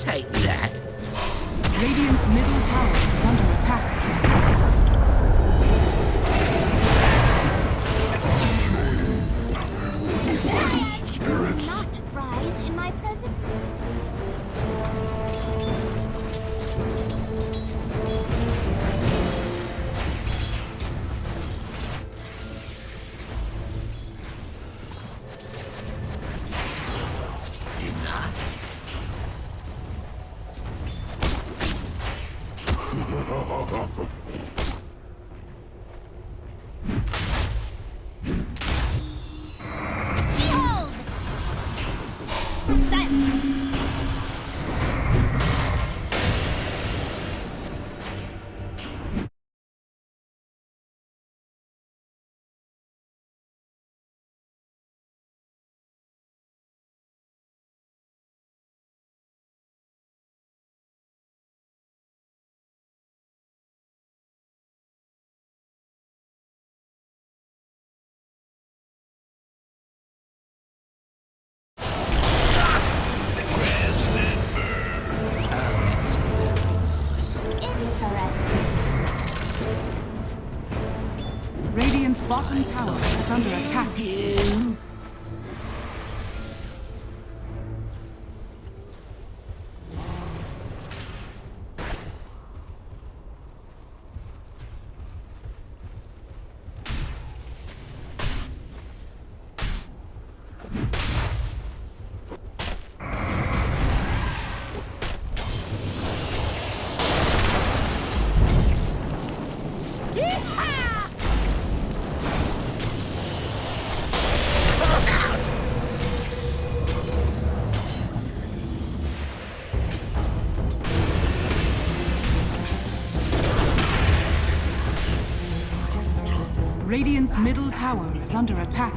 take that. Radiant's middle tower is under attack. Spirits. Not rise in my presence. Radiant's bottom tower is under attack. Radiant's middle tower is under attack.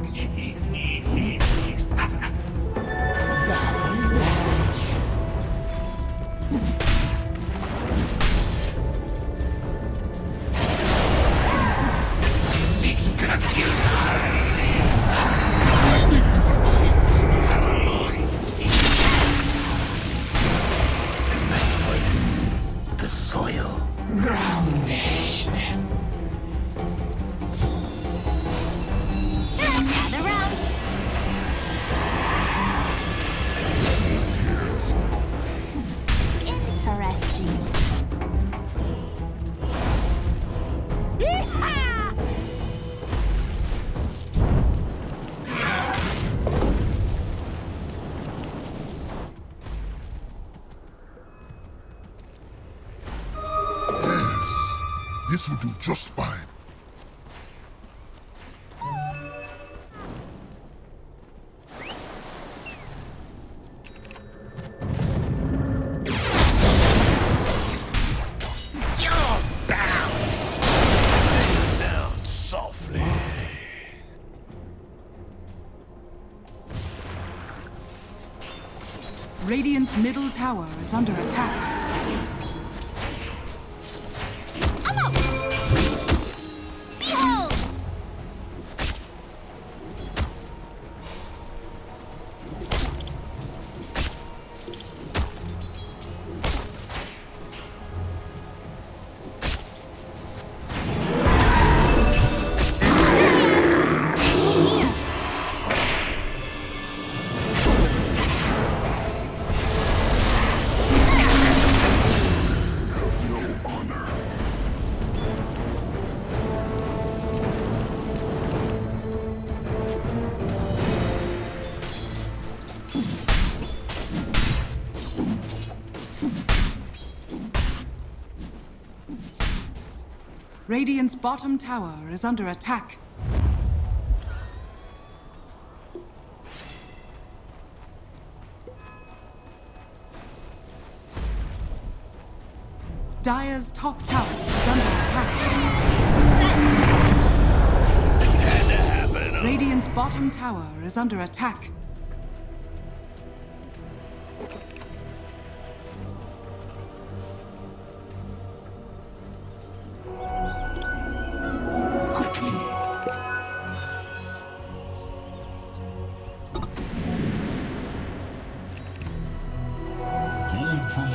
The soil. Grounded. Gather round. Interesting. Yeehaw! This will do just fine. You're bound. Down softly. Radiant's middle tower is under attack. Behold! Radiant's bottom tower is under attack. Dire's top tower is under attack. Had to happen. Radiant's bottom tower is under attack. Going for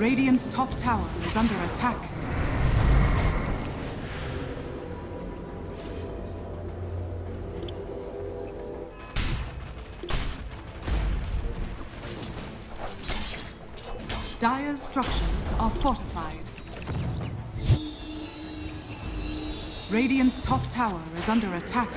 Radiant's top tower is under attack. Dire's structures are fortified. Radiant's top tower is under attack.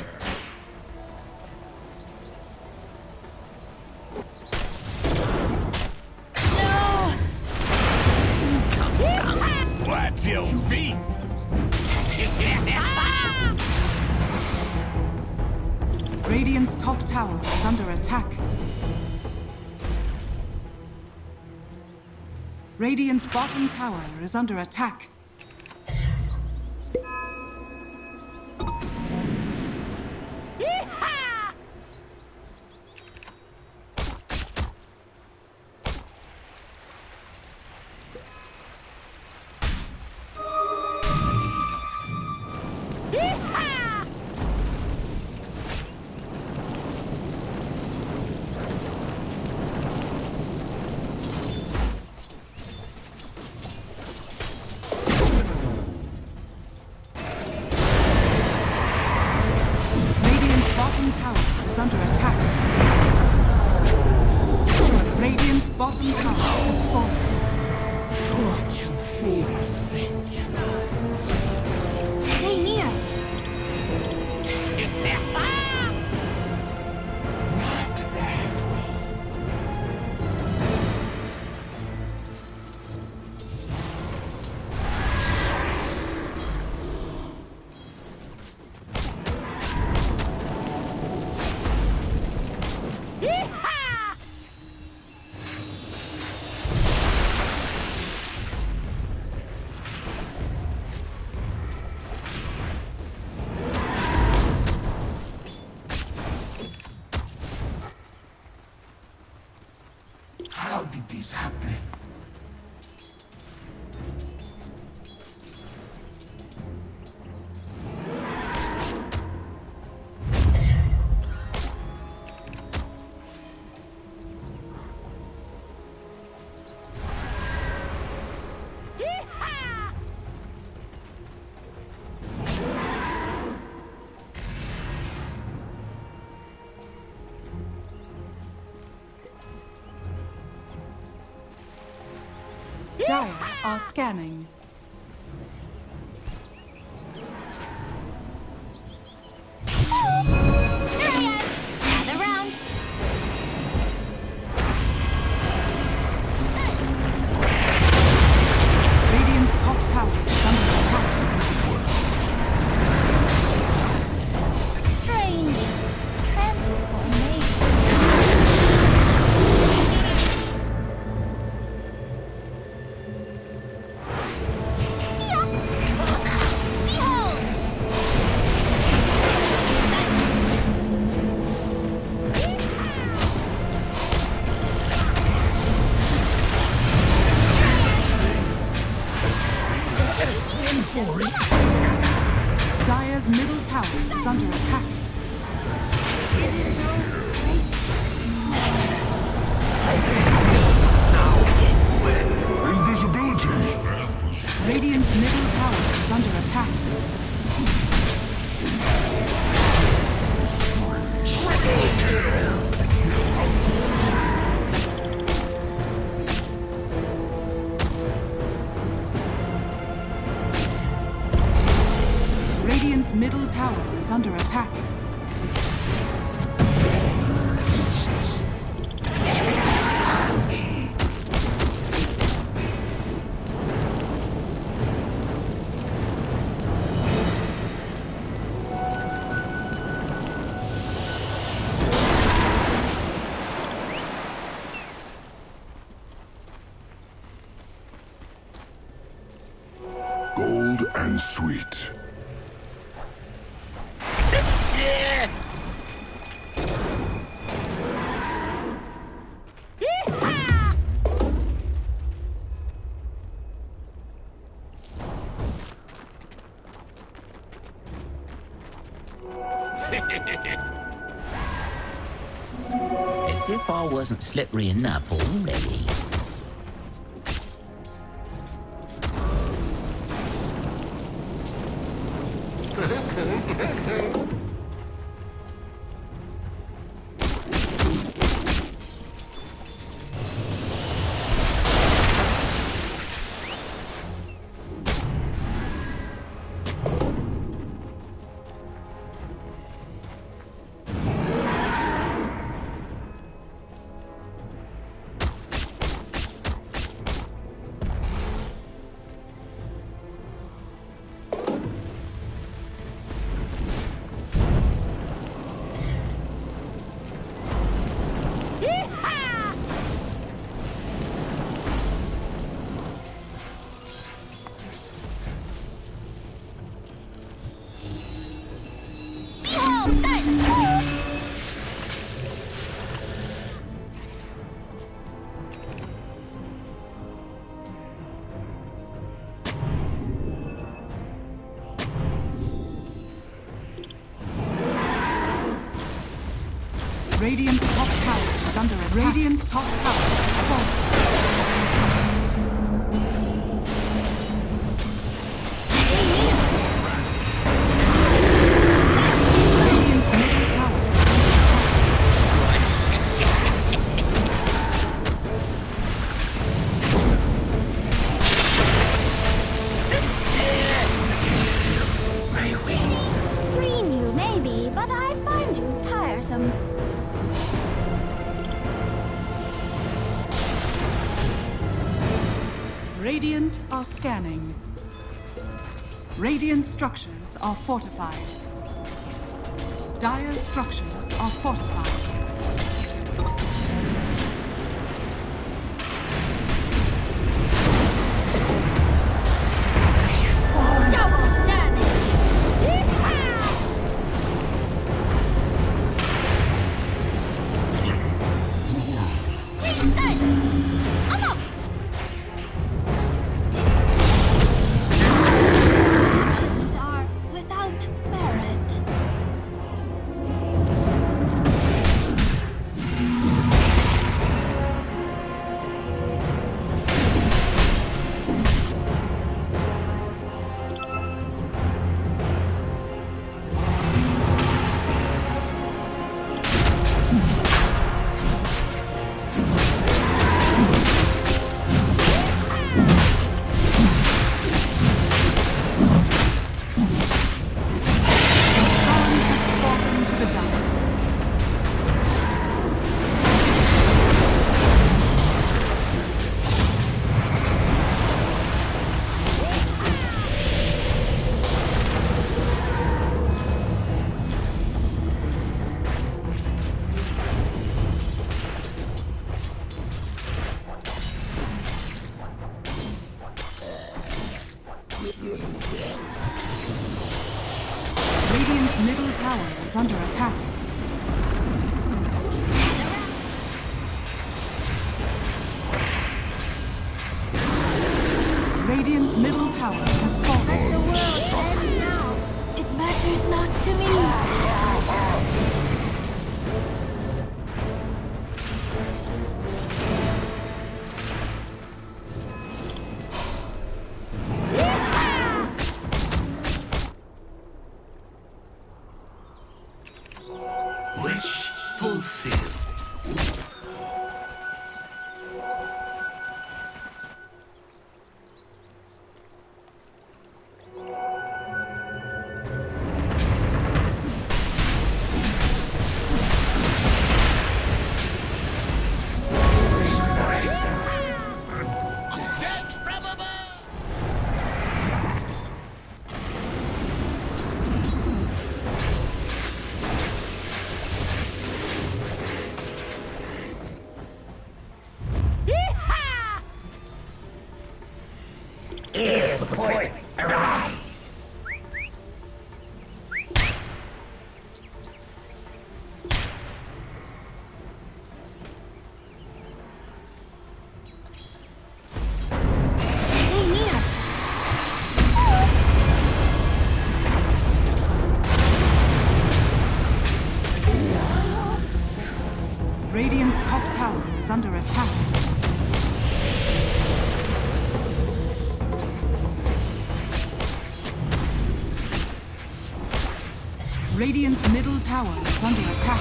Watch your feet! Radiant's top tower is under attack. Radiant's bottom tower is under attack. Under attack. Radiant's bottom tower has fallen. Fortune favors vengeance. Stay near. Not that way. How did this happen? Dire are scanning. Gather round. Radiant's top tower is under attack. Strange. Transformation. Behold! Let us swim for it. Dire's middle tower is under attack. It is so great. Invisibility. Radiant's middle tower is under attack. Radiant's middle tower is under attack. Gold and sweet. As if I wasn't slippery enough already. Radiant's top tower is under attack. Radiant's top tower is falling. Radiant's middle tower is under attack. Screen you, maybe, but I find you tiresome. Radiant are scanning. Radiant structures are fortified. Dire structures are fortified. Double damage! Yeehaw! Thanks! I'm up! Actions are without merit. Sean has fallen to the dire. Radiant's middle tower is under attack. Radiant's middle tower has fallen. The world ends now. It matters not to me. Wish fulfilled. Support, arise! Stay near. Radiant's top tower is under attack. Radiant's middle tower is under attack.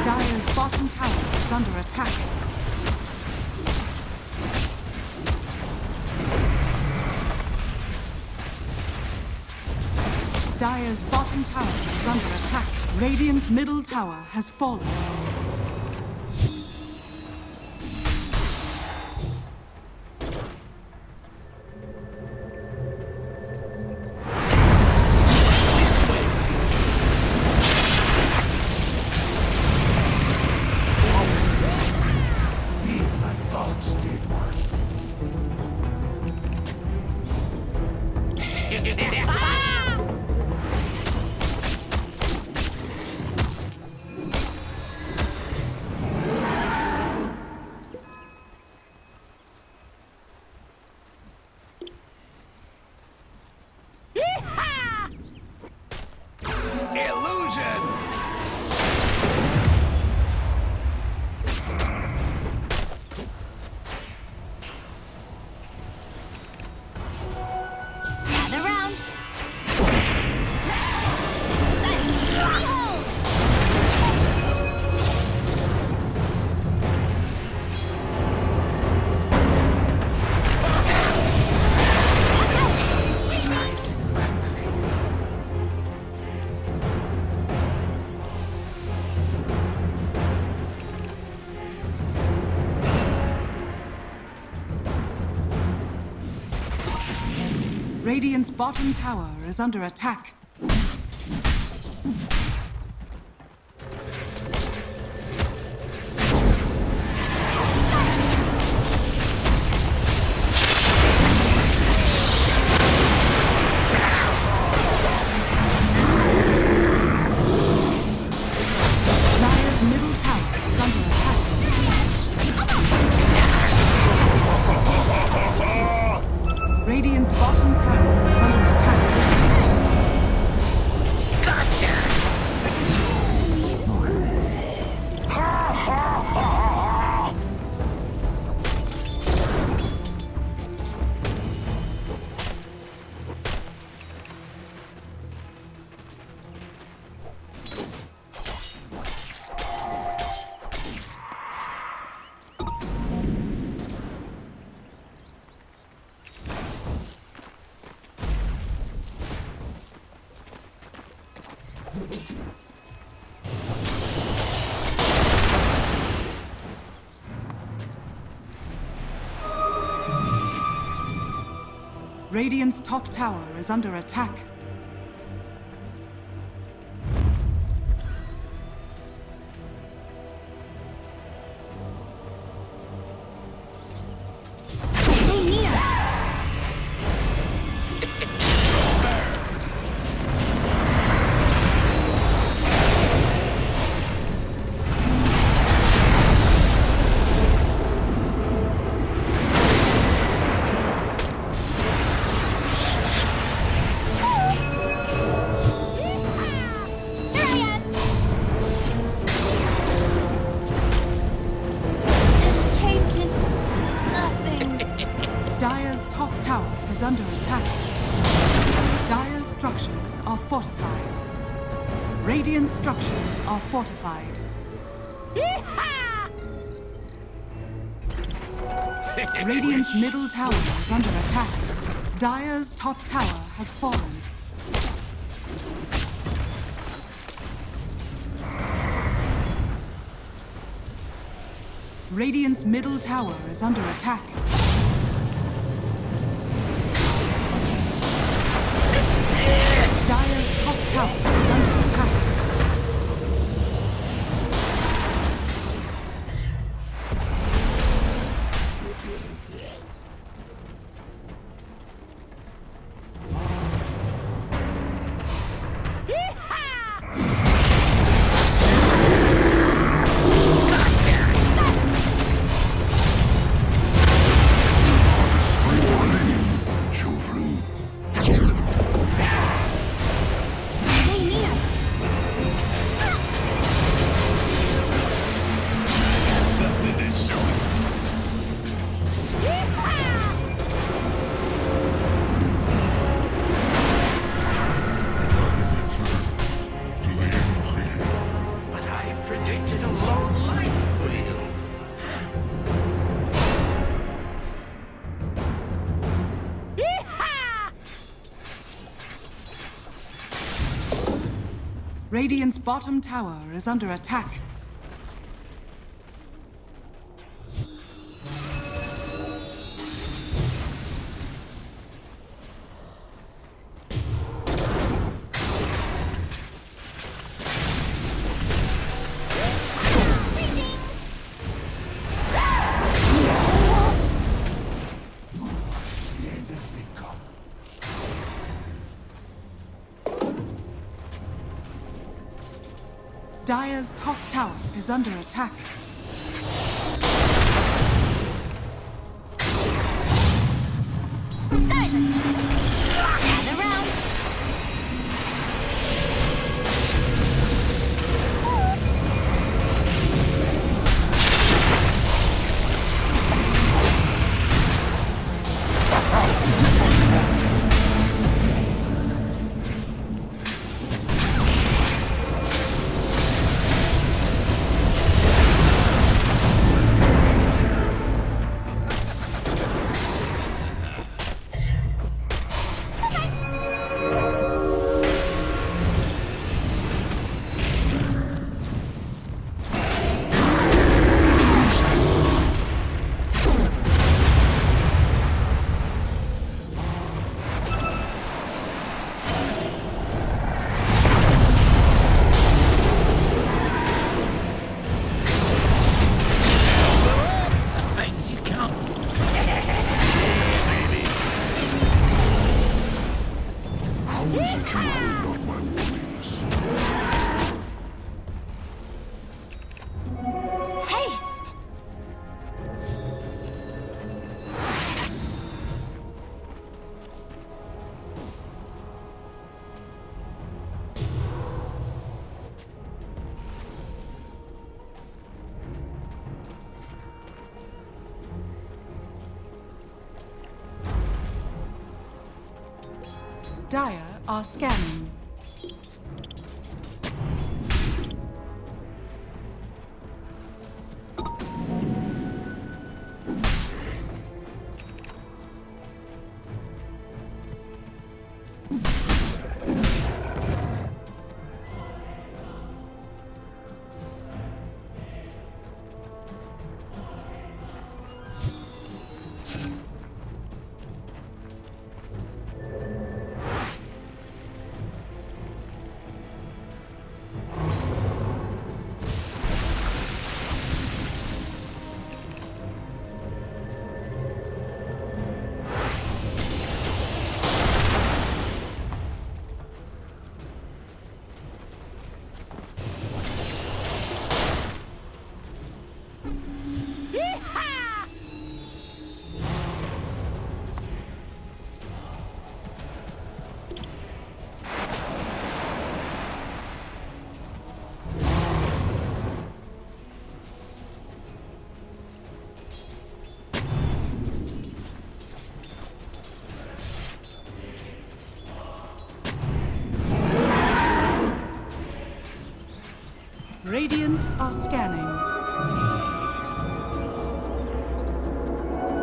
Dire's bottom tower is under attack. Dire's bottom tower is under attack. Radiant's middle tower has fallen. These my thoughts did work. Radiant's bottom tower is under attack. Dire's middle tower is under attack. Radiant's bottom tower is under attack. Radiant's top tower is under attack. Stay near. Here I am. This changes nothing. Dire's top tower is under attack. Dire's structures are fortified. Radiant structures are fortified. Radiant's middle tower is under attack. Dire's top tower has fallen. Radiant's middle tower is under attack. Dire's top tower is under attack. Children. Stay near. Something to show you. But I predicted a long life for you. Radiant's bottom tower is under attack. The end as they come. Dire's top tower is under attack. Silence. Gather round. Dire are scanning. Radiant are scanning.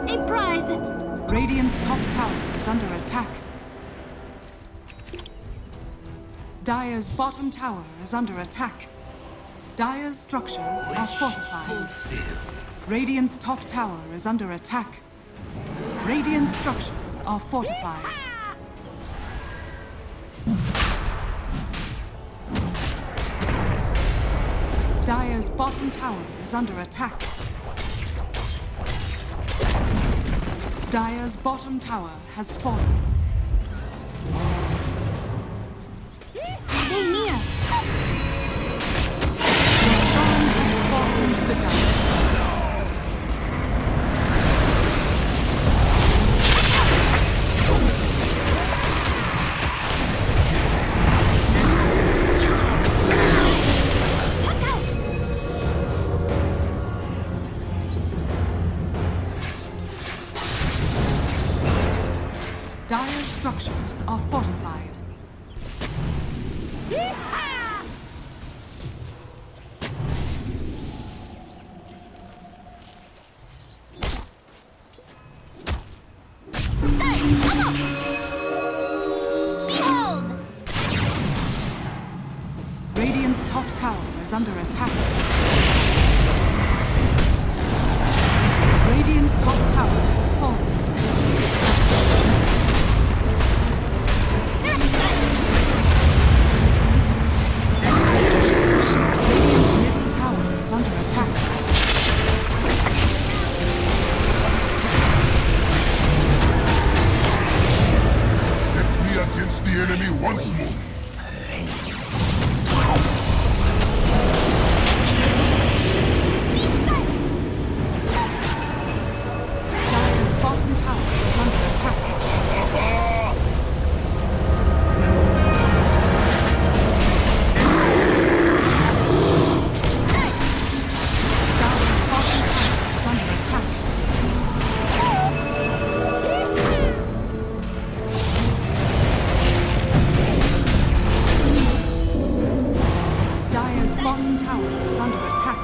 A prize! Radiant's top tower is under attack. Dire's bottom tower is under attack. Dire's structures are fortified. Radiant's top tower is under attack. Radiant's structures are fortified. Dire's bottom tower is under attack. Dire's bottom tower has fallen. Stay near! Roshan has fallen to the Dire. Dire's structures are fortified. Behold! Radiant's top tower is under attack. Radiant's top tower has fallen. Radiant's middle tower is under attack. Set me against the enemy once more. Dire's bottom tower is under attack. Dire's bottom tower is under attack. Dire's bottom tower is under attack.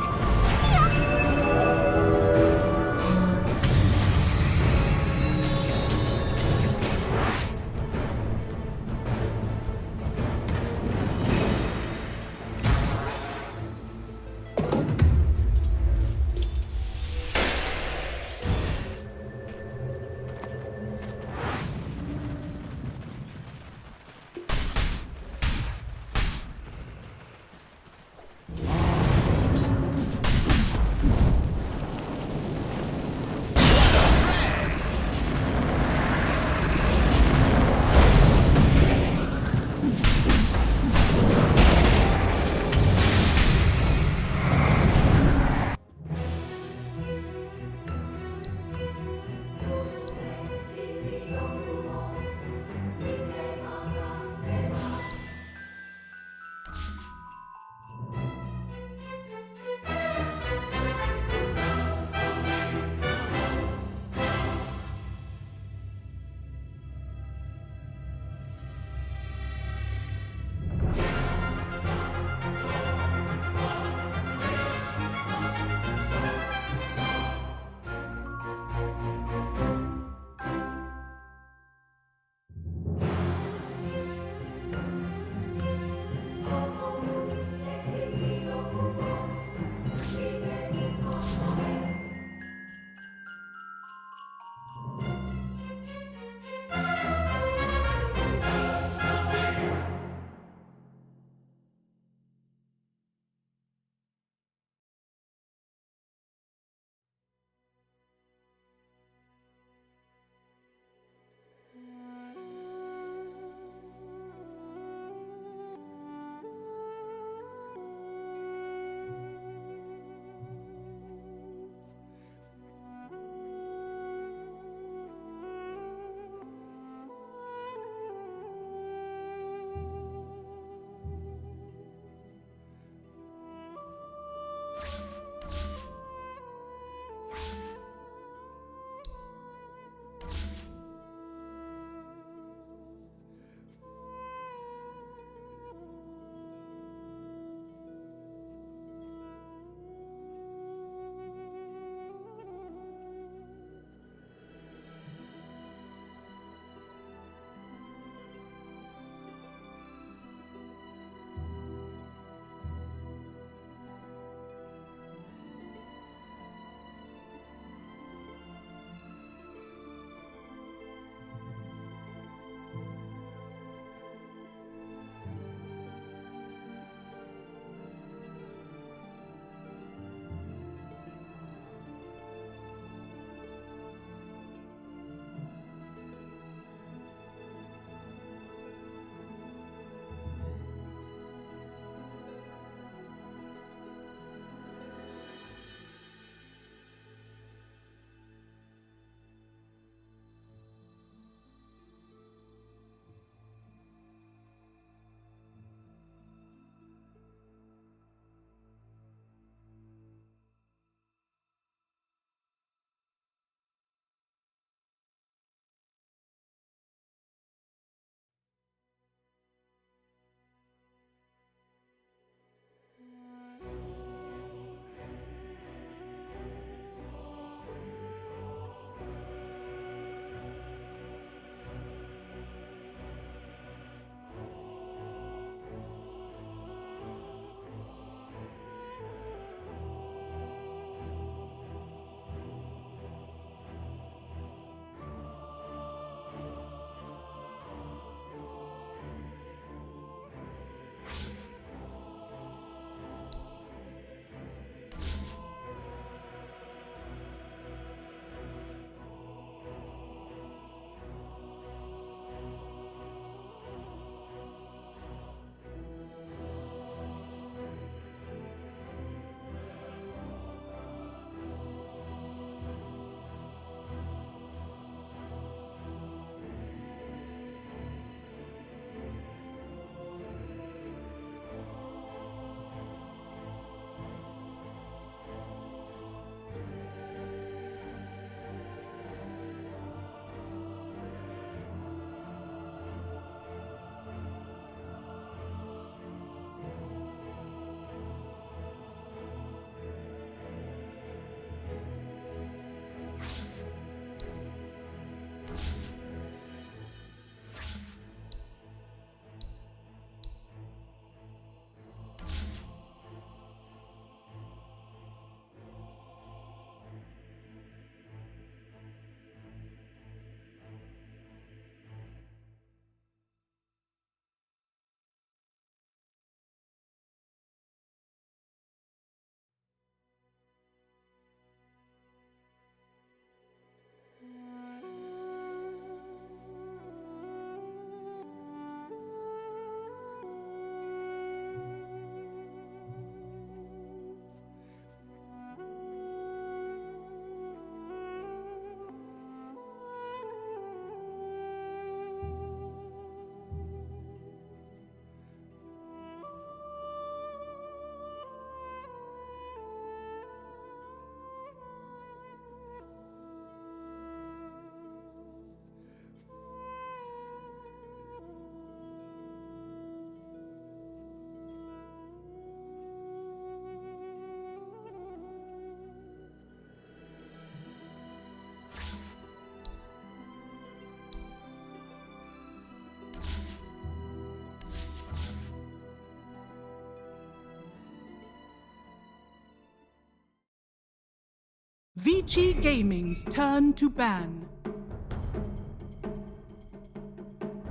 VICI Gaming's turn to ban.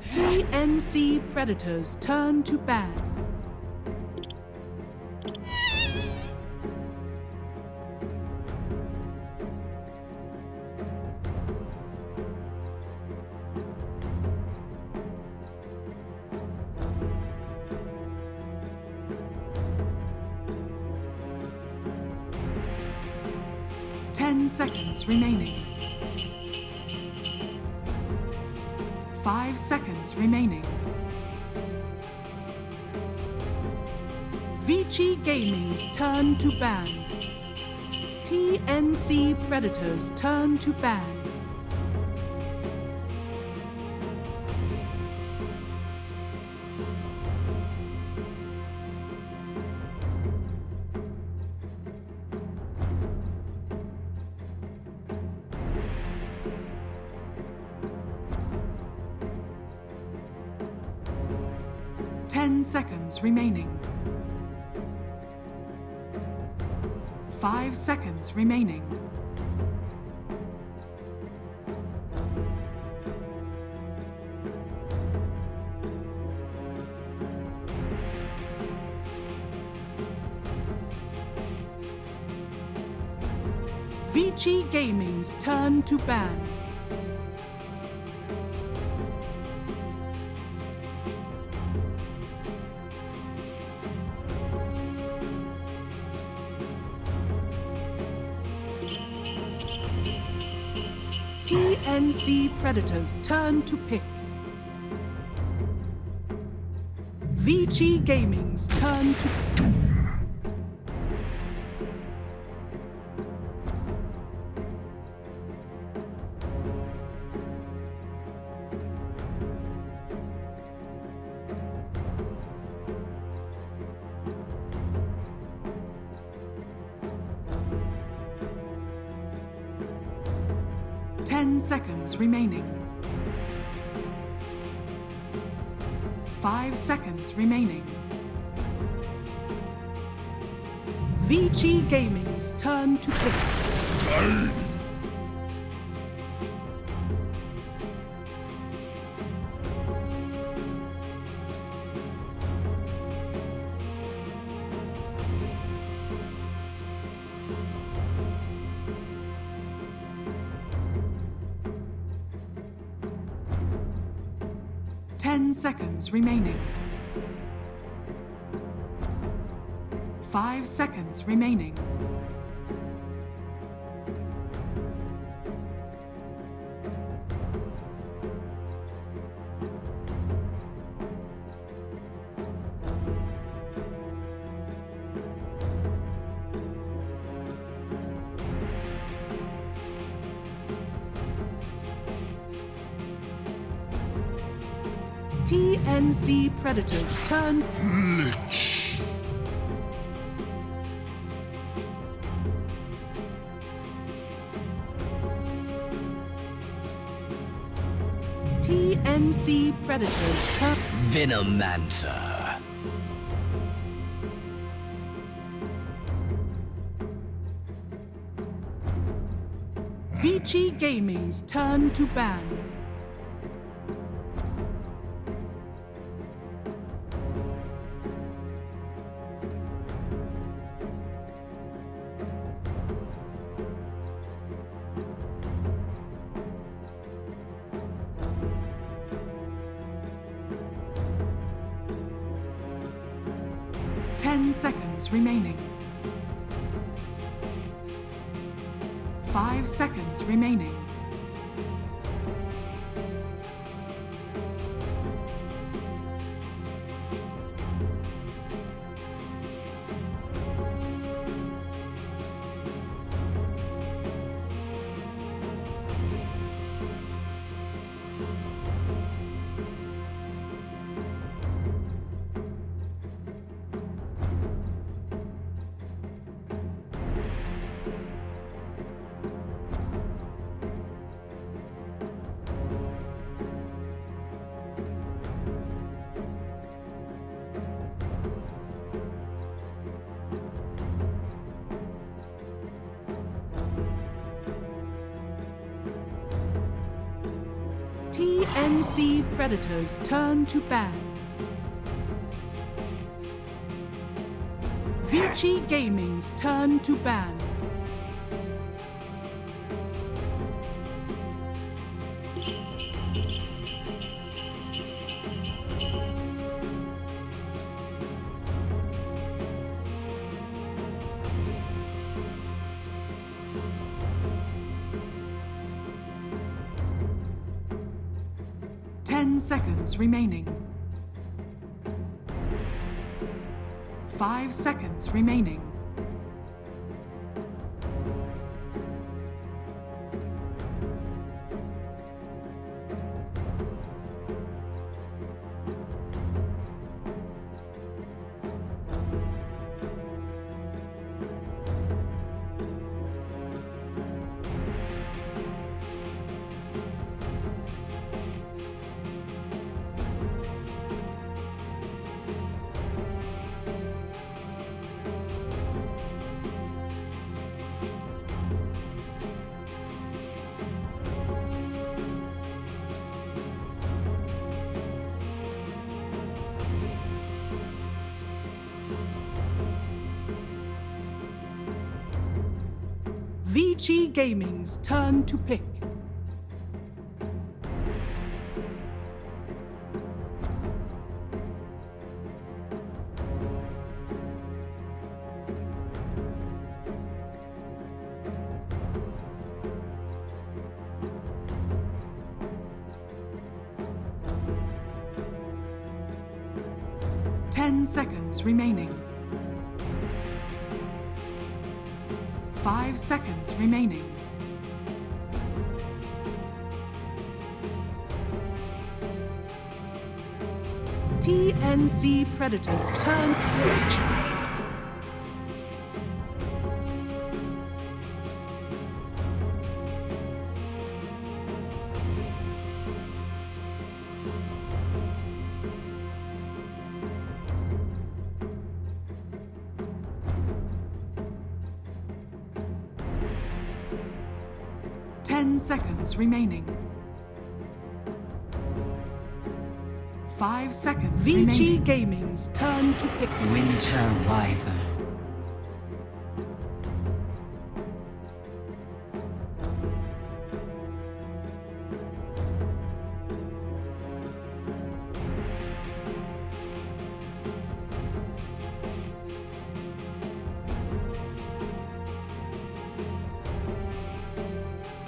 TNC Predators' turn to ban. Seconds remaining. 5 seconds remaining. VICI Gaming's turn to ban. TNC Predators turn to ban. Ten seconds remaining. 5 seconds remaining. VICI Gaming's turn to ban. TNC Predators turn to pick. VICI Gaming's turn to doom. Ten seconds remaining. 5 seconds remaining. VICI Gaming's turn to pick. Time. Ten seconds remaining. 5 seconds remaining. TNC Predators turn. Lich. TNC Predators turn. Venomancer. VICI Gaming's turn to ban. Ten seconds remaining. 5 seconds remaining. TNC Predators turn to ban. VICI Gaming's turn to ban. Ten seconds remaining. 5 seconds remaining. VICI Gaming's turn to pick. Ten seconds remaining. 5 seconds remaining. TNC Predators turn. Witches. 10 seconds remaining. 5 seconds VICI remaining. Gaming's turn to pick. Winter Wyvern.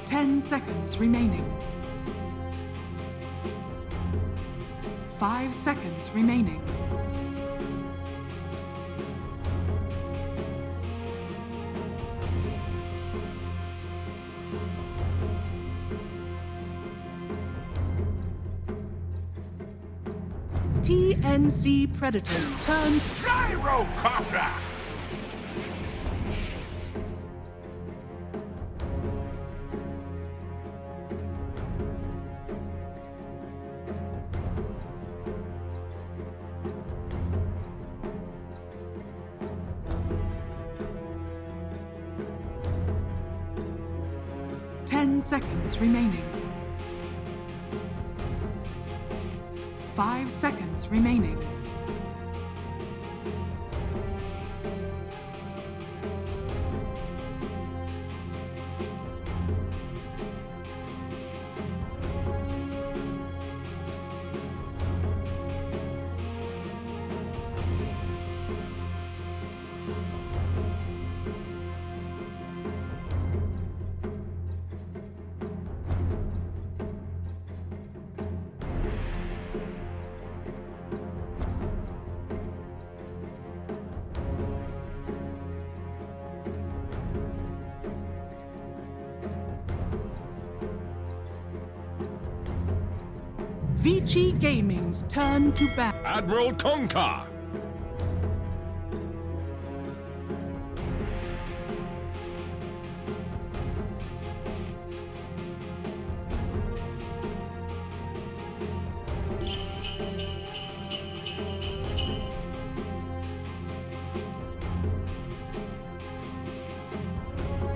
Ten seconds remaining. 5 seconds remaining. TNC Predators turn. Gyrocopter! 10 seconds remaining. 5 seconds remaining. VICI Gaming's turn to bat. Admiral Concar!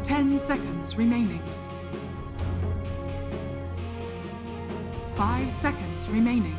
10 seconds remaining. 5 seconds remaining.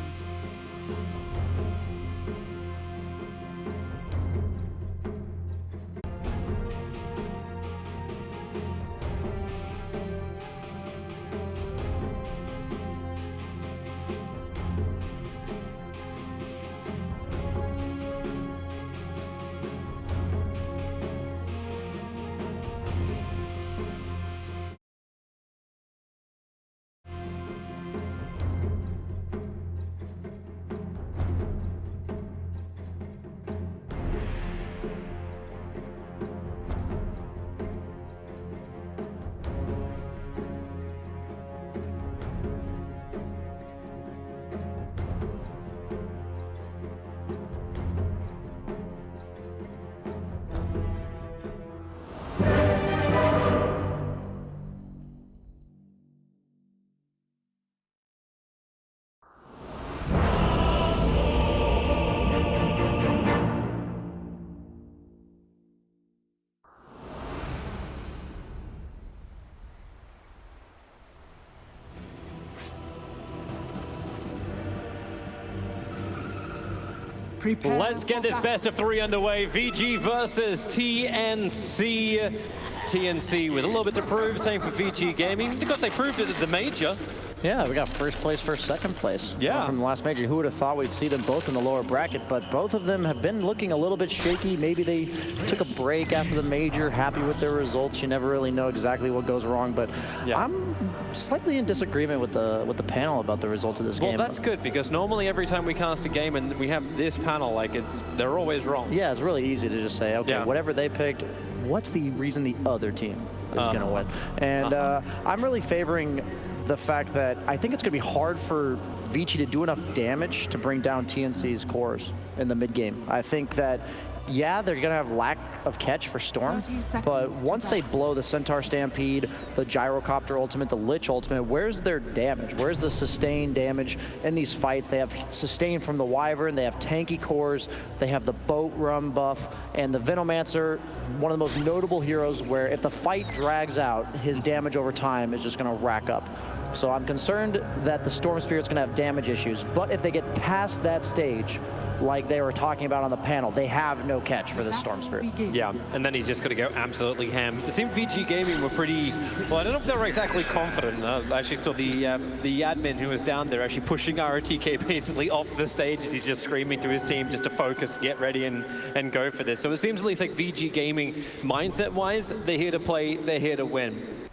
Prepare Let's get for this battle. best of 3 underway. VG versus TNC. TNC with a little bit to prove, same for VG Gaming, because they proved it at the major. Yeah, we got first place, second place. Yeah. From the last major. Who would have thought we'd see them both in the lower bracket, but both of them have been looking a little bit shaky. Maybe they took a break after the major, happy with their results. You never really know exactly what goes wrong, but Yeah. I'm slightly in disagreement with the panel about the result of this game. Well, that's good, because normally every time we cast a game and we have this panel, like they're always wrong. Yeah, it's really easy to just say, okay, Yeah. whatever they picked, what's the reason the other team is going to win? And I'm really favoring the fact that I think it's going to be hard for VICI to do enough damage to bring down TNC's cores in the mid game. I think that, yeah, they're going to have lack of catch for Storm, 30 seconds but to once they battle. blow the Centaur Stampede, the Gyrocopter ultimate, the Lich ultimate, where's their damage? Where's the sustained damage in these fights? They have sustain from the Wyvern, they have tanky cores, they have the Boat Run buff, and the Venomancer, one of the most notable heroes where if the fight drags out, his damage over time is just going to rack up. So I'm concerned that the Storm Spirit's going to have damage issues, but if they get past that stage, like they were talking about on the panel, they have no catch for the Storm Spirit. Begins. Yeah, and then he's just going to go absolutely ham. It seemed VG Gaming were pretty, well, I don't know if they were exactly confident. I actually saw the admin who was down there actually pushing ROTK basically off the stage as he's just screaming to his team just to focus, get ready, and go for this. So it seems at least like VG Gaming, mindset-wise, they're here to play, they're here to win.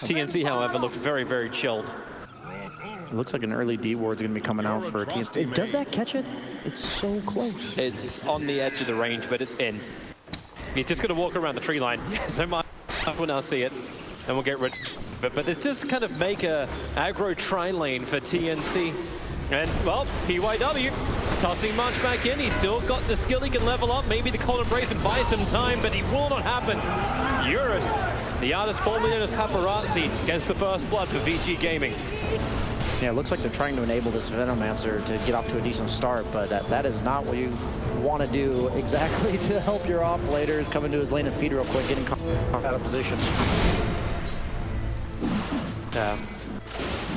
TNC, however, looked very, very chilled. It looks like an early D ward's going to be coming out for TNC. Does that catch it? It's so close. It's on the edge of the range, but it's in. He's just going to walk around the tree line. So much will now see it, and we'll get rid of it. But it's just kind of make a aggro tri-lane for TNC. And, well, PYW tossing March back in. He's still got the skill he can level up. Maybe the Cold Embrace and buy some time, but it will not happen. Eurus, the artist formerly known as Paparazzi, gets the first blood for VG Gaming. Yeah, it looks like they're trying to enable this Venomancer to get off to a decent start, but that is not what you want to do exactly to help your off-laters come into his lane and feed real quick, getting out of position.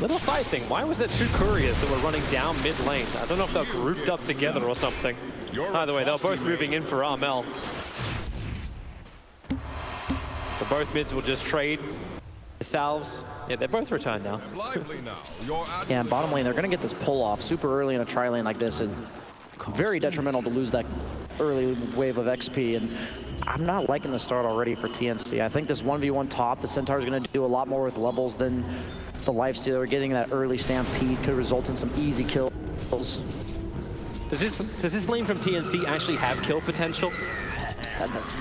Little side thing, why was there 2 couriers that were running down mid lane? I don't know if they're grouped up together or something. Either way, they're both moving in for Armel. So both mids will just trade salves. Yeah, they're both returned now. Yeah, and bottom lane, they're going to get this pull-off super early in a tri-lane like this, and very detrimental to lose that early wave of XP, and I'm not liking the start already for TNC. I think this 1v1 top, the Centaur's going to do a lot more with levels than the Lifestealer. Getting that early Stampede could result in some easy kills. Does this lane from TNC actually have kill potential?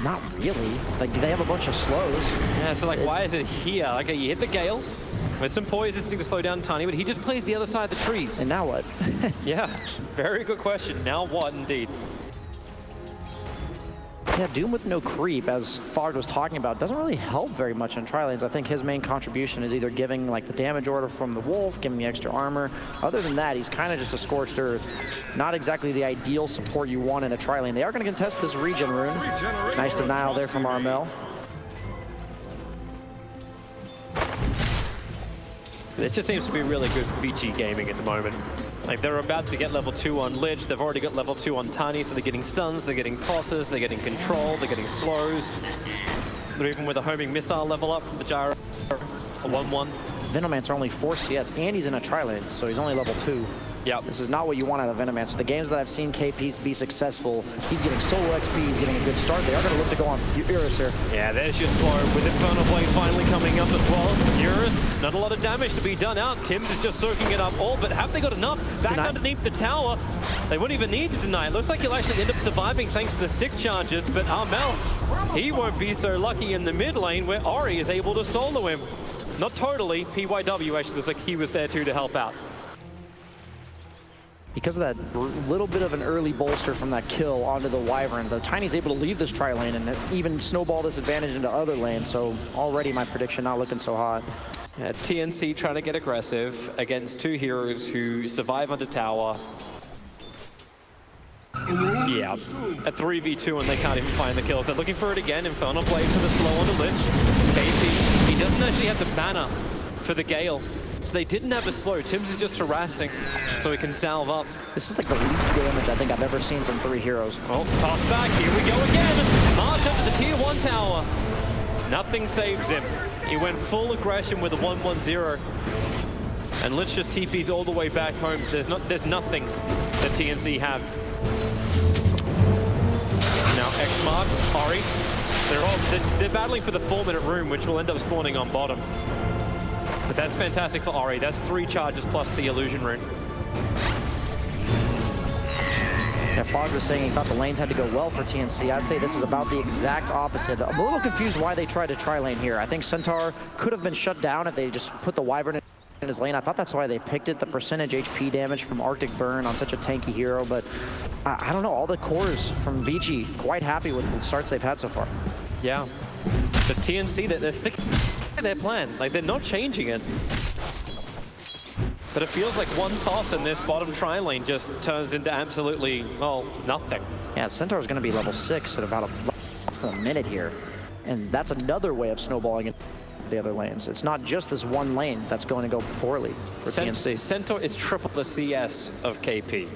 Not really. Like, they have a bunch of slows. Yeah, so like, why is it here? Like, you hit the Gale with some poise, this thing to slow down Tiny, but he just plays the other side of the trees. And now what? Yeah, very good question. Now what, indeed? Yeah, Doom with no creep, as Fogg was talking about, doesn't really help very much in tri-lanes. I think his main contribution is either giving like the damage order from the Wolf, giving the extra armor. Other than that, he's kind of just a Scorched Earth. Not exactly the ideal support you want in a tri-lane. They are going to contest this regen rune. Nice denial there from Armel. This just seems to be really good VG Gaming at the moment. Like, they're about to get level 2 on Lich, they've already got level 2 on Tiny, so they're getting stuns, they're getting tosses, they're getting control, they're getting slows. They're even with a homing missile level up from the Gyro, a 1-1. Venomancer only 4 CS, and he's in a tri-lane, so he's only level 2. Yep. This is not what you want out of Venomancer. The games that I've seen KPs be successful, he's getting solo XP, he's getting a good start. They are going to look to go on Eurus here. Yeah, there's your slow with Infernal Blade finally coming up as well. Eurus, not a lot of damage to be done out. Tim's is just soaking it up all, but have they got enough? Back underneath the tower. They wouldn't even need to deny it. Looks like he'll actually end up surviving thanks to the stick charges, but Armel, he won't be so lucky in the mid lane where Ori is able to solo him. Not totally. PYW actually looks like he was there too to help out. Because of that little bit of an early bolster from that kill onto the Wyvern, the Tiny's able to leave this tri-lane and even snowball this advantage into other lanes, so already my prediction not looking so hot. Yeah, TNC trying to get aggressive against 2 heroes who survive under tower. Yeah, a 3v2 and they can't even find the kills. They're looking for it again. Infernal Blade for the slow on the Lich. KP, he doesn't actually have the mana for the Gale. So they didn't have a slow. Tim's is just harassing, so he can salve up. This is like the least damage I think I've ever seen from 3 heroes. Oh, toss back. Here we go again. March up to the tier 1 tower. Nothing saves him. He went full aggression with a 1-1-0. And Lich just TPs all the way back home. So there's nothing that TNC have. Now X-Mark, Ori. They're battling for the 4-minute room, which will end up spawning on bottom. But that's fantastic for Ori. That's 3 charges plus the illusion rune. Yeah, Fog was saying he thought the lanes had to go well for TNC. I'd say this is about the exact opposite. I'm a little confused why they tried to tri-lane here. I think Centaur could have been shut down if they just put the Wyvern in his lane. I thought that's why they picked it, the percentage HP damage from Arctic Burn on such a tanky hero, but I don't know, all the cores from VICI, quite happy with the starts they've had so far. Yeah, the TNC, they're sticking to their plan. Like, they're not changing it. But it feels like one toss in this bottom tri-lane just turns into absolutely, well, nothing. Yeah, Centaur's going to be level 6 at about less than a minute here. And that's another way of snowballing in the other lanes. It's not just this one lane that's going to go poorly for TNC. Centaur is triple the CS of KP.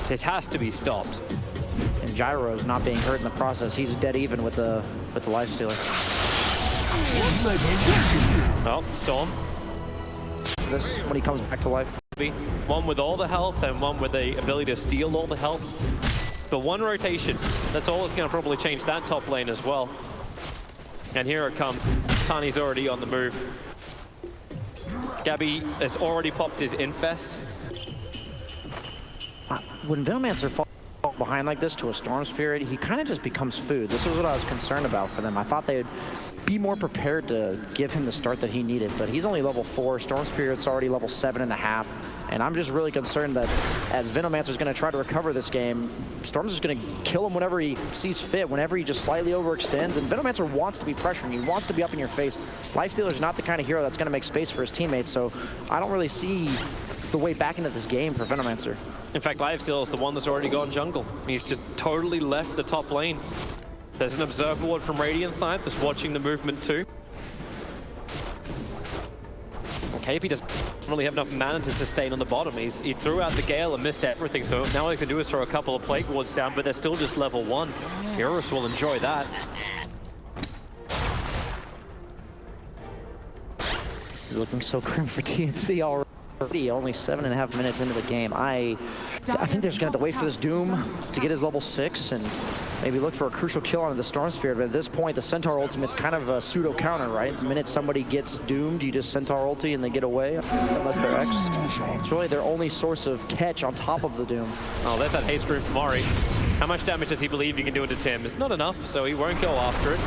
This has to be stopped. And Gyro's not being hurt in the process. He's dead even with the lifestealer. Oh, Storm. This when he comes back to life. One with all the health and one with the ability to steal all the health. But one rotation, that's all that's going to probably change that top lane as well. And here it comes. Tani's already on the move. Gabby has already popped his Infest. When Venomancer falls behind like this to a Storm Spirit, he kind of just becomes food. This was what I was concerned about for them. I thought they'd be more prepared to give him the start that he needed, but he's only level 4. Storm Spirit's already level 7.5, and I'm just really concerned that as Venomancer's going to try to recover this game, Storm's just going to kill him whenever he sees fit, whenever he just slightly overextends, and Venomancer wants to be pressuring, he wants to be up in your face. Lifestealer's not the kind of hero that's going to make space for his teammates, so I don't really see the way back into this game for Venomancer. In fact, Lifestealer is the one that's already gone jungle. He's just totally left the top lane. There's an observer ward from Radiant side that's watching the movement too. KP doesn't really have enough mana to sustain on the bottom. He threw out the Gale and missed everything, so now all he can do is throw a couple of Plague Wards down, but they're still just level 1. Eurus will enjoy that. This is looking so grim for TNC already. Only 7.5 minutes into the game. I think they're just going to have to wait for this Doom to get his level 6 and maybe look for a crucial kill onto the Storm Spirit. But at this point, the Centaur ultimate's kind of a pseudo counter, right? The minute somebody gets doomed, you just Centaur ulti and they get away, unless they're X. It's really their only source of catch on top of the Doom. Oh, there's that haste room from Ori. How much damage does he believe he can do into Tim? It's not enough, so he won't go after it.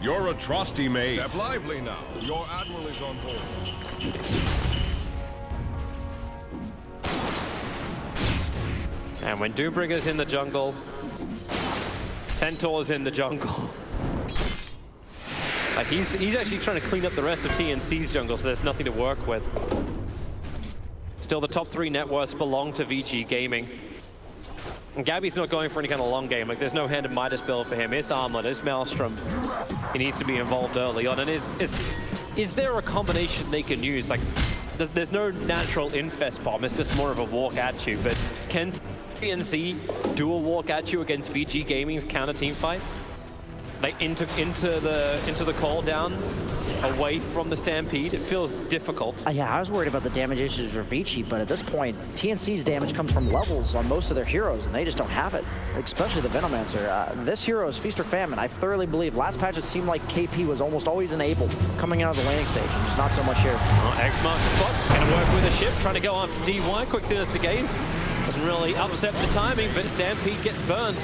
You're a trusty mate. Step lively now. Your admiral is on board. And when Doombringer's in the jungle, Centaur's in the jungle. Like he's actually trying to clean up the rest of TNC's jungle, so there's nothing to work with. Still, the top 3 net worths belong to VG Gaming. And Gabby's not going for any kind of long game. Like, there's no Hand of Midas build for him. It's Armlet, it's Maelstrom. He needs to be involved early on. And is there a combination they can use? Like, there's no natural Infest bomb. It's just more of a walk at you. But can TNC do a walk at you against VG Gaming's counter team fight? Like into the call down, away from the Stampede? It feels difficult. Yeah, I was worried about the damage issues for VICI, but at this point, TNC's damage comes from levels on most of their heroes, and they just don't have it, especially the Venomancer. This hero is Feast or Famine. I thoroughly believe. Last patch, it seemed like KP was almost always enabled coming out of the landing stage, and just not so much here. X marks the spot. Gonna work with a ship, trying to go after DY. Quick sinister gaze. Doesn't really upset the timing, but Stampede gets burned.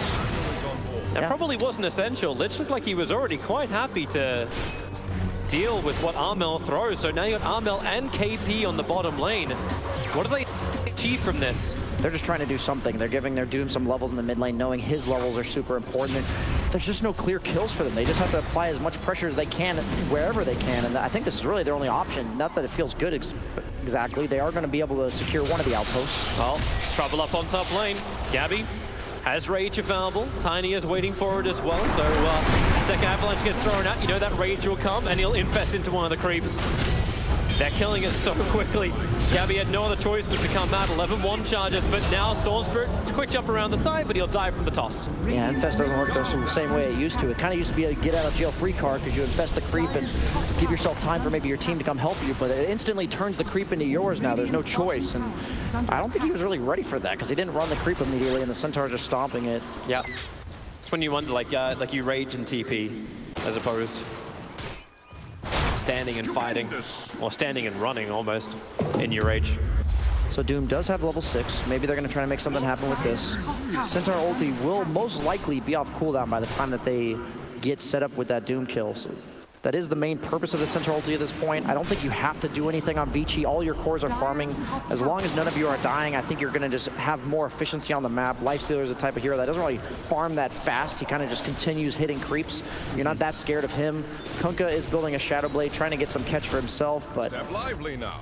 That probably wasn't essential. Lich looked like he was already quite happy to deal with what Armel throws. So now you got Armel and KP on the bottom lane. What do they achieve from this? They're just trying to do something. They're giving their Doom some levels in the mid lane, knowing his levels are super important. There's just no clear kills for them. They just have to apply as much pressure as they can wherever they can. And I think this is really their only option. Not that it feels good exactly. They are going to be able to secure one of the outposts. Well, trouble up on top lane. Gabby has Rage available. Tiny is waiting for it as well. So second Avalanche gets thrown out. You know that Rage will come and he'll infest into one of the creeps. They're killing it so quickly. Gabby had no other choice but to come out. 11-1 charges, but now Storm Spirit, quick jump around the side, but he'll die from the toss. Yeah, Infest doesn't work the same way it used to. It kind of used to be a get out of jail free card because you infest the creep and give yourself time for maybe your team to come help you, but it instantly turns the creep into yours now. There's no choice, and I don't think he was really ready for that because he didn't run the creep immediately, and the Centaur just stomping it. Yeah, it's when you wonder, like you rage in TP as opposed standing and fighting, or standing and running almost in your rage. So Doom does have level 6. Maybe they're going to try to make something happen with this. Centaur ulti will most likely be off cooldown by the time that they get set up with that Doom kill. So that is the main purpose of the Centaur ulti at this point. I don't think you have to do anything on VICI. All your cores are farming. As long as none of you are dying, I think you're going to just have more efficiency on the map. Lifestealer is a type of hero that doesn't really farm that fast. He kind of just continues hitting creeps. You're not that scared of him. Kunkka is building a Shadow Blade, trying to get some catch for himself, but lively now.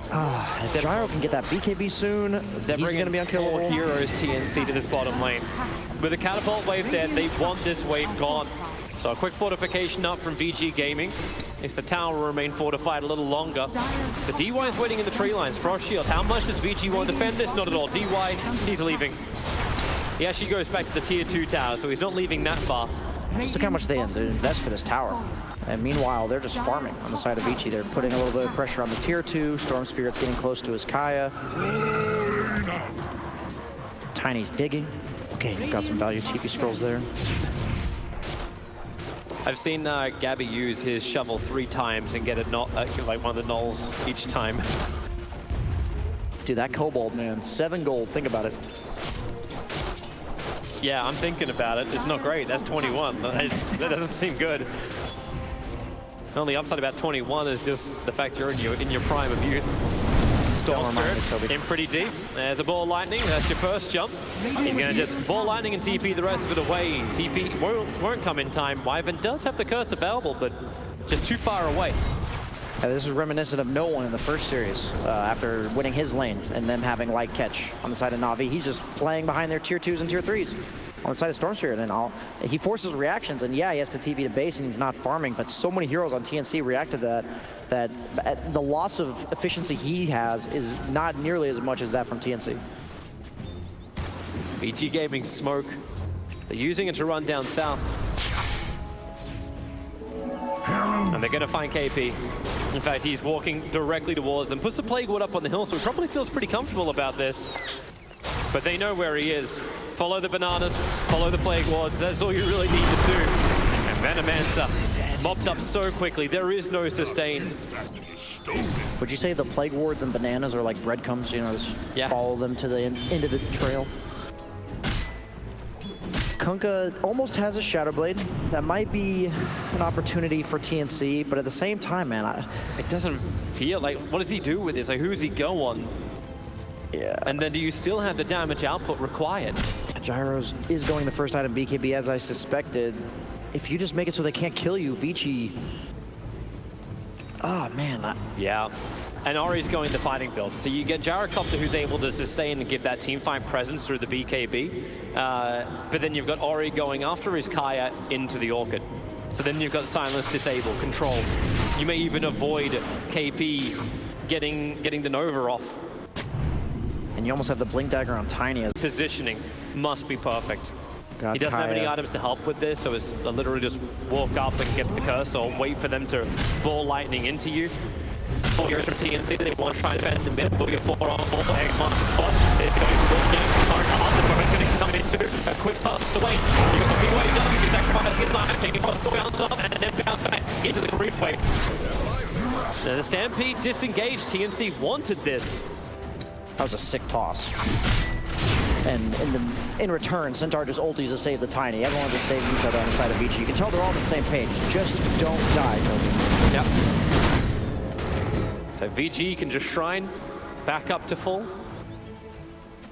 If Gyro can get that BKB soon, They're he's going to be unkillable. 4 heroes TNC to this bottom lane. With a catapult wave there, they want this wave gone. So a quick fortification up from VG Gaming. It's the tower will remain fortified a little longer. The DY is waiting in the tree lines. Frost Shield. How much does VG want to defend this? Not at all. DY, he's leaving. He actually goes back to the tier 2 tower, so he's not leaving that far. Just look how much they invest for this tower. And meanwhile, they're just farming on the side of VICI. They're putting a little bit of pressure on the tier 2. Storm Spirit's getting close to his Kaya. Tiny's digging. Okay, got some value TP scrolls there. I've seen Gabby use his shovel 3 times and get it not like one of the nulls each time. Dude, that Kobold, man. 7 gold, think about it. Yeah, I'm thinking about it. It's not great. That's 21. That doesn't seem good. The only upside about 21 is just the fact you're in your prime of youth. Storm Spirit in pretty deep. There's a ball lightning. That's your first jump. He's going to just ball lightning and TP the rest of it away. TP won't come in time. Wyvern does have the curse available, but just too far away. This is reminiscent of no one in the first series after winning his lane and them having light catch on the side of Na'Vi. He's just playing behind their tier 2s and tier 3s on the side of Storm Spirit, and he forces reactions, and yeah, he has to TP to base and he's not farming, but so many heroes on TNC react to that the loss of efficiency he has is not nearly as much as that from TNC. VG Gaming smoke. They're using it to run down south. And they're going to find KP. In fact, he's walking directly towards them. Puts the Plague Ward up on the hill, so he probably feels pretty comfortable about this. But they know where he is. Follow the bananas, follow the Plague Wards. That's all you really need to do. And Venomancer mopped up so quickly. There is no sustain. Would you say the Plague Wards and bananas are like breadcrumbs, you know, just follow them to the end of the trail? Kunkka almost has a Shadow Blade. That might be an opportunity for TNC, but at the same time, man, it doesn't feel like, what does he do with this? Like, who does he go on? Yeah. And then do you still have the damage output required? Gyros is going the first item BKB, as I suspected. If you just make it so they can't kill you, VICI... Oh, man. Yeah. And Ori's going the fighting build. So you get Gyrocopter, who's able to sustain and give that teamfight presence through the BKB. But then you've got Ori going after his Kaya into the Orchid. So then you've got Silence, Disable, Control. You may even avoid KP getting the Nova off. And you almost have the Blink Dagger on Tiny. Positioning must be perfect. He doesn't have any items to help with this, so it's literally just walk up and get the curse or wait for them to ball lightning into you. 4 heroes from TNC, they want to try and defend the mid, will be a 4-on-4 X1 spot. It's going to be going to come into a quick start of the way. You got the BYW, you sacrifice his life, taking bounce off, and then bounce back into the creep wave. Now the Stampede disengaged. TNC wanted this. That was a sick toss. And in return, Centaur just ultis to save the Tiny. Everyone just saving each other on the side of VICI. You can tell they're all on the same page. Just don't die, Toby. Yep. So VG can just shrine back up to full.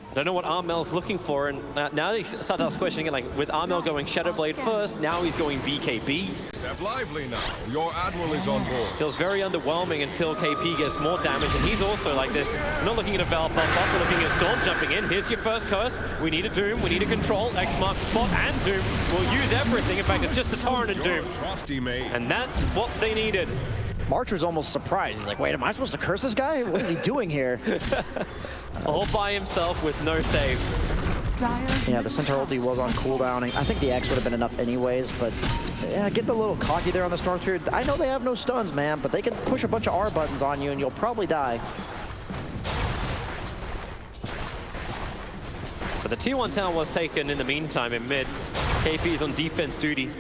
I don't know what Armel's looking for, and now they start to ask questioning it, like with Armel going Shadow Blade first, now he's going BKB. Step lively now. Your Admiral is on board. Feels very underwhelming until KP gets more damage, and he's also like this. We're not looking at a Val pop up, we're looking at Storm jumping in. Here's your first curse. We need a Doom, we need a Control, X marks spot, and Doom. We'll use everything. In fact, it's just a Torrent and Doom. Trusty mate. And that's what they needed. March was almost surprised. He's like, wait, am I supposed to curse this guy? What is he doing here? All by himself with no save. Yeah, the center ulti was on cooldown. I think the X would have been enough anyways, but yeah, get a little cocky there on the Storm Spirit. I know they have no stuns, man, but they can push a bunch of R buttons on you and you'll probably die. So the tier 1 tower was taken in the meantime in mid. KP is on defense duty.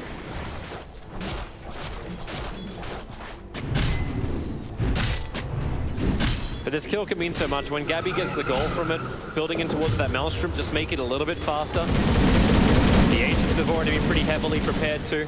But this kill can mean so much. When Gabby gets the goal from it, building in towards that Maelstrom, just make it a little bit faster. The Ancients have already been pretty heavily prepared too.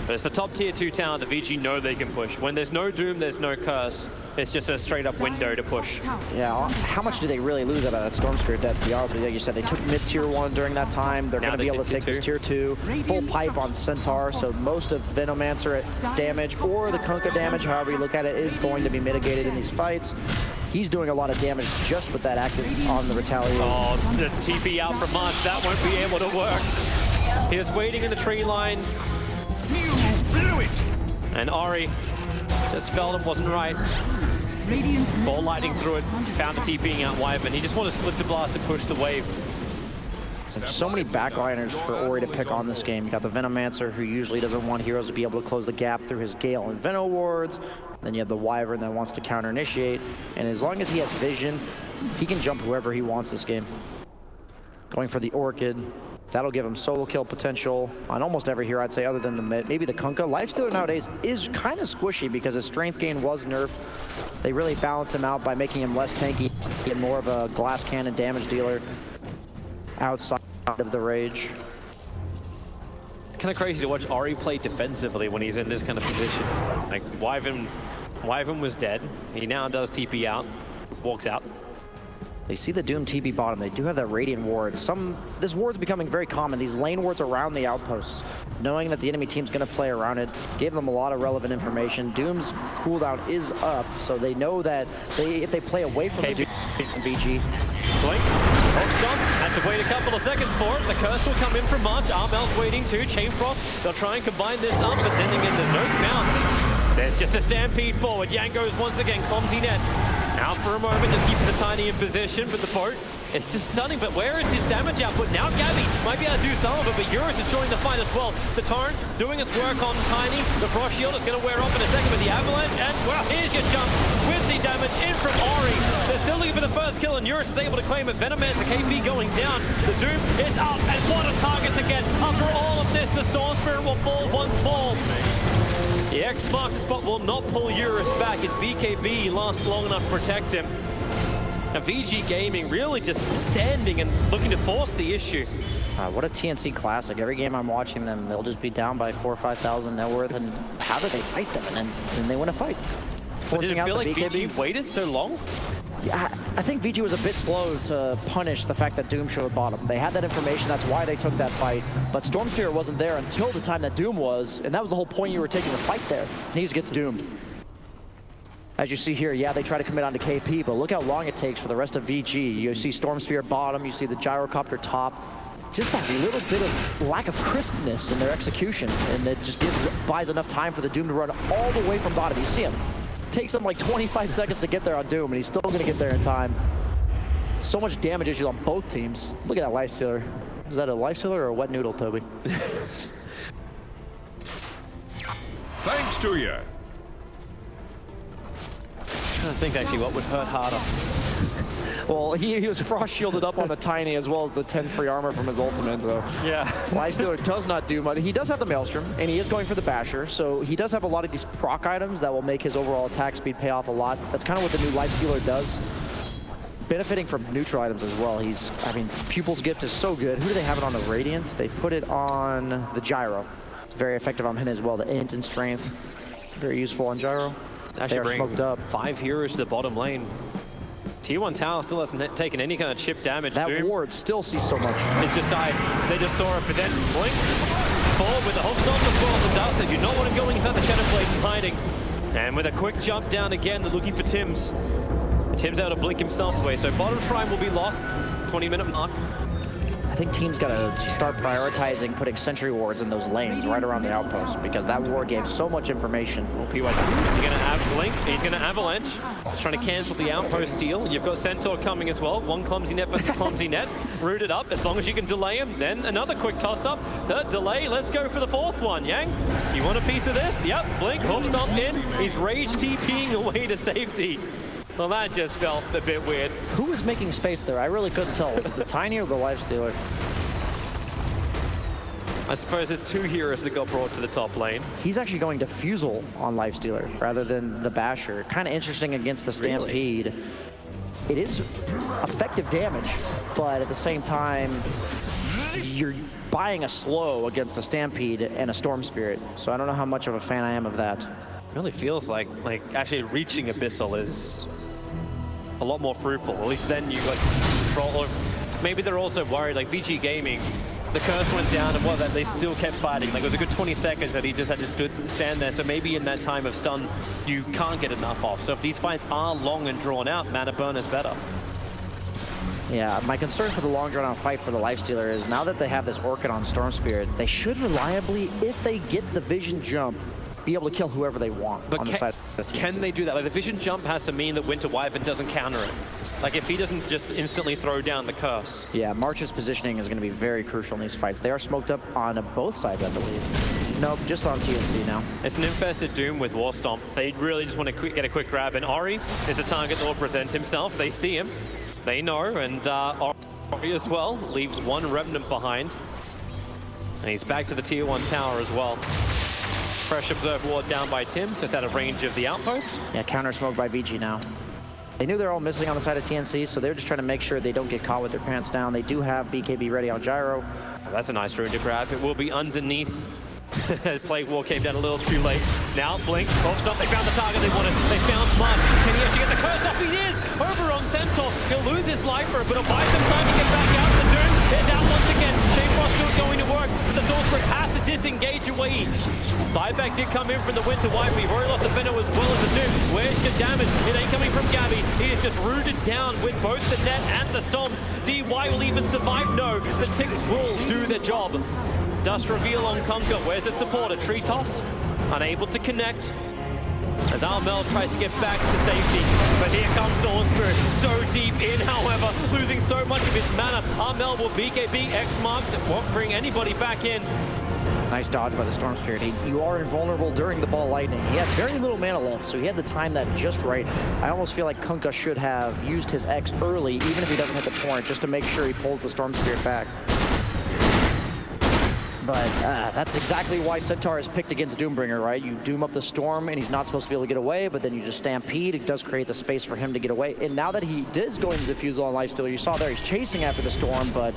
But it's the top tier 2 tower that VICI know they can push. When there's no Doom, there's no Curse. It's just a straight up window to push. Yeah, how much do they really lose out of that Storm Spirit? That, to be honest with you, like you said, they took mid tier 1 during that time. They're going to be able to take this tier 2. Full pipe on Centaur, so most of Venomancer damage or the Kunkka damage, however you look at it, is going to be mitigated in these fights. He's doing a lot of damage just with that active on the Retaliate. Oh, the TP out from March, that won't be able to work. He was waiting in the tree lines. You blew it! And Ori just felt it wasn't right. Ball lighting through it, found the TPing out Wyvern. He just wanted to split the blast to push the wave. There's so many backliners for Ori to pick on this game. You got the Venomancer, who usually doesn't want heroes to be able to close the gap through his Gale and Veno wards. Then you have the Wyvern that wants to counter-initiate. And as long as he has vision, he can jump whoever he wants this game. Going for the Orchid. That'll give him solo kill potential on almost every hero, I'd say, other than the mid. Maybe the Kunkka. Lifestealer nowadays is kind of squishy because his strength gain was nerfed. They really balanced him out by making him less tanky and more of a glass cannon damage dealer outside of the Rage. It's kind of crazy to watch Ori play defensively when he's in this kind of position. Like, Wyvern was dead. He now does TP out, walks out. They see the Doom TP bottom. They do have that Radiant ward. This ward's becoming very common. These lane wards around the outposts. Knowing that the enemy team's going to play around it, gave them a lot of relevant information. Doom's cooldown is up, so they know that if they play away from the Doom and VG. Blink, hold stomp, had to wait a couple of seconds for it. The curse will come in from March. Armel's waiting too. Chain Frost, they'll try and combine this up, but then again, there's no bounce. There's just a stampede forward. Yang goes once again, clumsy net. Out for a moment, just keeping the Tiny in position, but the boat, it's just stunning. But where is his damage output? Now Gabby might be able to do some of it, but Eurus is joining the fight as well. The Torrent doing its work on Tiny. The Frost Shield is going to wear off in a second with the Avalanche, and well, here's your jump with the damage in from Ori. They're still looking for the first kill, and Eurus is able to claim it. Venomancer KP going down. The Doom is up, and what a target to get. After all of this, the Storm Spirit will fall once more. The X marks the spot, will not pull Eurus back. His BKB lasts long enough to protect him. And VG Gaming really just standing and looking to force the issue. What a TNC classic. Every game I'm watching them, they'll just be down by 4,000 or 5,000 net worth, and how do they fight them? And then they win a fight. But did it feel like BKB. VG waited so long? Yeah, I think VG was a bit slow to punish the fact that Doom showed bottom. They had that information, that's why they took that fight. But Storm Spirit wasn't there until the time that Doom was, and that was the whole point, you were taking the fight there. And he just gets doomed. As you see here, yeah, they try to commit onto KP, but look how long it takes for the rest of VG. You see Storm Spirit bottom, you see the Gyrocopter top. Just that little bit of lack of crispness in their execution, and it just buys enough time for the Doom to run all the way from bottom. You see him. Takes him like 25 seconds to get there on Doom, and he's still going to get there in time. So much damage issues on both teams. Look at that Lifestealer. Is that a Lifestealer or a wet noodle, Toby? Thanks to you. I think actually what would hurt harder. Well, he was frost shielded up on the Tiny as well as the 10 free armor from his ultimate, so yeah. Lifestealer does not do much. He does have the Maelstrom, and he is going for the Basher, so he does have a lot of these proc items that will make his overall attack speed pay off a lot. That's kind of what the new Lifestealer does. Benefiting from neutral items as well. I mean, Pupil's Gift is so good. Who do they have it on? The Radiant? They put it on the Gyro. It's very effective on him as well. The Int and Strength, very useful on Gyro. They are smoked up. 5 heroes to the bottom lane. Tier 1 tower still hasn't taken any kind of chip damage. That Doom, ward still sees so much. it just died. They just saw it, but then blink forward with the hook stomp as well as the dust. They do not want him going inside the Shadow Blade and hiding. And with a quick jump down again, they're looking for Tims. Tim's able to blink himself away, so bottom shrine will be lost. 20-minute mark. I think teams got to start prioritizing putting sentry wards in those lanes right around the outpost, because that ward gave so much information. Is he going to blink? He's going to avalanche. He's trying to cancel the outpost steal. You've got Centaur coming as well. One clumsy net versus clumsy net. Rooted up. As long as you can delay him, then another quick toss-up. Third delay. Let's go for the fourth one. Yang, you want a piece of this? Yep. Blink. Hop stomp in. He's rage TPing away to safety. Well, that just felt a bit weird. Who was making space there? I really couldn't tell. Was it the Tiny or the Lifestealer? I suppose there's two heroes that got brought to the top lane. He's actually going to Fusel on Lifestealer rather than the Basher. Kind of interesting against the Stampede. Really? It is effective damage, but at the same time, you're buying a slow against a Stampede and a Storm Spirit. So I don't know how much of a fan I am of that. It really feels like actually reaching Abyssal is a lot more fruitful. At least then you like control. Or maybe they're also worried, like VG Gaming, the curse went down and that they still kept fighting. Like it was a good 20 seconds that he just had to stand there. So maybe in that time of stun, you can't get enough off. So if these fights are long and drawn out, mana burn is better. Yeah, my concern for the long drawn-out fight for the Lifestealer is now that they have this Orchid on Storm Spirit, they should reliably, if they get the Vision Jump, be able to kill whoever they want on the side of the TNC. Can they do that? Like the Vision Jump has to mean that Winter Wyvern doesn't counter it. Like if he doesn't just instantly throw down the curse. Yeah, March's positioning is going to be very crucial in these fights. They are smoked up on both sides, I believe. Nope, just on TNC now. It's an infested Doom with War Stomp. They really just want to get a quick grab, and Ori is a target that will present himself. They see him, they know, and Ori as well leaves one Remnant behind. And he's back to the Tier 1 tower as well. Fresh Observe ward down by Tims, just out of range of the outpost. Yeah, counter smoke by VG now. They knew they're all missing on the side of TNC, so they're just trying to make sure they don't get caught with their pants down. They do have BKB ready on Gyro. That's a nice rune to grab. It will be underneath. Plague War came down a little too late. Now, Blink, hopes up, they found the target they wanted. They found Smart. Can he actually get the curse off? He is! Over on Centaur. He'll lose his lifer, but he'll buy some time to get back out. The Doom is out once again. Frost still going to work. The Sorcerer has to disengage away. Buyback did come in from the Winter Wyvern. We've already lost the Venom as well as the Doom. Where's the damage? It ain't coming from Gabby. He is just rooted down with both the net and the Stomps. DY will even survive? No. The Ticks will do their job. Dust reveal on Conquer. Where's the supporter? Tree toss. Unable to connect. As Armel tries to get back to safety. But here comes Dawn Spirit. So deep in, however, losing so much of his mana. Armel will BKB X marks. It won't bring anybody back in. Nice dodge by the Storm Spirit. You are invulnerable during the ball lightning. He had very little mana left, so he had to time that just right. I almost feel like Kunkka should have used his X early, even if he doesn't hit the torrent, just to make sure he pulls the Storm Spirit back. But that's exactly why Centaur is picked against Doombringer, right? You doom up the Storm, and he's not supposed to be able to get away, but then you just Stampede. It does create the space for him to get away. And now that he is going to Diffusal on Lifestealer, you saw there he's chasing after the Storm, but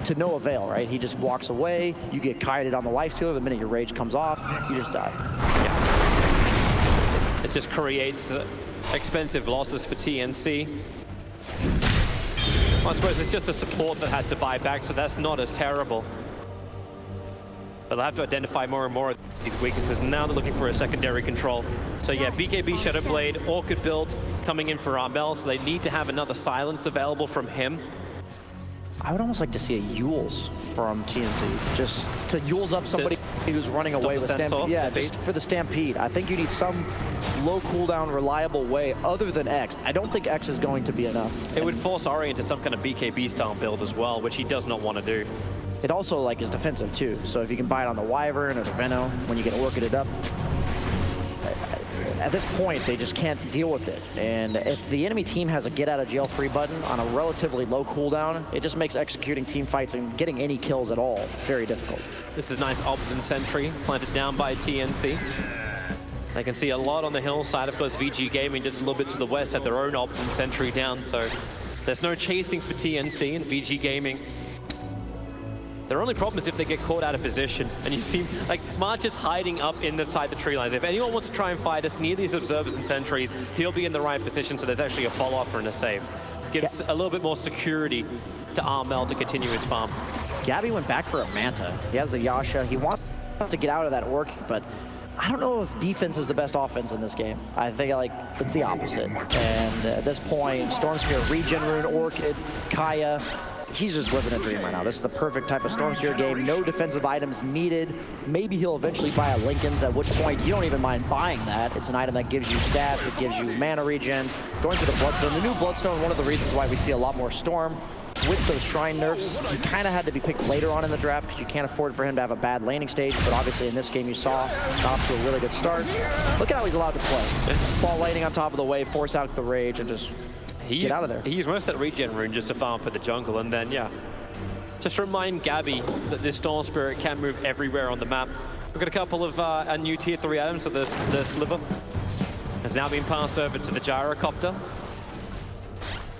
to no avail, right? He just walks away. You get kited on the Lifestealer. The minute your rage comes off, you just die. Yeah. It just creates expensive losses for TNC. I suppose it's just a support that had to buy back, so that's not as terrible. But they'll have to identify more and more of these weaknesses. Now they're looking for a secondary control. So yeah, BKB Shadowblade, Orchid build coming in for Armel, so they need to have another silence available from him. I would almost like to see a Yules from TNC, just to Yules up somebody who's running away with Stampede. Yeah, just for the Stampede. I think you need some low cooldown, reliable way other than X. I don't think X is going to be enough. It would force Ori into some kind of BKB style build as well, which he does not want to do. It also like is defensive too, so if you can buy it on the Wyvern or the Venom when you get Orchided up, at this point they just can't deal with it. And if the enemy team has a get out of jail free button on a relatively low cooldown, it just makes executing team fights and getting any kills at all very difficult. This is nice Obs and Sentry planted down by TNC. They can see a lot on the hillside. Of course, VG Gaming just a little bit to the west had their own Obs and Sentry down, so there's no chasing for TNC and VG Gaming. Their only problem is if they get caught out of position. And you see, like, March is hiding up inside the tree lines. If anyone wants to try and fight us near these observers and sentries, he'll be in the right position, so there's actually a follow-up and a save. Gives a little bit more security to Armel to continue his farm. Gabby went back for a Manta. He has the Yasha. He wants to get out of that Orc, but I don't know if defense is the best offense in this game. I think like it's the opposite. And at this point, Storm Spirit, Regen Rune, Orchid, Kaya, he's just living a dream right now. This is the perfect type of Storm Spirit game. No defensive items needed. Maybe he'll eventually buy a Lincoln's, at which point you don't even mind buying that. It's an item that gives you stats, it gives you mana regen. Going to the Bloodstone. The new Bloodstone, one of the reasons why we see a lot more Storm. With those Shrine nerfs, he kind of had to be picked later on in the draft because you can't afford for him to have a bad laning stage. But obviously in this game you saw, got off to a really good start. Look at how he's allowed to play. Ball laning on top of the wave, force out the rage, and just get out of there. He used most of that regen rune just to farm for the jungle, and then, yeah. Just remind Gabby that this Storm Spirit can move everywhere on the map. We've got a couple of new tier 3 items, so the Sliver has now been passed over to the Gyrocopter.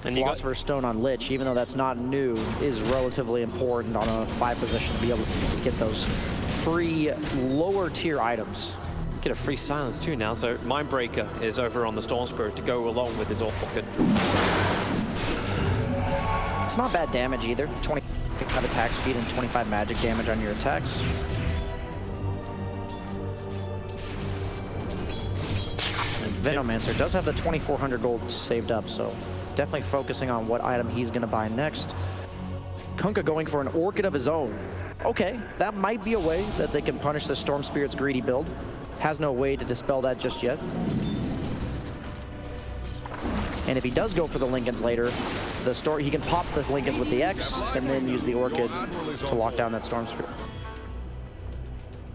And Philosopher's Stone on Lich, even though that's not new, is relatively important on a 5 position to be able to get those free lower tier items. Get a free silence too now, so Mindbreaker is over on the Storm Spirit to go along with his Orchid. It's not bad damage either. 25 attack speed and 25 magic damage on your attacks. And Venomancer does have the 2,400 gold saved up, so definitely focusing on what item he's going to buy next. Kunkka going for an Orchid of his own. Okay, that might be a way that they can punish the Storm Spirit's greedy build. Has no way to dispel that just yet. And if he does go for the Lincolns later, he can pop the Lincolns with the X and then use the Orchid to lock down that Storm Spirit.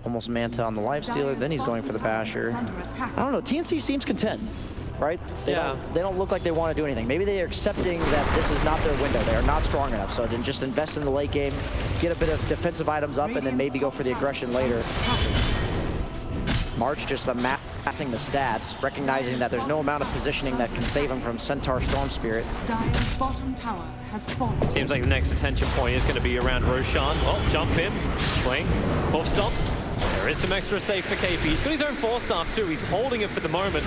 Almost Manta on the Lifestealer, then he's going for the Basher. I don't know, TNC seems content, right? They don't look like they want to do anything. Maybe they are accepting that this is not their window. They are not strong enough, so then just invest in the late game, get a bit of defensive items up, and then maybe go for the aggression later. March just amassing the stats, recognizing that there's no amount of positioning that can save him from Centaur Storm Spirit. Dire's bottom tower has fallen. Seems like the next attention point is going to be around Roshan. Oh, jump in, swing, Hoof Stomp. There is some extra safe for KP. He's got his own 4-staff too. He's holding it for the moment.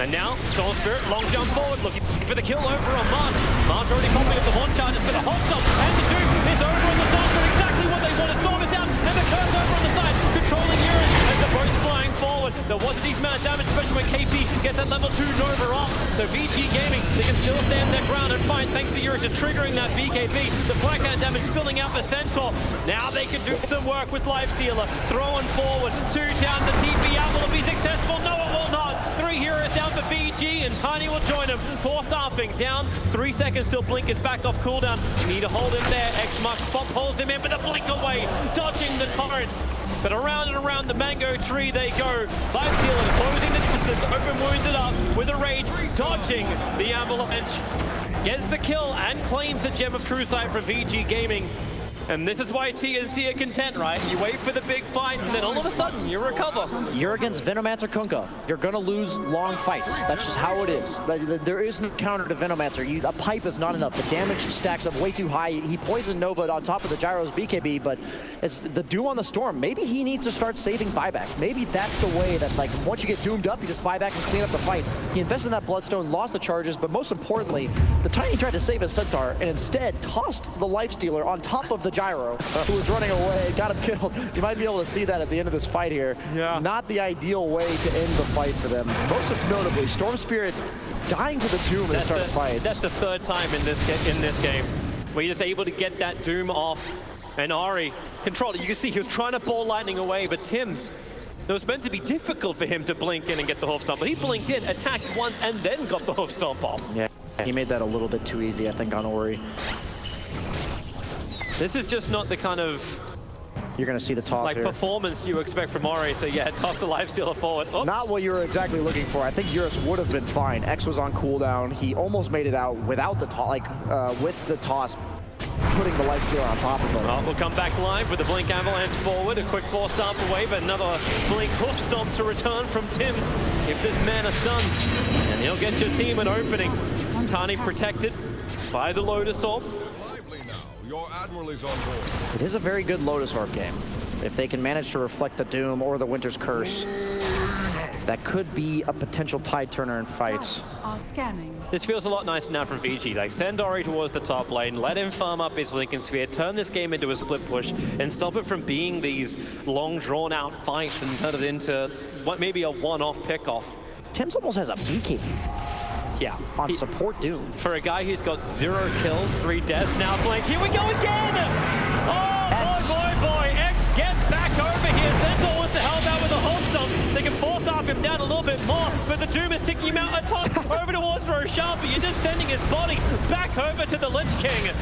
And now, Storm Spirit, long jump forward, looking for the kill over on March. March already popping up the one charge, it's going to Hoof Stomp, and the Doom is over on the Storm Spirit. Exactly what they want. Storm is out, and the Curse over on the side, controlling Urus as the boat's flying forward. There was a decent amount of damage, especially when KP gets that level 2 Nova off. So VG Gaming, they can still stand their ground and fight thanks to Urus triggering that BKB. The blackout damage spilling out the Centaur. Now they can do some work with Lifestealer, throwing forward, 2 down, the TP out. Will it be successful? No, it will not. 3 heroes down for VG, and Tiny will join him. 4 staffing down, 3 seconds till Blink is back off cooldown. You need to hold him there. X-Mux Pop holds him in, but the Blink away, dodging the torrent. But around and around the mango tree they go. Lifestealer closing the distance, open wounded up with a rage, dodging the avalanche. Gets the kill and claims the Gem of True Sight from VG Gaming. And this is why TNC are content, right? You wait for the big fight, and then all of a sudden, you recover. You're against Venomancer Kunkka. You're going to lose long fights. That's just how it is. There is no counter to Venomancer. A pipe is not enough. The damage stacks up way too high. He poisoned Nova on top of the Gyro's BKB, but it's the Doom on the Storm. Maybe he needs to start saving buyback. Maybe that's the way that, like, once you get doomed up, you just buy back and clean up the fight. He invested in that Bloodstone, lost the charges, but most importantly, the Tiny tried to save his Centaur and instead tossed the Lifestealer on top of the Gyro, who was running away, got him killed. You might be able to see that at the end of this fight here. Yeah. Not the ideal way to end the fight for them. Most notably, Storm Spirit dying to the Doom at the start of the fight. That's the 3rd time in this game where you're just able to get that Doom off, and Ari controlled it. You can see he was trying to ball lightning away, but Tim's, it was meant to be difficult for him to blink in and get the Hoof Stomp, but he blinked in, attacked once, and then got the Hoof Stomp off. Yeah, he made that a little bit too easy, I think, on Ori. This is just not the kind of you're going to see the toss like here. Performance you expect from Ori, so yeah, toss the Lifestealer forward. Oops. Not what you were exactly looking for. I think Urus would have been fine. X was on cooldown. He almost made it out without the toss, with the toss, putting the Lifestealer on top of him. Oh, we'll come back live with the Blink Avalanche forward, a quick 4-stomp away, but another Blink Hoof Stomp to return from Tim's if this man is stunned. And he'll get your team an opening. Tani protected by the Lotus Orb. Your Admiral is on board. It is a very good Lotus Orb game. If they can manage to reflect the Doom or the Winter's Curse, that could be a potential tide turner in fights. This feels a lot nicer now from VG. Like, send Ori towards the top lane, let him farm up his Lincoln Sphere, turn this game into a split push, and stop it from being these long, drawn-out fights and turn it into what maybe a one-off pick-off. Tim's almost has a BKB. Yeah. on support Doom. For a guy who's got 0 kills, 3 deaths, now blink. Here we go again! Oh, boy. X, get back over here. Centaur wants to help out with a hold stomp. They can force off him down a little bit more, but the Doom is ticking him out a ton. Over towards Roshan, but you're just sending his body back over to the Lich King.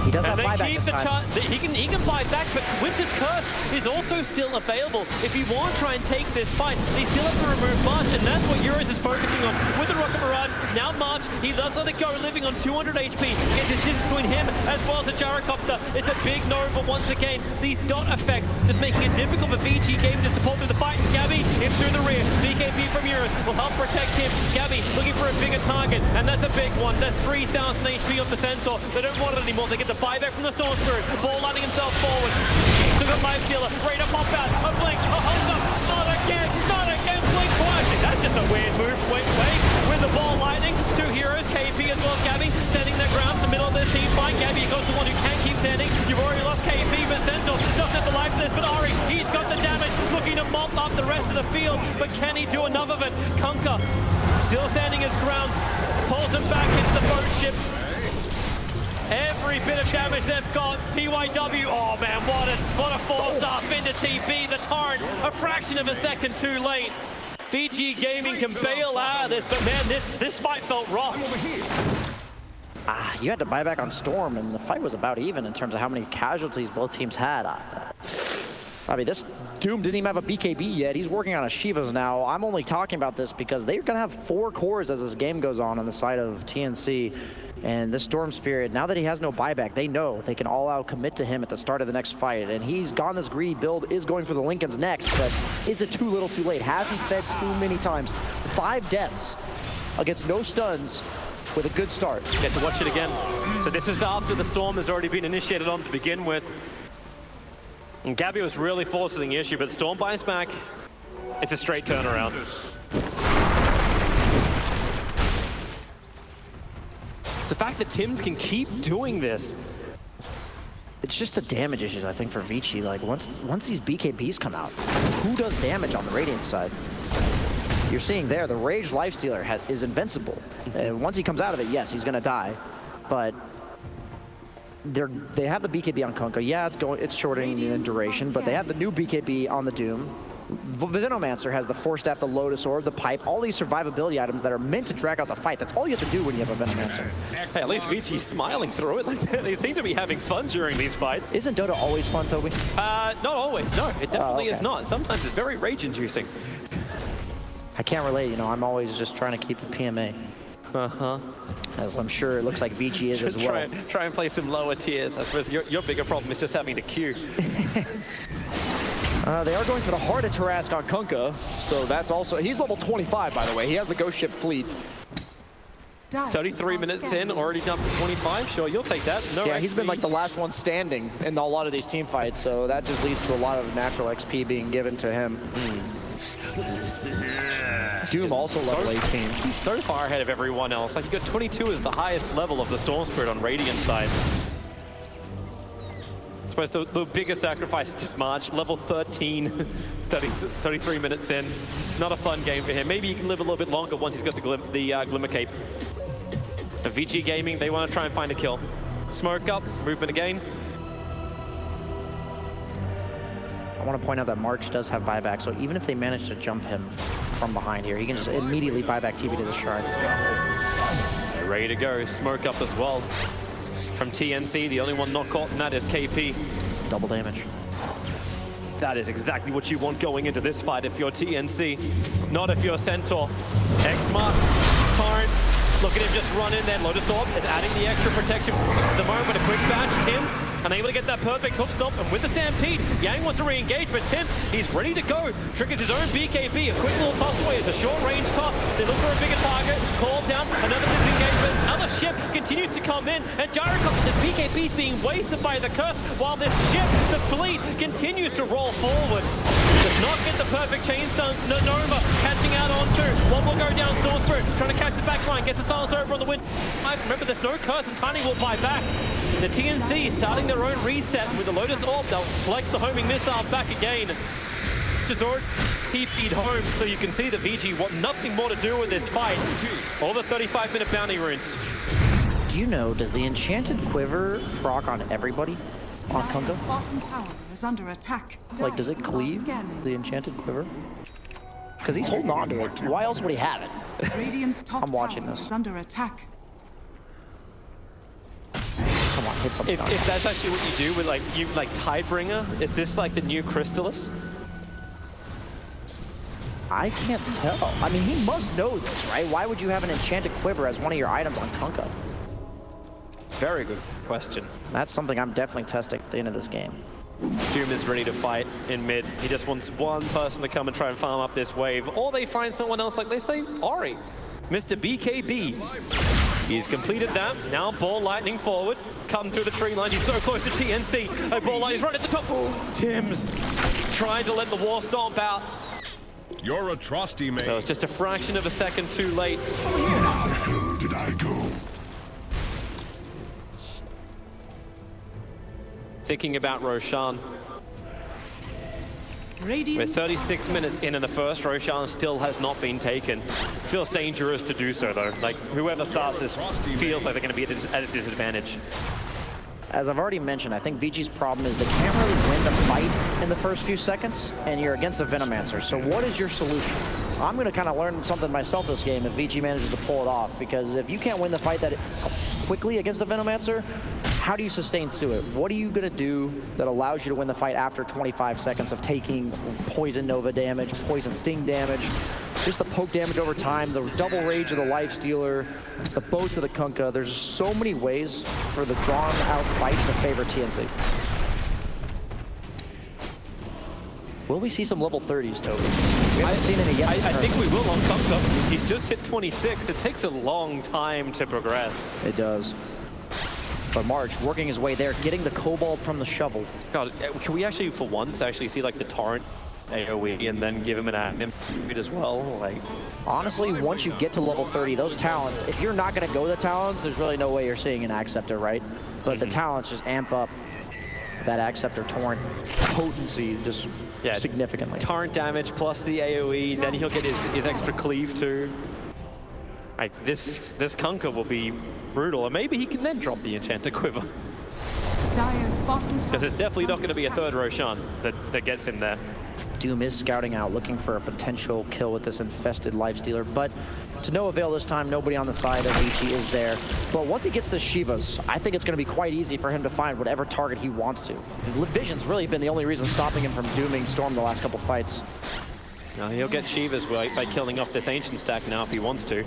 He does have And then buyback keep this the time. he can buy back, but Winter's Curse is also still available. If you want to try and take this fight, they still have to remove March, and that's what Euros is focusing on with the Rocket Barrage. Now March, he does let it go, living on 200 HP. It's a distance between him as well as the Gyrocopter. It's a big no, but once again, these dot effects just making it difficult for VICI Game to support through the fight. Gabby in through the rear. BKB from Euros will help protect him. Gabby looking for a bigger target, and that's a big one. That's 3,000 HP off the Centaur. They don't want it anymore. They get the buyback from the Storm Spirit. Ball lighting himself forward. Still got Life Stealer. Ready to pop out. A blink. A hold up. Not again. Not again. Blink twice. That's just a weird move. Wait. With the ball lightning. 2 heroes. KP as well as Gabby. Standing their ground in the middle of this team fight. Gabby goes the one who can keep standing. You've already lost KP, but Centaur doesn't have the life for this. But Ari, he's got the damage. Looking to mop up the rest of the field. But can he do enough of it? Kunkka still standing his ground. Pulls him back into the boat ship. Every bit of damage they've got. PYW, oh man, what a 4-star into TP. The Torrent, a fraction of a second too late. VG Gaming can bail out of this, but man, this fight felt rough. You had to buy back on Storm, and the fight was about even in terms of how many casualties both teams had. I mean, this Doom didn't even have a BKB yet. He's working on a Shivas now. I'm only talking about this because they're going to have 4 cores as this game goes on the side of TNC. And this Storm Spirit, now that he has no buyback, they know they can all out commit to him at the start of the next fight. And he's gone this greedy build, is going for the Lincolns next, but is it too little too late? Has he fed too many times? 5 deaths against no stuns with a good start. Get to watch it again. So this is after the Storm has already been initiated on to begin with. And Gabby was really forcing the issue, but Storm buys back. It's a straight turnaround. It's the fact that Tims can keep doing this. It's just the damage issues, I think, for VICI. Like, once these BKBs come out, who does damage on the Radiant side? You're seeing there, the Rage Lifestealer is invincible. Once he comes out of it, yes, he's gonna die. But they have the BKB on Kunkka. Yeah, it's shortening in duration, but they have the new BKB on the Doom. Venomancer has the Force Staff, the Lotus Orb, the Pipe, all these survivability items that are meant to drag out the fight. That's all you have to do when you have a Venomancer. Hey, at least VICI's smiling through it. Like, they seem to be having fun during these fights. Isn't Dota always fun, Toby? Not always, no. It definitely is okay. not. Sometimes it's very rage-inducing. I can't relate, you know, I'm always just trying to keep it PMA. Uh-huh. As I'm sure it looks like VICI is as well. Try and play some lower tiers. I suppose your bigger problem is just having to queue. They are going for the Heart of Tarask on Kunkka, so that's also... He's level 25, by the way. He has the Ghost Ship fleet. 33 minutes in, already jumped to 25. Sure, you'll take that. No Yeah, XP. he's been like the last one standing in a lot of these team fights, so that just leads to a lot of natural XP being given to him. Doom also level 18. He's so far ahead of everyone else. Like, you got 22 as the highest level of the Storm Spirit on Radiant side. I suppose the biggest sacrifice is just March, level 13, 33 minutes in. Not a fun game for him. Maybe he can live a little bit longer once he's got the Glimmer Cape. The VG Gaming, they want to try and find a kill. Smoke up, movement again. I want to point out that March does have buyback, so even if they manage to jump him from behind here, he can just immediately buy back TP to the Shrine. Ready to go, smoke up as well. From TNC, the only one not caught in that is KP. Double damage. That is exactly what you want going into this fight if you're TNC, not if you're Centaur. X-Smart, Torrent, look at him just run in there. Lotus Orb is adding the extra protection at the moment. A quick bash, Tims unable to get that perfect hook stomp, and with the Stampede, Yang wants to re-engage, but Tims, he's ready to go. Triggers his own BKB, a quick little toss away. It's a short-range toss. They look for a bigger target, called down, another disengagement. Another ship continues to come in, and Gyrocopter's BKB is being wasted by the curse, while this ship, the fleet, continues to roll forward. Does not get the perfect chain stuns. Nova catching out on 2. One will go down, Storm Spirit trying to catch the back line, gets the silence over on the wind. Remember, there's no curse, and Tiny will buy back. The TNC starting their own reset with the Lotus Orb. They'll collect the homing missile back again. Just TP'd home, so you can see the VG want nothing more to do with this fight. All the 35-minute bounty runes. Do you know, does the Enchanted Quiver proc on everybody on Dire's Kunkka? bottom tower is under attack. Like, does it Dire are cleave scanning. the Enchanted Quiver? Because he's holding on to it. Why else would he have it? Radiant's top I'm watching tower this. is under attack. Come on, hit something. If that's actually what you do with like Tidebringer, is this like the new Crystallis? I can't tell. I mean, he must know this, right? Why would you have an Enchanted Quiver as one of your items on Kunkka? Very good question. That's something I'm definitely testing at the end of this game. Doom is ready to fight in mid. He just wants one person to come and try and farm up this wave, or they find someone else, like they say Ori. Mr. BKB. He's completed that. Now Ball Lightning forward. Cutting through the tree line. He's so close to TNC. A Ball Lightning is right at the top. Tim's trying to let the war stomp out. Your atrocity, mate. That was just a fraction of a second too late. Where did I go? Thinking about Roshan. We're Radiant 36 minutes in the first. Roshan still has not been taken. Feels dangerous to do so, though. Like, whoever starts this feels like they're going to be at a disadvantage. As I've already mentioned, I think VG's problem is they can't really win the fight in the first few seconds, and you're against a Venomancer. So what is your solution? I'm going to kind of learn something myself this game if VG manages to pull it off, because if you can't win the fight that quickly against a Venomancer, how do you sustain through it? What are you going to do that allows you to win the fight after 25 seconds of taking Poison Nova damage, Poison Sting damage, just the poke damage over time, the double rage of the Lifestealer, the boats of the Kunkka? There's so many ways for the drawn out fights to favor TNC. Will we see some level 30s, Toby? We haven't seen any yet. I think we will on Kunkka. He's just hit 26. It takes a long time to progress. It does. But March working his way there, getting the Cobalt from the shovel. God, can we actually, for once, actually see like the Torrent AoE and then give him an admin as well? Like, honestly, once you get to level 30, those talents, if you're not going to go the talents, there's really no way you're seeing an Acceptor, right? But the talents just amp up that Acceptor Torrent potency just significantly. Torrent damage plus the AoE, then he'll get his extra cleave too. Like, this Kunkka will be brutal, and maybe he can then drop the Enchanted Quiver. Dire's bottom tower. Because it's definitely not going to be a third Roshan that gets him there. Doom is scouting out, looking for a potential kill with this infested Lifestealer, but to no avail this time. Nobody on the side of VICI is there. But once he gets the Shivas, I think it's going to be quite easy for him to find whatever target he wants to. Vision's really been the only reason stopping him from dooming Storm the last couple fights. Now he'll get Shivas by killing off this Ancient stack now if he wants to.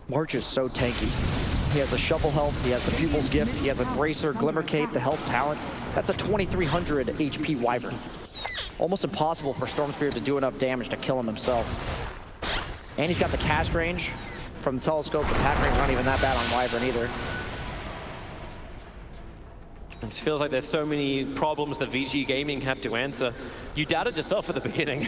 March is so tanky. He has the Shovel Health, he has the Pupil's Gift, he has a Bracer, Glimmer Cape, the Health Talent. That's a 2300 HP Wyvern. Almost impossible for Storm Spirit to do enough damage to kill him himself. And he's got the cast range from the Telescope. Attack range not even that bad on Wyvern either. It just feels like there's so many problems that VG Gaming have to answer. You doubted yourself at the beginning.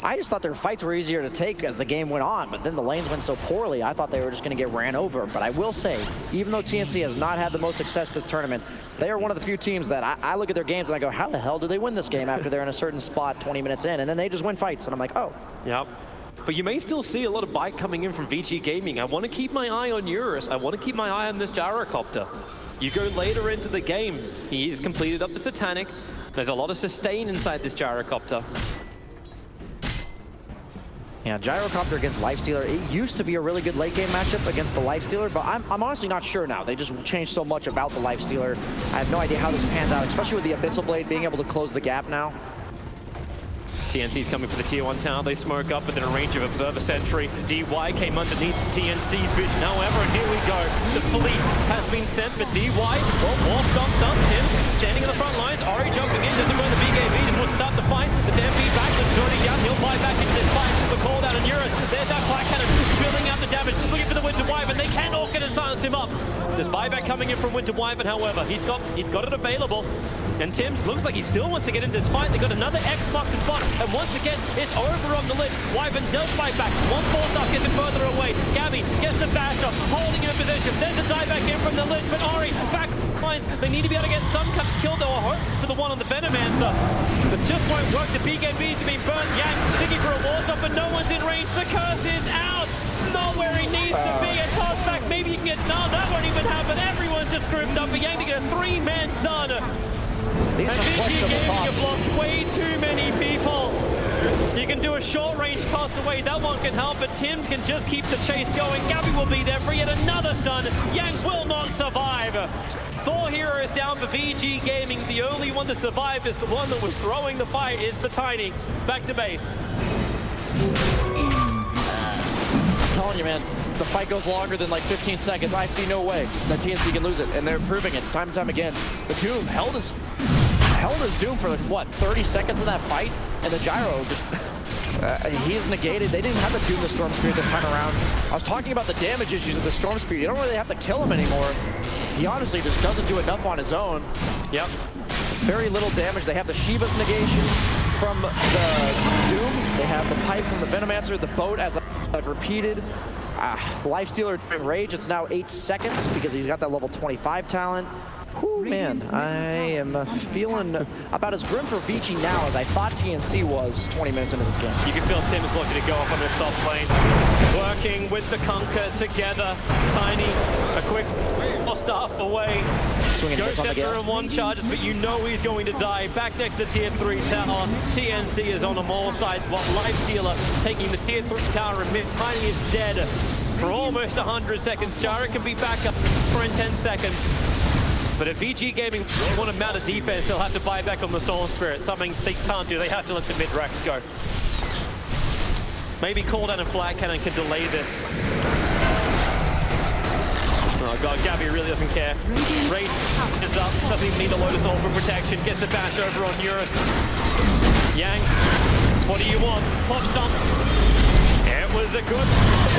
I just thought their fights were easier to take as the game went on, but then the lanes went so poorly, I thought they were just going to get ran over. But I will say, even though TNC has not had the most success this tournament, they are one of the few teams that I look at their games and I go, how the hell do they win this game after they're in a certain spot 20 minutes in? And then they just win fights, and I'm like, oh. Yep. But you may still see a lot of bite coming in from VG Gaming. I want to keep my eye on Eurus. I want to keep my eye on this Gyrocopter. You go later into the game, he's completed up the Satanic. There's a lot of sustain inside this Gyrocopter. Yeah, Gyrocopter against Lifestealer. It used to be a really good late game matchup against the Lifestealer, but I'm honestly not sure now. They just changed so much about the Lifestealer. I have no idea how this pans out, especially with the Abyssal Blade being able to close the gap now. TNC's coming for the tier 1 tower. They smoke up within a range of Observer Sentry. DY came underneath TNC's vision. However, here we go. The fleet has been sent for DY. Well, war stomps up. Tim's standing in the front lines. Ori jumping in. Doesn't burn the BKB. Just wants to start the fight. The MP back. It's already down. He'll fly back into this fight. The call down on Eurus. There's that Black Cannon spilling out the damage. Looking for the Winter Wyvern. They can't orc it and silence him up. There's buyback coming in from Winter Wyvern, however. He's got it available. And Tim's looks like he still wants to get into this fight. They got another Xbox to spot, and once again, it's over on the lid. Wyvern does fight back. One force up gets it further away. Gabby gets the bash up, holding in position. There's a dive back in from the lid, but Ari back lines. They need to be able to get some kind of kill, though, or hope for the one on the Venomancer. But just won't work. The BKBs have been burnt. Yang looking for a wall stop, but no one's in range. The curse is out. Not where he needs to be. A toss back. Maybe you can get. No, that won't even happen. Everyone's just gripped up. But Yang to get a 3-man stun. And VICI Gaming have lost way too many people. You can do a short-range toss away. That one can help, but Tims can just keep the chase going. Gabby will be there for yet another stun. Yang will not survive. Thor Hero is down for VG Gaming. The only one to survive is the one that was throwing the fight. Is the Tiny. Back to base. I'm telling you, man, the fight goes longer than like 15 seconds. I see no way that TNC can lose it, and they're proving it time and time again. The Doom held his Doom for what, 30 seconds in that fight, and the Gyro just he is negated. They didn't have the Doom the Storm Spirit this time around. I was talking about the damage issues of the Storm Spirit. You don't really have to kill him anymore. He honestly just doesn't do enough on his own. Yep. Very little damage. They have the Shiva's negation from the Doom. They have the pipe from the Venomancer, the boat, as I've repeated. Lifestealer during Rage, it's now 8 seconds because he's got that level 25 talent. Whew, man, I am feeling about as grim for VICI now as I thought TNC was 20 minutes into this game. You can feel Tim is looking to go up on this top lane. Working with the Conquer together. Tiny, a quick staff away. Ghost Scepter and one charges, but you know he's going to die. Back next to the tier 3 tower. TNC is on them all sides, while Lifestealer taking the tier 3 tower and mid. Tiny is dead for almost 100 seconds. Jara can be back up for in 10 seconds. But if VG Gaming want to mount a defense, they'll have to buy back on the Storm Spirit. Something they can't do. They have to let the mid-racks go. Maybe Cooldown and Flat Cannon can delay this. Oh god, Gabby really doesn't care. Rage is up, doesn't even need the Lotus Ult for protection. Gets the bash over on Eurus. Yang, what do you want? Pop stomp. It was a good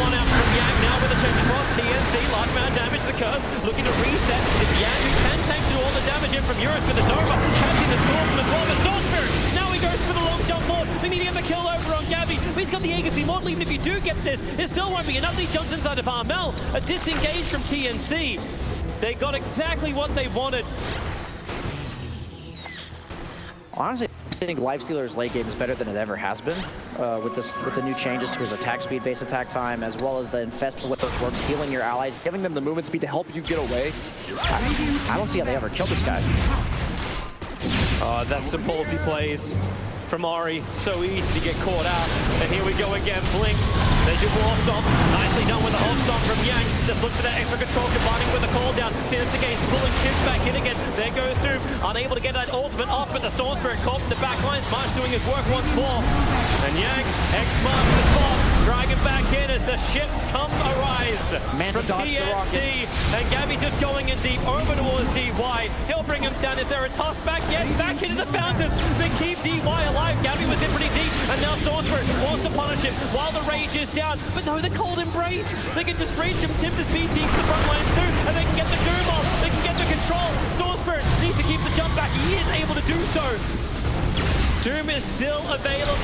one out from Yang. Now with the change across, TNC, large amount of damage, the curse, looking to reset. It's Yang who can tank through all the damage in from Eurus with the Nova, catching the Storm as well. The Storm Spirit, now he goes for the long jump forward. They need to get the kill over on Gabby. He's got the Aegis Immortal. Even if you do get this, it still won't be enough. He jumps inside of Armel. A disengage from TNC. They got exactly what they wanted. Honestly, I think Lifestealer's late game is better than it ever has been with the new changes to his attack speed, base attack time, as well as the Infest works, healing your allies, giving them the movement speed to help you get away. I don't see how they ever killed this guy. That's some ballsy plays from Ari. So easy to get caught out. And here we go again. Blink. There's your War Stomp. Nicely done with the Hot Stomp from Yang. Just look for that extra control, combining with the call down. TNC pulling Tips back in again. There goes Doom. Unable to get that ultimate off, but the Storm Spirit caught in the back lines. March doing his work once more. And Yang X marks the spot. Dragging back in as the ships come arise. Man, from TNC. And Gabby just going in deep over towards DY. He'll bring him down. Is there a toss back? Yes, back into the fountain. They keep DY alive. Gabby was in pretty deep. And now Storm Spirit wants to punish it while the Rage is down. But no, the Cold Embrace. They can just reach him. Tim just BT to the front line soon. And they can get the Doom off. They can get the control. Storm Spirit needs to keep the jump back. He is able to do so. Doom is still available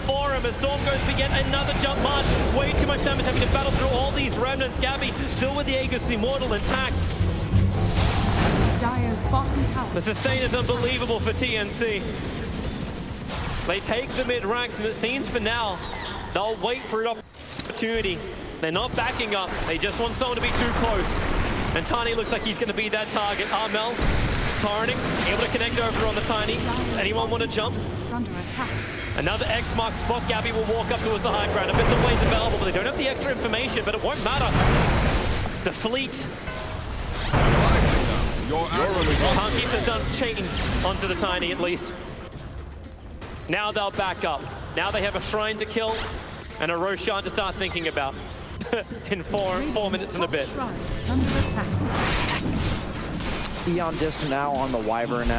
for him as Storm goes for yet another jump march. Way too much damage having to battle through all these remnants. Gabby still with the Aegis Immortal intact. Dire's bottom tower. The sustain is unbelievable for TNC. They take the mid-ranks, and it seems for now, they'll wait for an opportunity. They're not backing up. They just want someone to be too close. And Tiny looks like he's going to be that target. Armel, torrenting, able to connect over on the Tiny. Anyone want to jump? It's under attack. Another X marks spot. Gabby will walk up towards the high ground. A bit of ways available, but they don't have the extra information, but it won't matter. The fleet. Can't keep the Suns chained onto the Tiny, at least. Now they'll back up. Now they have a Shrine to kill and a Roshan to start thinking about in 4 minutes and a bit. It's under attack. Eon Disc now on the Wyvern.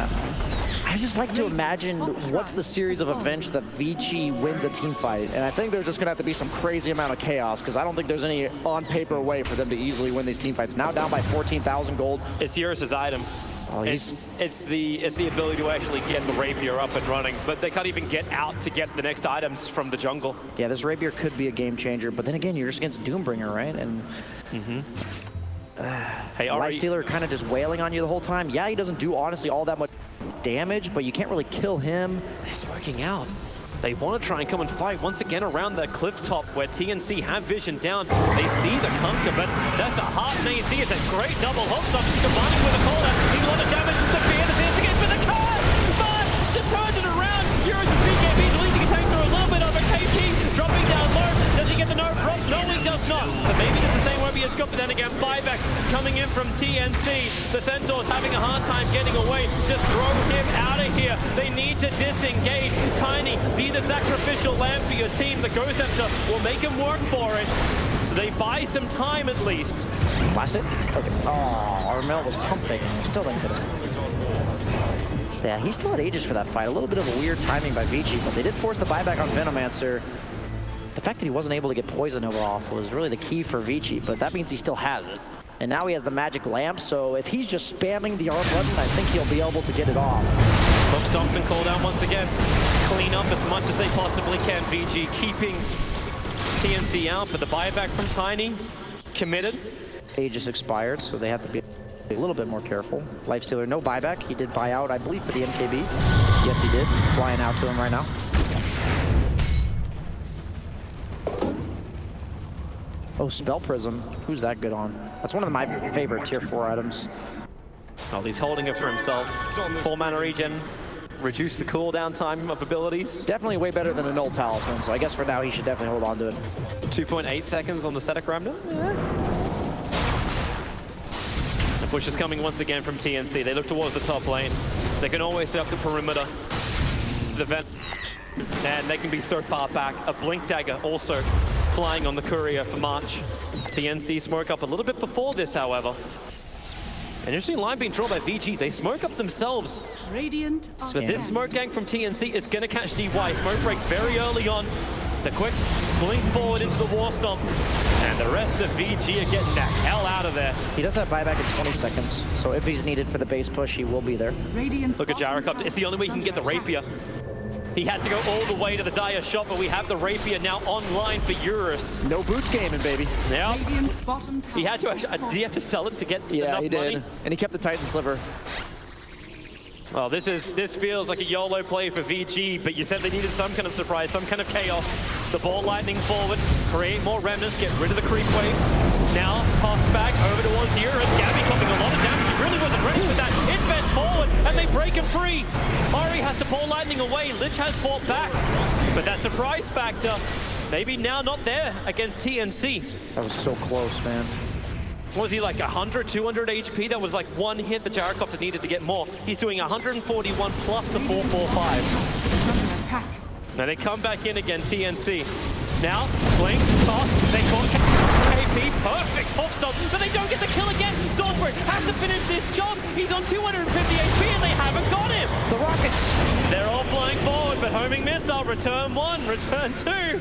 I just like to imagine what's the series of events that VICI wins a team fight. And I think there's just going to have to be some crazy amount of chaos because I don't think there's any on-paper way for them to easily win these team fights. Now down by 14,000 gold. It's Eurus's item. Oh, it's the ability to actually get the rapier up and running, but they can't even get out to get the next items from the jungle. Yeah, this rapier could be a game changer, but then again, you're just against Doombringer, right? And hey, Lifestealer kind of just wailing on you the whole time. Yeah, he doesn't do honestly all that much damage, but you can't really kill him. They're smoking out. They want to try and come and fight once again around the cliff top where TNC have vision down. They see the conquer, but that's a hard AC. It's a great double hook stop combining with a call out. A lot of damage from Sophia. The chance to get for the card, but to turn it around. Euros and VK easily to take through a little bit of a KP, dropping down low. Does he get the no drop? No, he does not. So maybe this is the same where he has got, but then again, buyback coming in from TNC. The Centaur's having a hard time getting away. Just throw him out of here. They need to disengage. Tiny, be the sacrificial lamb for your team. The Ghost Scepter will make him work for it. So they buy some time at least. Blast it? Okay. Oh, Armel was pump faking. He still didn't hit him. Yeah, he still had Aegis for that fight. A little bit of a weird timing by VICI, but they did force the buyback on Venomancer. The fact that he wasn't able to get Poison Nova off was really the key for VICI, but that means he still has it. And now he has the magic lamp, so if he's just spamming the R button, I think he'll be able to get it off. Hook stomps and call down once again. Clean up as much as they possibly can. VG keeping TNC out, but the buyback from Tiny, committed. Aegis expired, so they have to be a little bit more careful. Lifestealer, no buyback. He did buy out, I believe, for the MKB. Yes, he did. Flying out to him right now. Oh, Spell Prism. Who's that good on? That's one of my favorite tier 4 items. Oh, he's holding it for himself. 4 mana regen. Reduce the cooldown time of abilities. Definitely way better than a Null Talisman, so I guess for now he should definitely hold on to it. 2.8 seconds on the Static Remnant. The push is coming once again from TNC. They look towards the top lane. They can always set up the perimeter. The vent. And they can be so far back. A Blink Dagger also flying on the courier for March. TNC smoke up a little bit before this, however. An interesting line being drawn by VG. They smoke up themselves. Radiant So this smoke gang from TNC is going to catch DY. Smoke breaks very early on. The quick blink forward into the War Stomp. And the rest of VG are getting the hell out of there. He does have buyback in 20 seconds, so if he's needed for the base push, he will be there. Radiant's Look at Gyrocopter. It's the only way he can get the Rapier. He had to go all the way to the Dire shop, but we have the Rapier now online for Eurus. No boots gaming, baby. Yeah. Radiant's bottom tower. He had to actually, did he have to sell it to get enough he did. money? And he kept the Titan Sliver. Well, this feels like a YOLO play for VG, but you said they needed some kind of surprise, some kind of chaos. The ball lightning forward, create more remnants, get rid of the creep wave. Now tossed back over towards Eurus. Gabby copying a lot of damage. He really wasn't ready for that. Invest forward, and they break him free. Ari has to ball lightning away. Lich has fought back, but that surprise factor, maybe now not there against TNC. That was so close, man. What was he, like 100, 200 HP? That was like one hit the Gyrocopter needed to get more. He's doing 141 plus the 445. Under attack. Now they come back in again, TNC. Now, blink, toss, they caught KP, perfect pop stop, but they don't get the kill again. Stormbrick has to finish this job. He's on 250 HP and they haven't got him. The Rockets. They're all flying forward, but homing missile, return 1, return 2.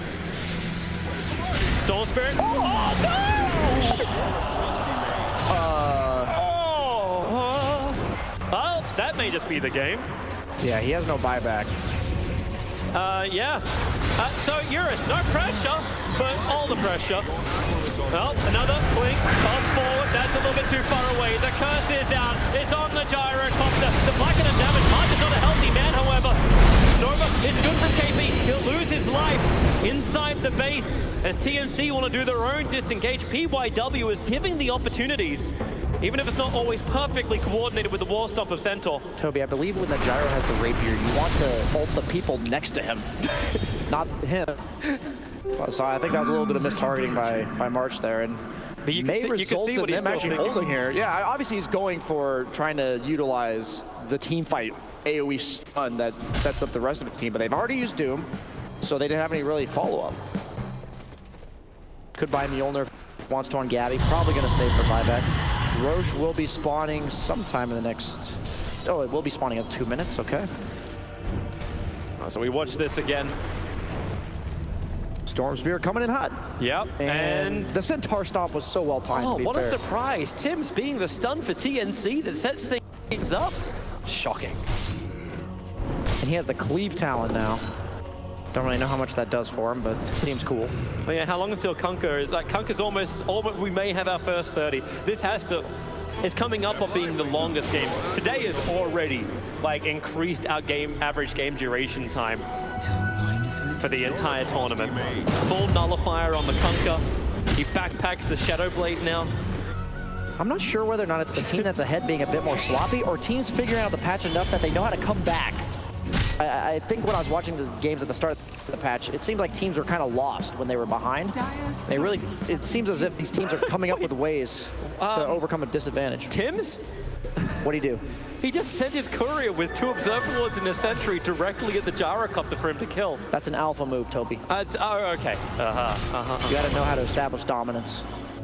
Storm Spirit. Oh no! Well, that may just be the game. Yeah, he has no buyback. Yeah. So Eurus, no pressure, but all the pressure. Well, another blink, toss forward. That's a little bit too far away. The curse is out. It's on the Gyrocopter. The platinum damage. March is not a healthy man, however. Nova, it's good from KP. He'll lose his life inside the base as TNC want to do their own disengage. PYW is giving the opportunities, even if it's not always perfectly coordinated with the War Stomp of Centaur. Toby, I believe when the Gyro has the Rapier, you want to ult the people next to him, not him. So I think that was a little bit of mistargeting by March there, and but you may can result see in what he's them actually thinking. holding here. Yeah, obviously he's going for trying to utilize the team fight AoE stun that sets up the rest of its team, but they've already used Doom, so they didn't have any really follow-up. Could buy Mjolnir if he wants to on Gabby. Probably going to save for buyback. Roche will be spawning sometime in the next... Oh, it will be spawning in 2 minutes, okay. So we watch this again. Storm Spear coming in hot. Yep, And the Centaur Stomp was so well timed, oh, to be what fair. a surprise. Tim's being the stun for TNC that sets things things up. Shocking. And he has the cleave talent now. Don't really know how much that does for him, but seems cool. Well, yeah, how long until Kunkka is like Kunkka's almost we may have our first 30. This has to is coming up on being the longest games. Today is already like increased our average game duration time for the entire tournament. Full nullifier on the Kunkka. He backpacks the Shadow Blade now. I'm not sure whether or not it's the team that's ahead being a bit more sloppy or teams figuring out the patch enough that they know how to come back. I think when I was watching the games at the start of the patch, it seemed like teams were kind of lost when they were behind. It seems as if these teams are coming up with ways to overcome a disadvantage. Tim's? What'd he do? He just sent his courier with 2 Observer Lords and a Sentry directly at the Gyrocopter for him to kill. That's an alpha move, Toby. Oh, okay. You gotta know how to establish dominance.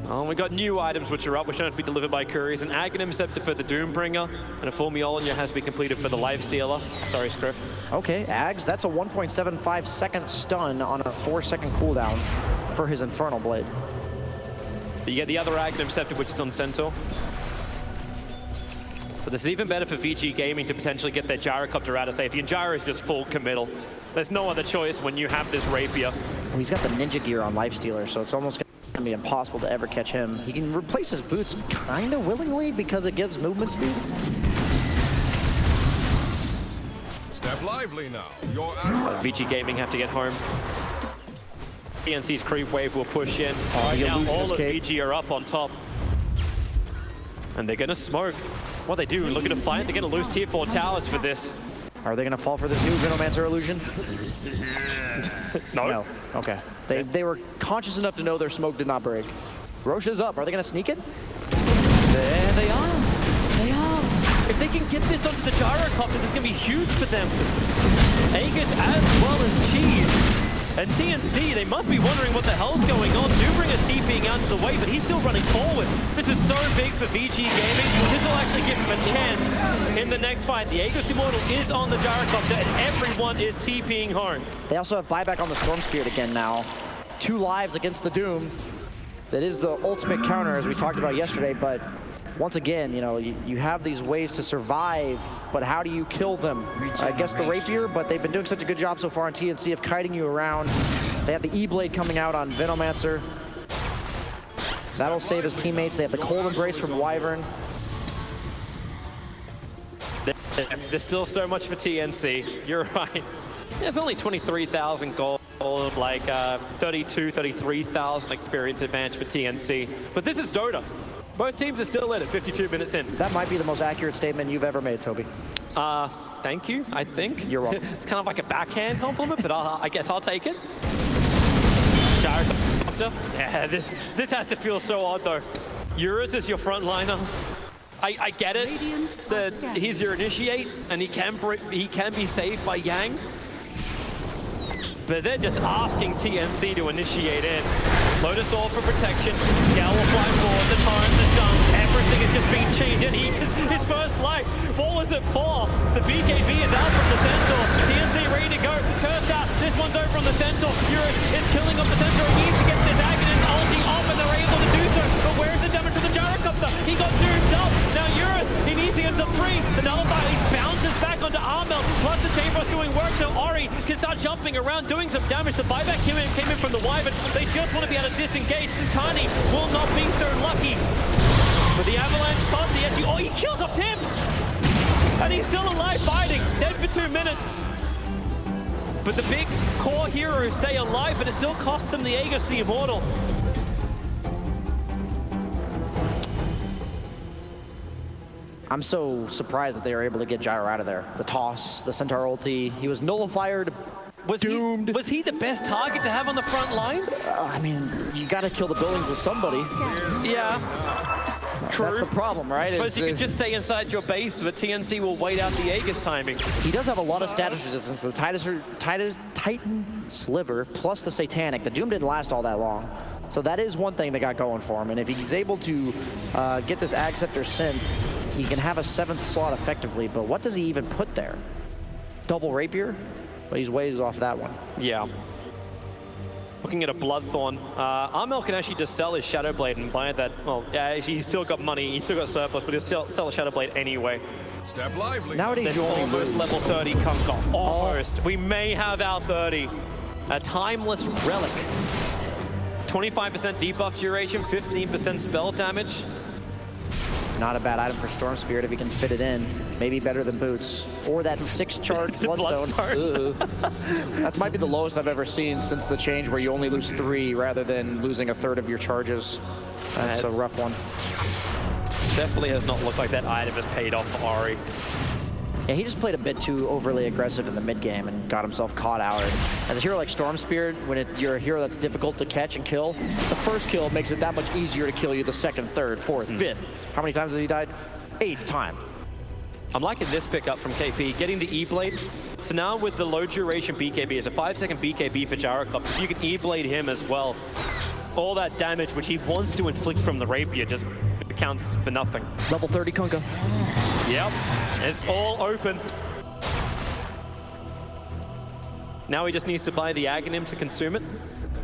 Oh, we got new items which are up, which don't have to be delivered by couriers. An Aghanim Scepter for the Doombringer, and a full Mjolnir has to be completed for the Lifestealer. Sorry, Scriff. Okay, Ags, that's a 1.75 second stun on a 4-second cooldown for his Infernal Blade. You get the other Aghanim Scepter, which is on Centaur. So this is even better for VICI Gaming to potentially get their Gyrocopter out of safety. And Gyro is just full committal. There's no other choice when you have this Rapier. Well, he's got the Ninja Gear on Lifestealer, so it's almost gonna be impossible to ever catch him. He can replace his boots kind of willingly because it gives movement speed. Step lively now. VICI Gaming have to get home. TNC's creep wave will push in. Now all of VICI are up on top. And they're gonna smoke. What they do, look at a fight, they're gonna lose tier 4 towers for this. Are they gonna fall for this new Venomancer illusion? No. Okay. They were conscious enough to know their smoke did not break. Roche is up. Are they gonna sneak it? There they are. They are. If they can get this onto the Gyrocopter, this is gonna be huge for them. Aegis as well as Cheese. And TNC, they must be wondering what the hell's going on. Doombringer's TPing out to the way, but he's still running forward. This is so big for VICI Gaming. This will actually give him a chance in the next fight. The Aegis Immortal is on the Gyrocopter, and everyone is TPing home. They also have buyback on the Storm Spirit again now. 2 lives against the Doom. That is the ultimate counter, as we talked about yesterday, but once again, you know, you have these ways to survive, but how do you kill them? I guess the Rapier, but they've been doing such a good job so far on TNC of kiting you around. They have the E-Blade coming out on Venomancer. That'll save his teammates. They have the Cold Embrace from Wyvern. There's still so much for TNC. You're right. It's only 23,000 gold, like 33,000 experience advantage for TNC. But this is Dota. Both teams are still in it, 52 minutes in. That might be the most accurate statement you've ever made, Toby. Thank you, I think. You're welcome. It's kind of like a backhand compliment, but I guess I'll take it. Gyrocopter. Yeah, this has to feel so odd, though. Eurus is your front liner. I get it, that he's your initiate, and he can be saved by Yang. But they're just asking TNC to initiate in. Lotus Orb for protection. Gale will fly forward. The torrents is done. Everything has just been changed. And he just, his first life. What was it for? The BKB is out from the Centaur. TNC ready to go. Curse out. This one's over on the Centaur. Eurus is killing off the Centaur. He needs to get this Aghanim ulti off, and they're able to do so. But where's the damage to the Gyrocopter? He got doomed up. Now Eurus, he needs to get to 3. The Nullify, he bounces back onto Armel. Plus the Chamber's doing work, so Ori can start jumping around, doing some damage. The buyback came in from the Wyvern. They just want to be able to disengage. Tiny will not be so lucky. But the Avalanche posse actually, oh, he kills off Tims! And he's still alive fighting, dead for 2 minutes. But the big core heroes stay alive, but it still costs them the Aegis, the Immortal. I'm so surprised that they were able to get Gyro out of there. The toss, the Centaur ulti, he was nullified. Doomed. Was he the best target to have on the front lines? I mean, you gotta kill the buildings with somebody. Yeah. True. That's the problem, right? I suppose you could just stay inside your base, but TNC will wait out the Aegis timing. He does have a lot of status resistance. The Titan Sliver plus the Satanic. The Doom didn't last all that long. So that is one thing they got going for him. And if he's able to get this Ag Scepter synth, he can have a 7th slot effectively. But what does he even put there? Double Rapier? But he's ways off that one. Yeah. Looking at a Bloodthorn. Armel can actually just sell his Shadow Blade and buy that. Well, yeah, he's still got money, he's still got surplus, but he'll still sell a Shadow Blade anyway. Step lively. Nowadays, you only Almost lose. level 30 Kunkka. Almost. We may have our 30. A Timeless Relic. 25% debuff duration, 15% spell damage. Not a bad item for Storm Spirit if he can fit it in. Maybe better than Boots. Or that 6-charge Bloodstone. That might be the lowest I've ever seen since the change where you only lose 3 rather than losing a third of your charges. That's a rough one. Definitely has not looked like that item has paid off for Ari. Yeah, he just played a bit too overly aggressive in the mid game and got himself caught out. And as a hero like Storm Spirit, when you're a hero that's difficult to catch and kill, the first kill makes it that much easier to kill you the second, third, fourth, fifth. How many times has he died? 8th time. I'm liking this pickup from KP, getting the E-Blade. So now with the low duration BKB, it's a 5-second BKB for Gyrocop. If you can E-Blade him as well, all that damage which he wants to inflict from the Rapier just counts for nothing. Level 30 Kunkka. Yep, it's all open. Now he just needs to buy the Aghanim to consume it.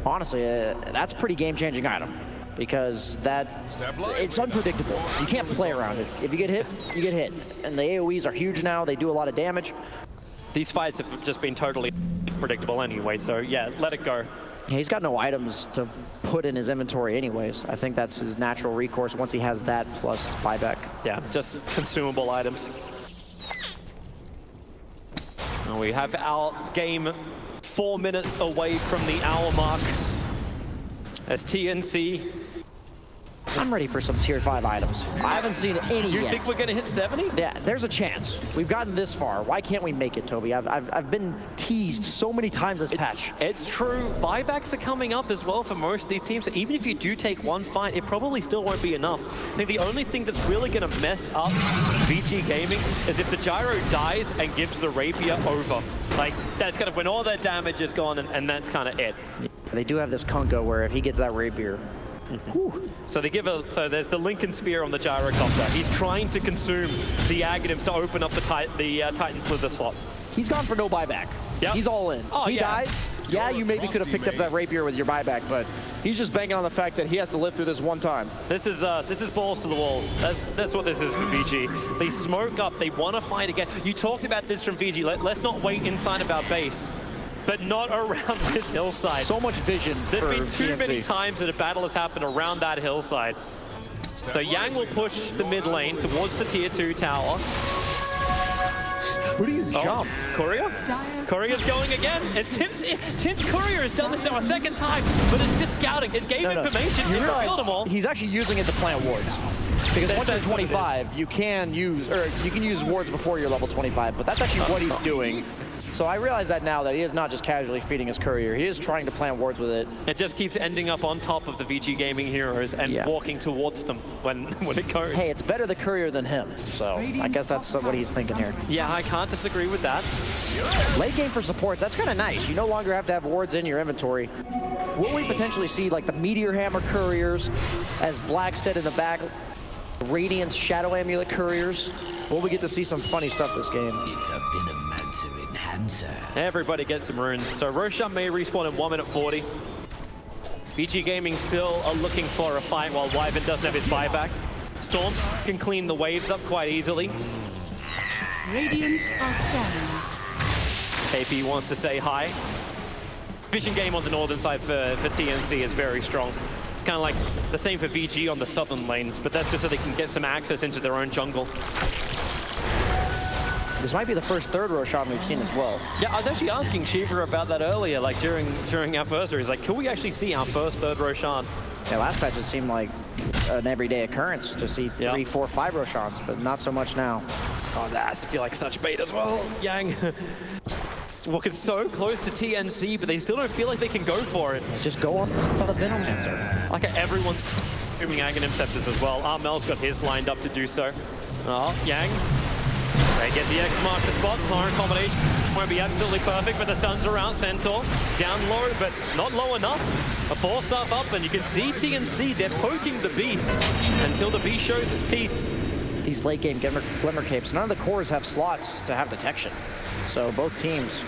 Honestly, that's a pretty game-changing item because it's unpredictable. You can't play around it. If you get hit, you get hit. And the AoEs are huge now. They do a lot of damage. These fights have just been totally predictable anyway, so yeah, let it go. Yeah, he's got no items to put in his inventory anyways. I think that's his natural recourse once he has that plus buyback. Yeah, just consumable items. And we have our game 4 minutes away from the hour mark as TNC. I'm ready for some tier 5 items. I haven't seen any You yet. think we're gonna hit 70? Yeah, there's a chance. We've gotten this far. Why can't we make it, Toby? I've been teased so many times this patch. It's true. Buybacks are coming up as well for most of these teams. So even if you do take one fight, it probably still won't be enough. I think the only thing that's really going to mess up VICI Gaming is if the Gyro dies and gives the Rapier over. Like, that's kind of when all their damage is gone, and that's kind of it. They do have this Kunkka where if he gets that Rapier, So they give so there's the Lincoln Spear on the Gyrocopter. He's trying to consume the Aghanim to open up the Titan Slither slot. he's gone for no buyback. Yep. He's all in. Oh, he yeah. dies. Yeah, you maybe could have picked up that Rapier with your buyback, but He's just banking on the fact that he has to live through this one time. This is balls to the walls. That's what this is for VG. They smoke up. They want to fight again. You talked about this from VG. Let's not wait inside of our base, but not around this hillside. So much vision There's for been too TNC. many times that a battle has happened around that hillside. So Yang will push the mid lane towards the tier 2 tower. Who do you jump? Courier? Courier's going again. It's Tim's Courier has done this now a second time, but it's just scouting. It's game information. You He's realize killed them all. he's actually using it to plant wards. Because once you're 25, you can use wards before you're level 25, but that's actually what he's doing. So I realize that now that he is not just casually feeding his courier. He is trying to plant wards with it. It just keeps ending up on top of the VG Gaming heroes and walking towards them when it goes. hey, it's better the courier than him. So I guess that's what he's thinking here. Yeah, I can't disagree with that. Late game for supports, that's kind of nice. You no longer have to have wards in your inventory. Will we potentially see like the Meteor Hammer couriers, as Black said in the back, Radiance Shadow Amulet couriers? Will we get to see some funny stuff this game? It's a Venomancer enhancer. Everybody gets some runes. So Roshan may respawn in 1 minute 40. VG Gaming still are looking for a fight while Wyvern doesn't have his buyback. Storm can clean the waves up quite easily. Radiant are scanning. KP wants to say hi. Vision game on the northern side for TNC is very strong. It's kind of like the same for VG on the southern lanes, but that's just so they can get some access into their own jungle. This might be the first third Roshan we've seen as well. Yeah, I was actually asking Shiva about that earlier, like during our first series. Like, could we actually see our first third Roshan? Yeah, last patch it seemed like an everyday occurrence to see 3, 4, 5 Roshans, but not so much now. Oh, that's feel like such bait as well. Yang walking so close to TNC, but they still don't feel like they can go for it. Just go on for the Venomancer. Like everyone's doing Aghanim Scepters as well. Armel's got his lined up to do so. Oh, Yang. They get the X mark to spot. Torrent combination won't be absolutely perfect, but the stuns around. Centaur down low, but not low enough. A 4-star up, and you can see TNC, they're poking the beast until the beast shows its teeth. These late game Glimmer Capes, none of the cores have slots to have detection. So both teams,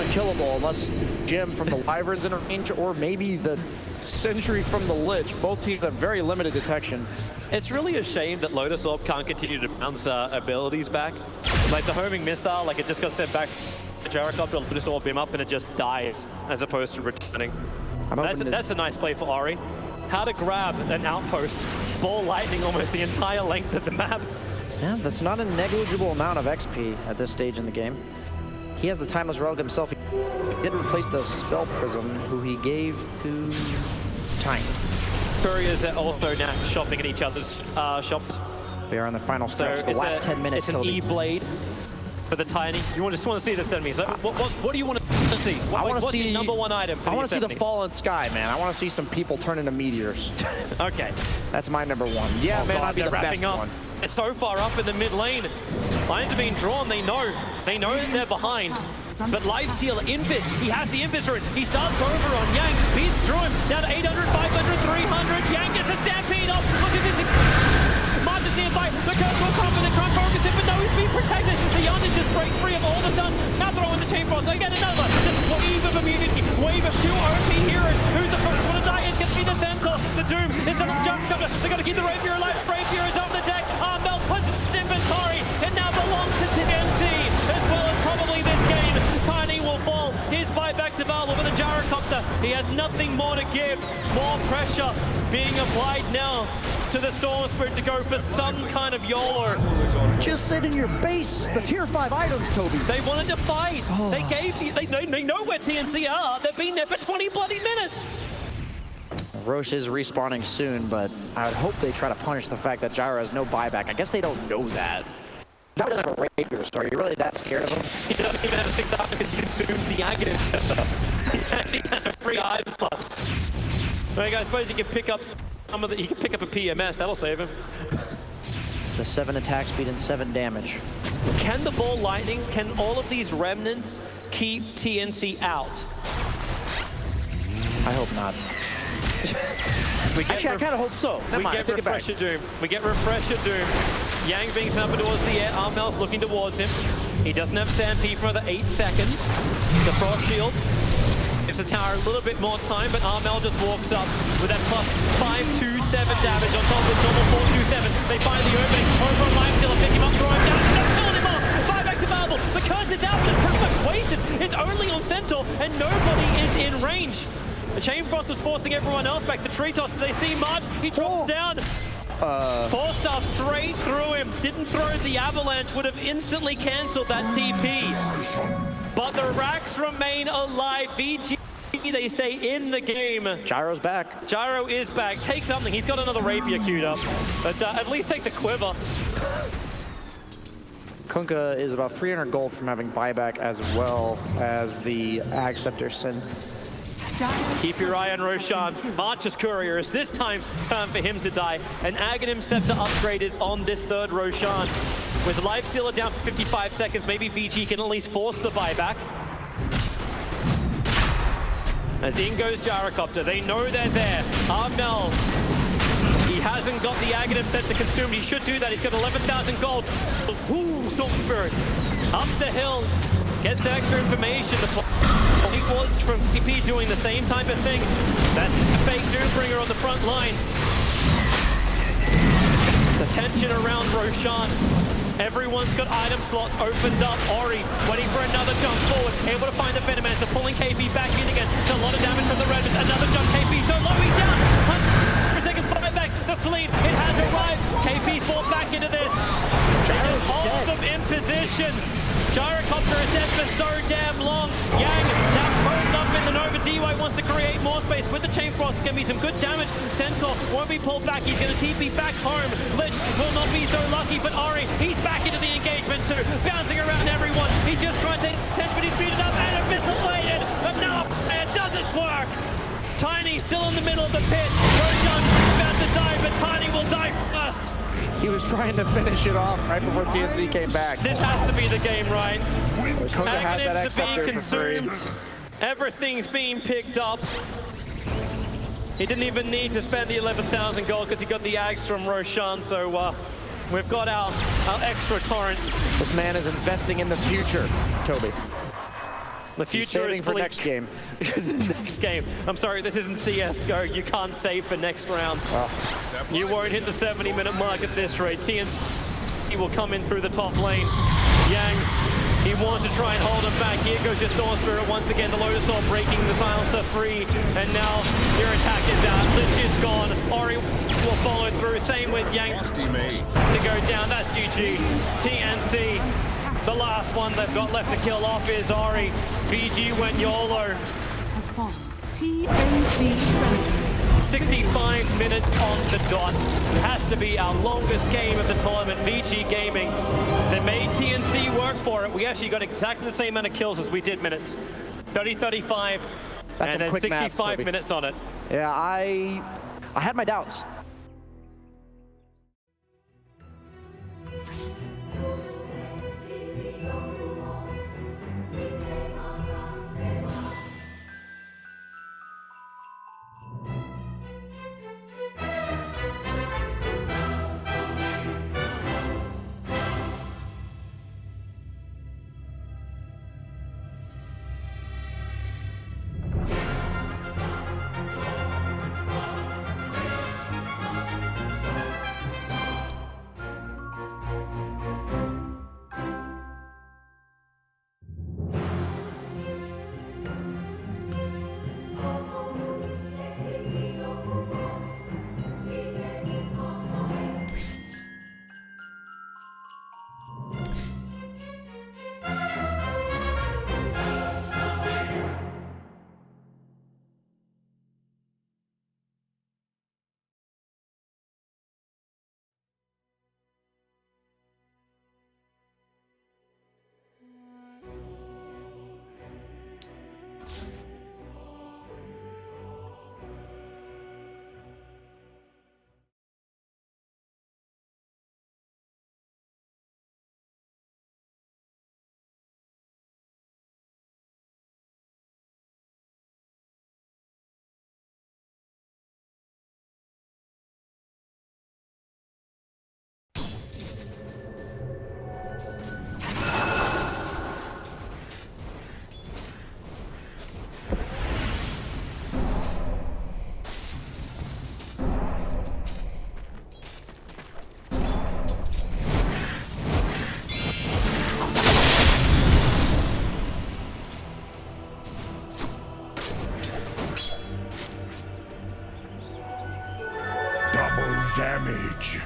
unkillable unless Jim from the Wyvern's in range, or maybe the Sentry from the Lich. Both teams have very limited detection. It's really a shame that Lotus Orb can't continue to bounce abilities back. Like the homing missile, like it just got sent back. The Gyrocopter will Lotus Orb him up and it just dies as opposed to returning. That's a nice play for Ori. How to grab an outpost, ball lightning almost the entire length of the map. Yeah, that's not a negligible amount of XP at this stage in the game. He has the Timeless Relic himself. He did replace the Spell Prism, who he gave to Tiny. Couriers are also now shopping at each other's shops. We are in the final stretch, the last 10 minutes. It's an E-Blade for the Tiny. You just want to see this enemy. So what do you want to see? What's the #1 item for I want to see the enemies? fallen sky, man. I want to see some people turn into meteors. Okay. That's my #1. Yeah, man, I'd be the best one. It's so far up in the mid lane. Lines are being drawn. They know that they're behind. But Lifesteal, Invis, he has the Invis rune. He starts over on Yang. Beats through him. Down to 800, 500, 300. Yang gets a stampede off. Look at this. Martin's nearby. The curse will come and the trunk focus it, but no, he's being protected. The Yonder just breaks free of all the stuns. Now throwing the chain frost. They get another. Just wave of immunity. Wave of 2 OP heroes. Who's the first one to die? It's going to be the Centaur. The Doom. Instead of jump cover. They got to keep the Rapier alive. Rapier is on the deck. Mel puts his inventory. It now belongs to TNC. As well as probably this game. Tiny will fall. His buyback's available with the Gyrocopter. He has nothing more to give. More pressure being applied now to the Storm Spirit to go for some kind of YOLO. Just sit in your base. The tier 5 items, Toby. They wanted to fight. They know where TNC are. They've been there for 20 bloody minutes. Roche is respawning soon, but I would hope they try to punish the fact that Gyro has no buyback. I guess they don't know that. That doesn't have a Rapier, so are you really that scared of him? He doesn't even have a 6 up because he consumed the Aghanim. He actually has a free item slot. Right, guys, I suppose he can pick up some of the. He can pick up a PMS. That'll save him. The 7 attack speed and 7 damage. Can the ball lightnings? Can all of these remnants keep TNC out? I hope not. Actually, I kind of hope so. We get Refresher Doom. We get Refresher Doom. Yang being sent up towards the air. Armel's looking towards him. He doesn't have Stampede for another 8 seconds. The Frost Shield gives the tower a little bit more time, but Armel just walks up with that plus 527 damage on top of normal 427. They find the opening. Over on Lifesteal, pick him up, throw him down. They've killed him off. Buyback's available. The curse is out, but it's pretty much wasted. It's only on Centaur, and nobody is in range. The Chain Frost was forcing everyone else back. The Tree Toss, do they see March? He drops down. 4-star straight through him. Didn't throw the Avalanche, would have instantly cancelled that TP. But the Racks remain alive. VG, they stay in the game. Gyro's back. Gyro is back. Take something. He's got another Rapier queued up. But at least take the Quiver. Kunkka is about 300 gold from having buyback, as well as the Ag Scepter Synth. Keep your eye on Roshan. March's Courier is this time for him to die. An Aghanim Scepter upgrade is on this third Roshan. With Lifestealer down for 55 seconds, maybe VG can at least force the buyback. As in goes Gyrocopter. They know they're there. Armel, he hasn't got the Aghanim Scepter consumed. He should do that. He's got 11,000 gold. Ooh, Storm Spirit. Up the hill. Gets extra information. The Equals from TP doing the same type of thing. That's a fake Doombringer on the front lines. The tension around Roshan. Everyone's got item slots opened up. Ori waiting for another jump forward. Able to find the Venomancer. Pulling KP back in again. It's a lot of damage from the Redmond. Another jump. KP so low. He's down. 100 seconds. Buyback. The fleet. It has arrived. KP fought back into this. Gyro's hold them in position. Gyrocopter is dead for so damn long. Yang now curled up in the Nova. DY wants to create more space with the Chain Frost. It's going to be some good damage. Centaur won't be pulled back. He's going to TP back home. Lich will not be so lucky, but Ori, he's back into the engagement too. Bouncing around everyone. He just tried to take 10, but he's beaten up and a missile bladed. Enough. It doesn't work. Tiny still in the middle of the pit. Roshan's about to die, but Tiny will die first. He was trying to finish it off right before TNC came back. This has to be the game, right? Kunkka has that Magnets are being for consumed. Everything's being picked up. He didn't even need to spend the 11,000 gold because he got the Ags from Roshan, so we've got our extra torrents. This man is investing in the future, Toby. The future is for next game. Next game. I'm sorry, this isn't CSGO. You can't save for next round. You won't hit the 70-minute mark at this rate. TNC will come in through the top lane. Yang, he wants to try and hold him back. Here goes your Storm Spirit once again. The Lotus Orb breaking the silencer free. And now your attack is out. Lich is gone. Ori will follow through. Same with Yang to go down. That's GG. TNC. The last one they've got left to kill off is Ori. VG went YOLO. Has fallen. TNC Predator. 65 minutes on the dot. It has to be our longest game of the tournament. VG Gaming. They made TNC work for it. We actually got exactly the same amount of kills as we did minutes. 30-35. That's and then 65 minutes on it. Yeah, I had my doubts. Damage.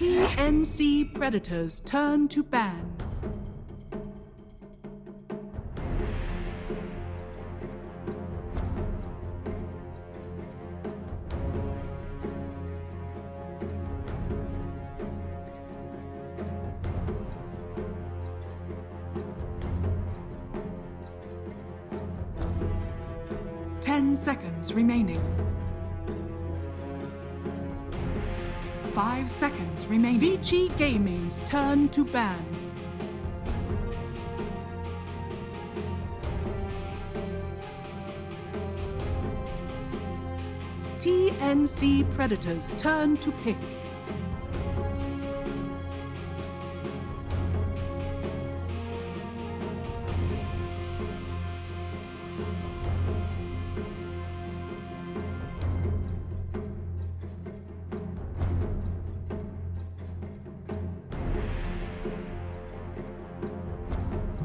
TNC Predators turn to ban. Seconds remaining. 5 seconds remaining. VICI Gaming's turn to ban. TNC Predators turn to pick.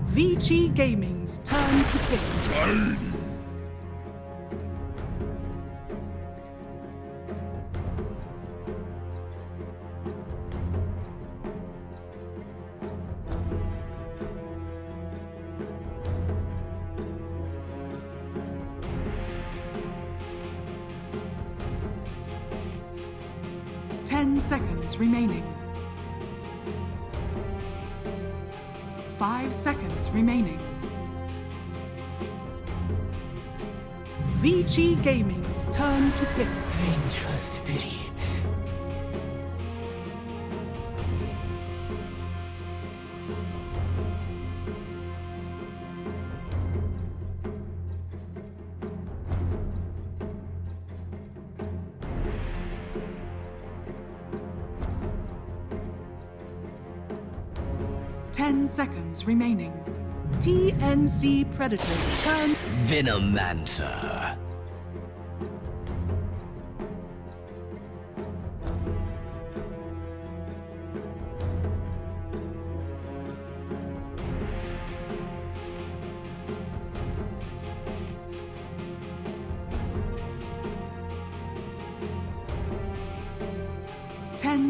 VICI Gaming's turn to pick. Seconds remaining. 5 seconds remaining. VICI Gaming's turn to pick. Vengeful spirits. Seconds remaining. TNC Predators turn. Venomancer.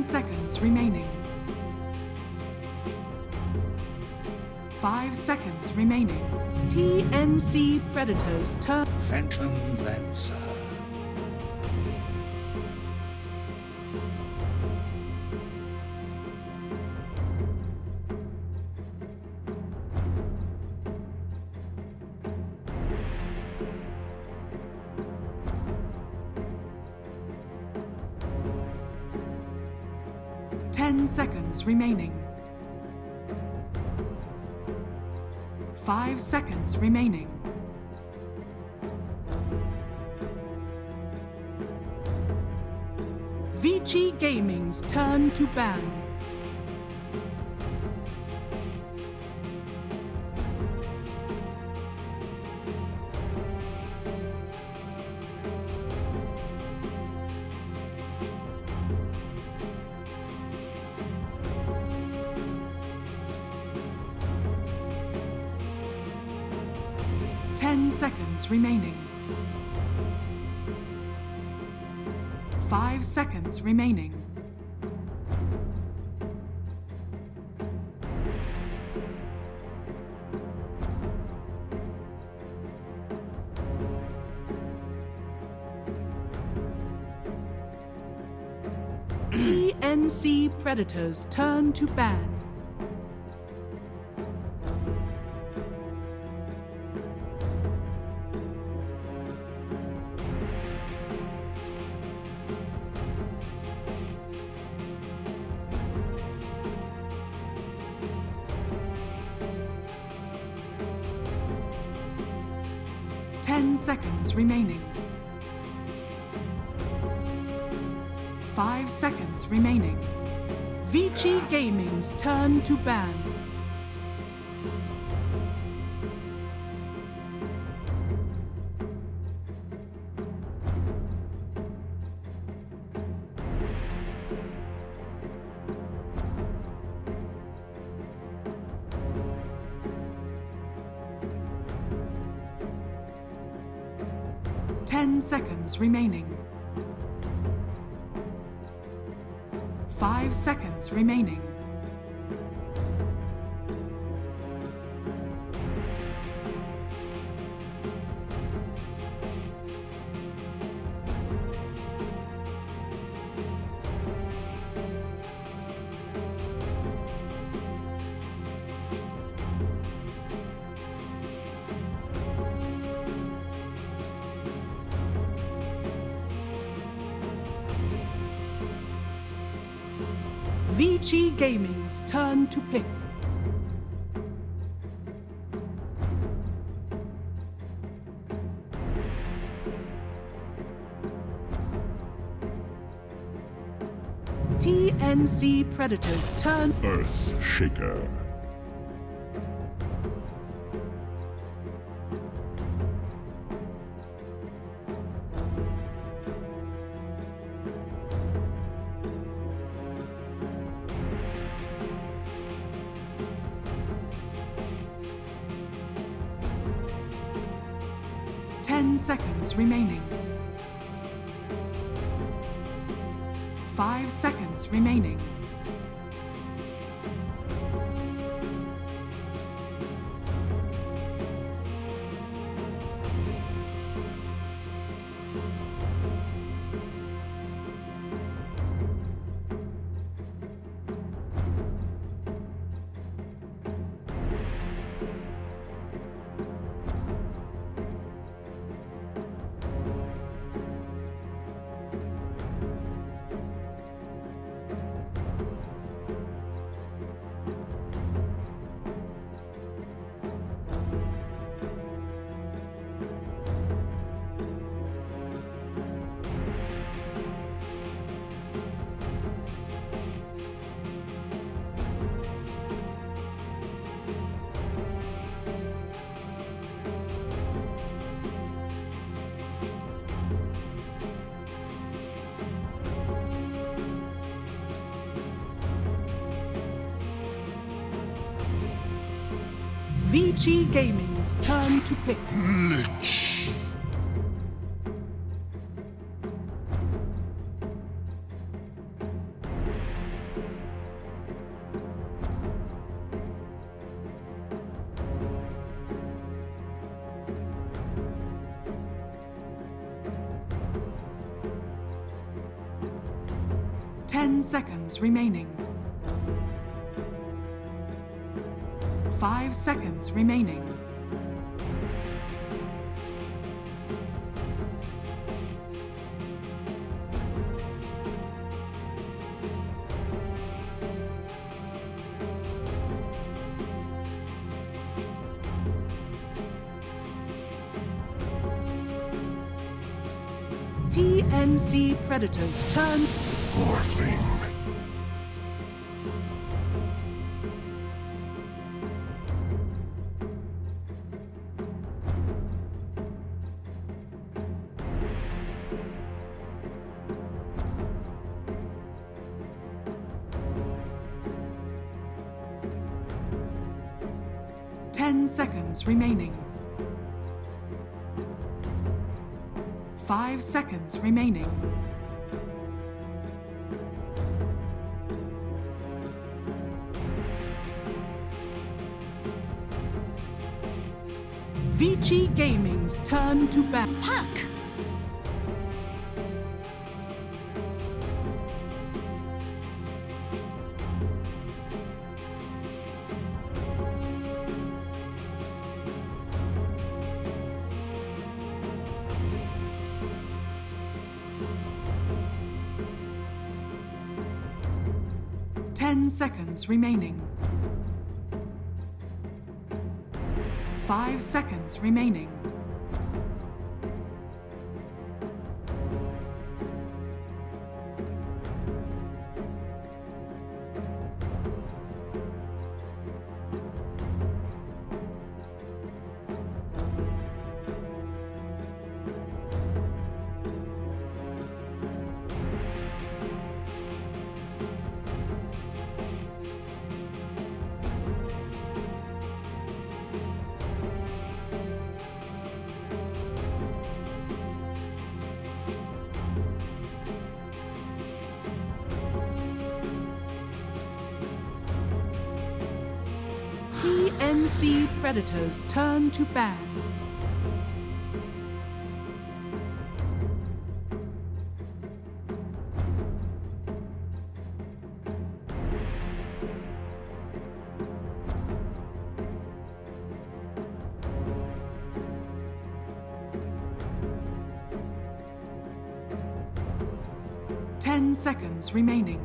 Seconds remaining. 5 seconds remaining. TNC Predators turn. Phantom Lancer. Seconds remaining. 5 seconds remaining. VICI Gaming's turn to ban. Seconds remaining. 5 seconds remaining. TNC Predators turn to ban. Seconds remaining. 5 seconds remaining. VICI Gaming's turn to ban. Seconds remaining. 5 5 seconds remaining. VICI Gaming's turn to pick. TNC Predator's turn. Earth Shaker. Seconds remaining. 5 seconds remaining. VICI Gaming's turn to pick. Lich. Seconds remaining. 5 seconds remaining. TNC Predator's turn. Morphling. Seconds remaining. 5 seconds remaining. VICI Gaming's turn to bat. Puck! Seconds remaining. 5 seconds remaining. TNC Predators turn to ban. Ten seconds remaining.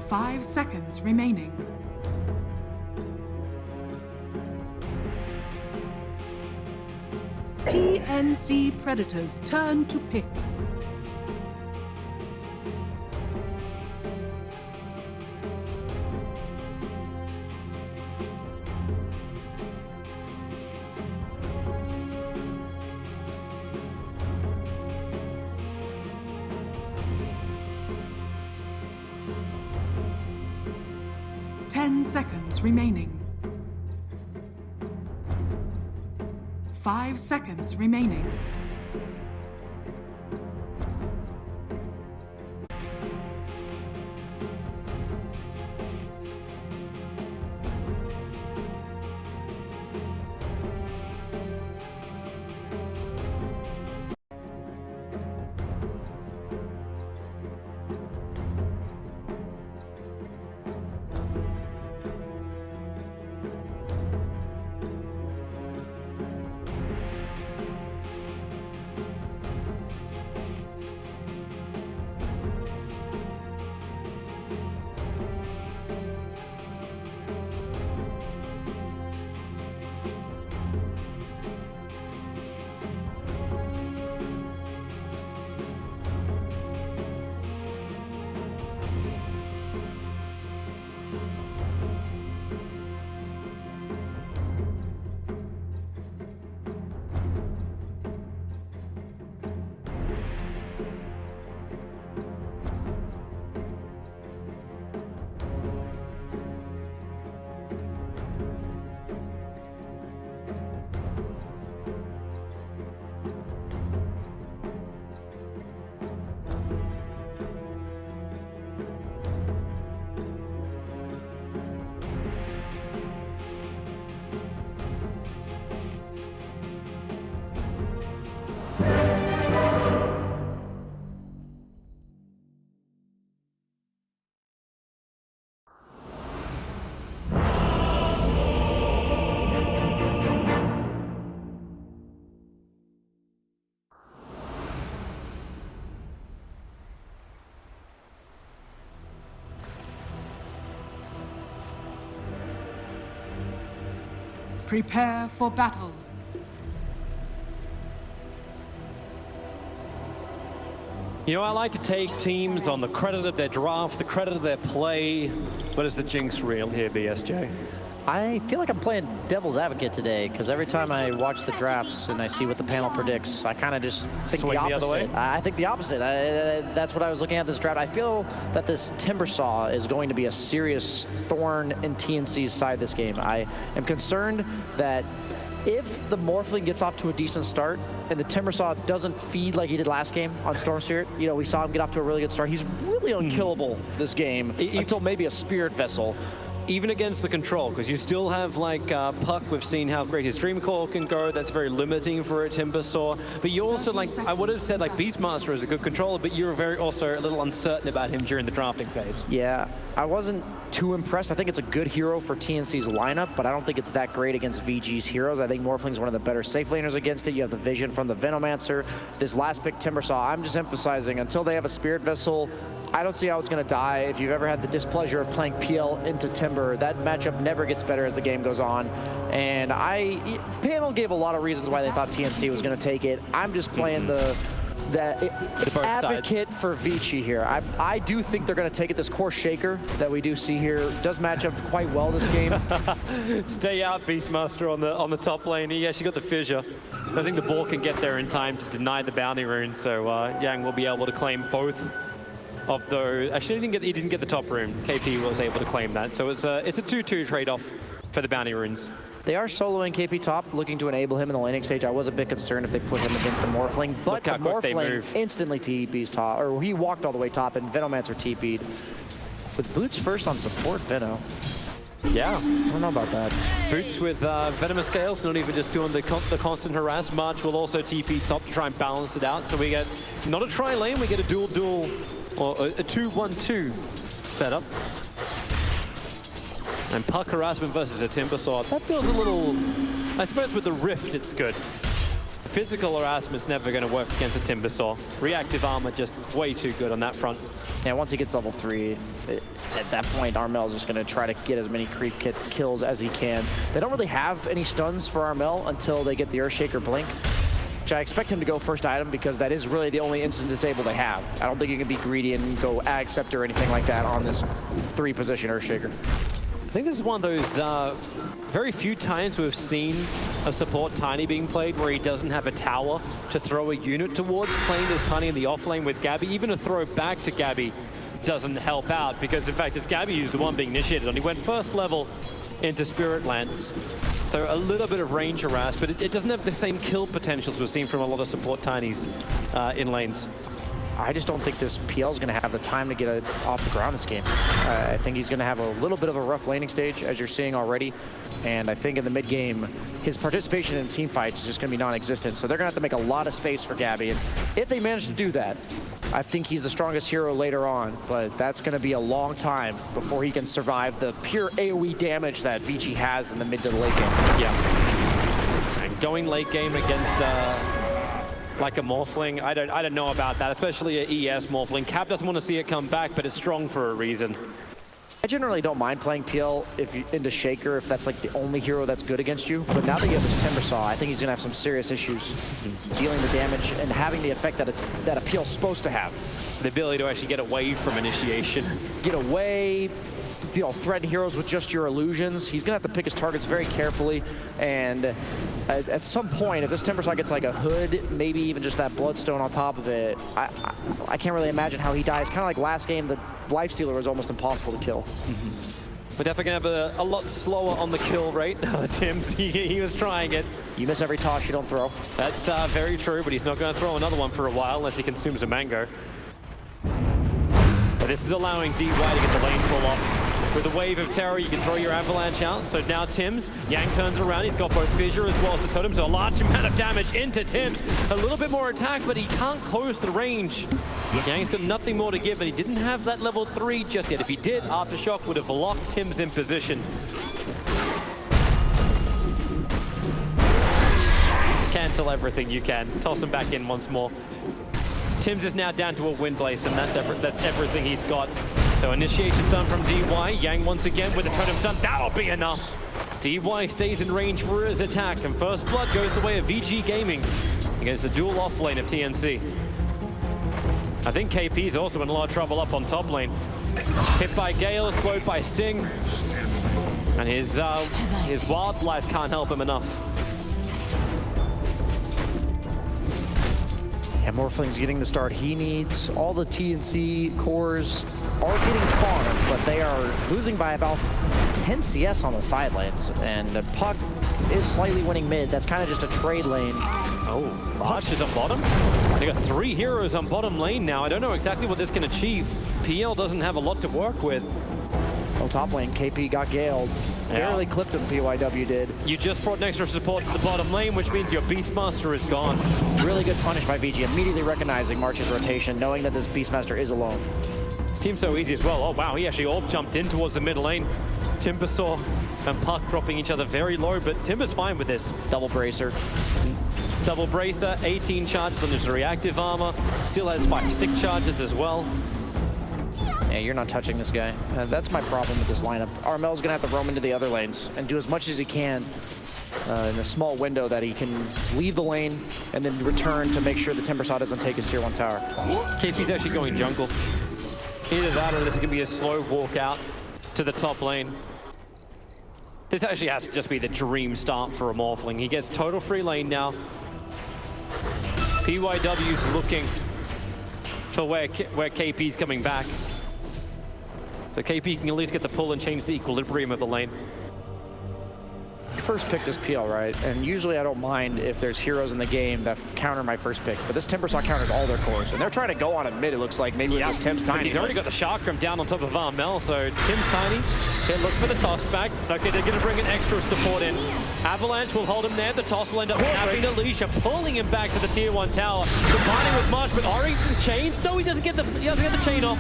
5 seconds remaining. TNC Predators turn to pick. Seconds remaining. 5 seconds remaining. Prepare for battle. You know, I like to take teams on the credit of their draft, the credit of their play, but is the jinx real here, BSJ? I feel like I'm playing devil's advocate today, because every time I watch the drafts and I see what the panel predicts, I kind of just think Swing the opposite. the other way? I think the opposite. That's what I was looking at this draft. I feel that this Timbersaw is going to be a serious thorn in TNC's side this game. I am concerned that if the Morphling gets off to a decent start and the Timbersaw doesn't feed like he did last game on Storm Spirit, you know, we saw him get off to a really good start. He's really unkillable this game until maybe a Spirit Vessel. Even against the control, because you still have like Puck. We've seen how great his Dream Core can go. That's very limiting for a Timbersaw. But you also, like, I would have said like Beastmaster is a good controller, but you were very also a little uncertain about him during the drafting phase. Yeah, I wasn't too impressed. I think it's a good hero for TNC's lineup, but I don't think it's that great against VG's heroes. I think Morphling's one of the better safe laners against it. You have the vision from the Venomancer. This last pick, Timbersaw, I'm just emphasizing until they have a Spirit Vessel, I don't see how it's going to die. If you've ever had the displeasure of playing PL into Timber, that matchup never gets better as the game goes on. And the panel gave a lot of reasons why they thought TNC was going to take it. I'm just playing the advocate for VICI here. I do think they're going to take it. This core shaker that we do see here does match up quite well this game. Stay out, Beastmaster on the top lane. He actually got the fissure. I think the ball can get there in time to deny the bounty rune, so Yang will be able to claim both of those. Actually, he didn't get the top rune. KP was able to claim that, so it's a 2-2 trade-off for the bounty runes. They are soloing KP top, looking to enable him in the laning stage. I was a bit concerned if they put him against the Morphling, but the Morphling instantly TP'd top, or he walked all the way top, and Venomancer TP'd. With Boots first on support, Veno. Yeah. I don't know about that. Boots with Venomous Scales, not even just doing the constant harass. March will also TP top to try and balance it out. So we get not a tri-lane, we get a dual, or a 2-1-2 setup. And Puck harassment versus a Timber Sword. That feels a little, I suppose with the Rift it's good. Physical harassment's never going to work against a Timber Saw. Reactive armor just way too good on that front. Yeah, once he gets level 3, at that point, Armel's just going to try to get as many creep kills as he can. They don't really have any stuns for Armel until they get the Earthshaker Blink, which I expect him to go first item because that is really the only instant disable they have. I don't think you can be greedy and go Ag Scepter or anything like that on this 3-position Earthshaker. I think this is one of those very few times we've seen a support Tiny being played where he doesn't have a tower to throw a unit towards, playing this Tiny in the offlane with Gabby. Even a throw back to Gabby doesn't help out because, in fact, it's Gabby who's the one being initiated on. He went first level into Spirit Lance. So a little bit of range harass, but it doesn't have the same kill potentials we've seen from a lot of support Tinies in lanes. I just don't think this PL is going to have the time to get it off the ground this game. I think he's going to have a little bit of a rough laning stage, as you're seeing already. And I think in the mid game, his participation in team fights is just going to be non-existent. So they're going to have to make a lot of space for Gabby. And if they manage to do that, I think he's the strongest hero later on. But that's going to be a long time before he can survive the pure AoE damage that VICI has in the mid to the late game. Yeah. And going late game against like a Morphling, I don't know about that, especially an ES Morphling. Cap doesn't want to see it come back, but it's strong for a reason. I generally don't mind playing PL into Shaker if that's like the only hero that's good against you. But now that you have this Timber Saw, I think he's going to have some serious issues dealing the damage and having the effect that a PL's supposed to have. The ability to actually get away from initiation. Get away, you know, threaten heroes with just your illusions. He's going to have to pick his targets very carefully. And at some point, if this Timber Saw gets like a hood, maybe even just that Bloodstone on top of it, I can't really imagine how he dies. Kind of like last game, the Lifestealer was almost impossible to kill. We're definitely going to have a lot slower on the kill rate. Tim's, he was trying it. You miss every toss you don't throw. That's very true, but he's not going to throw another one for a while unless he consumes a mango. But this is allowing DY to get the lane pull off. With a wave of terror, you can throw your avalanche out. So now Tim's, Yang turns around. He's got both Fissure as well as the totem. So a large amount of damage into Tim's. A little bit more attack, but he can't close the range. Yang's got nothing more to give, but he didn't have that level 3 just yet. If he did, Aftershock would have locked Tim's in position. Cancel everything you can. Toss him back in once more. Tim's is now down to a Wind Blaze, and that's everything he's got. So Initiation Sun from DY. Yang once again with a Totem Sun. That'll be enough. DY stays in range for his attack, and First Blood goes the way of VG Gaming against the dual off lane of TNC. I think KP's also in a lot of trouble up on top lane. Hit by Gale, slowed by Sting, and his wildlife can't help him enough. And Morphling's getting the start he needs. All the TNC cores are getting farmed, but they are losing by about 10 CS on the side lanes. And the Puck is slightly winning mid. That's kind of just a trade lane. Oh, Arch is on bottom. They got 3 heroes on bottom lane now. I don't know exactly what this can achieve. PL doesn't have a lot to work with. Oh, top lane, KP got galed. Barely clipped him, PYW did. You just brought an extra support to the bottom lane, which means your Beastmaster is gone. Really good punish by VG, immediately recognizing March's rotation, knowing that this Beastmaster is alone. Seems so easy as well. Oh, wow, he actually all jumped in towards the mid lane. Timbersaw and Puck dropping each other very low, but Timber's fine with this. Double Bracer. Double Bracer, 18 charges on his reactive armor. Still has 5 stick charges as well. Yeah, you're not touching this guy. That's my problem with this lineup. Armel's gonna have to roam into the other lanes and do as much as he can in a small window that he can leave the lane and then return to make sure the Timbersaw doesn't take his tier 1 tower. KP's actually going jungle. Either that or this is gonna be a slow walk out to the top lane. This actually has to just be the dream start for a Morphling. He gets total free lane now. PYW's looking for where KP's coming back. So KP can at least get the pull and change the equilibrium of the lane. first pick this PL, right? And usually I don't mind if there's heroes in the game that counter my first pick, but this Timbersaw counters all their cores, and they're trying to go on a mid, it looks like, maybe with this Tim's Tiny. He's already got the Chakram down on top of Armel, so Tim's Tiny can look for the toss back. Okay, they're going to bring an extra support in. Avalanche will hold him there. The toss will end up snapping Alicia, pulling him back to the tier 1 tower. Combining with March, but Ori chains. No, he doesn't get the chain off.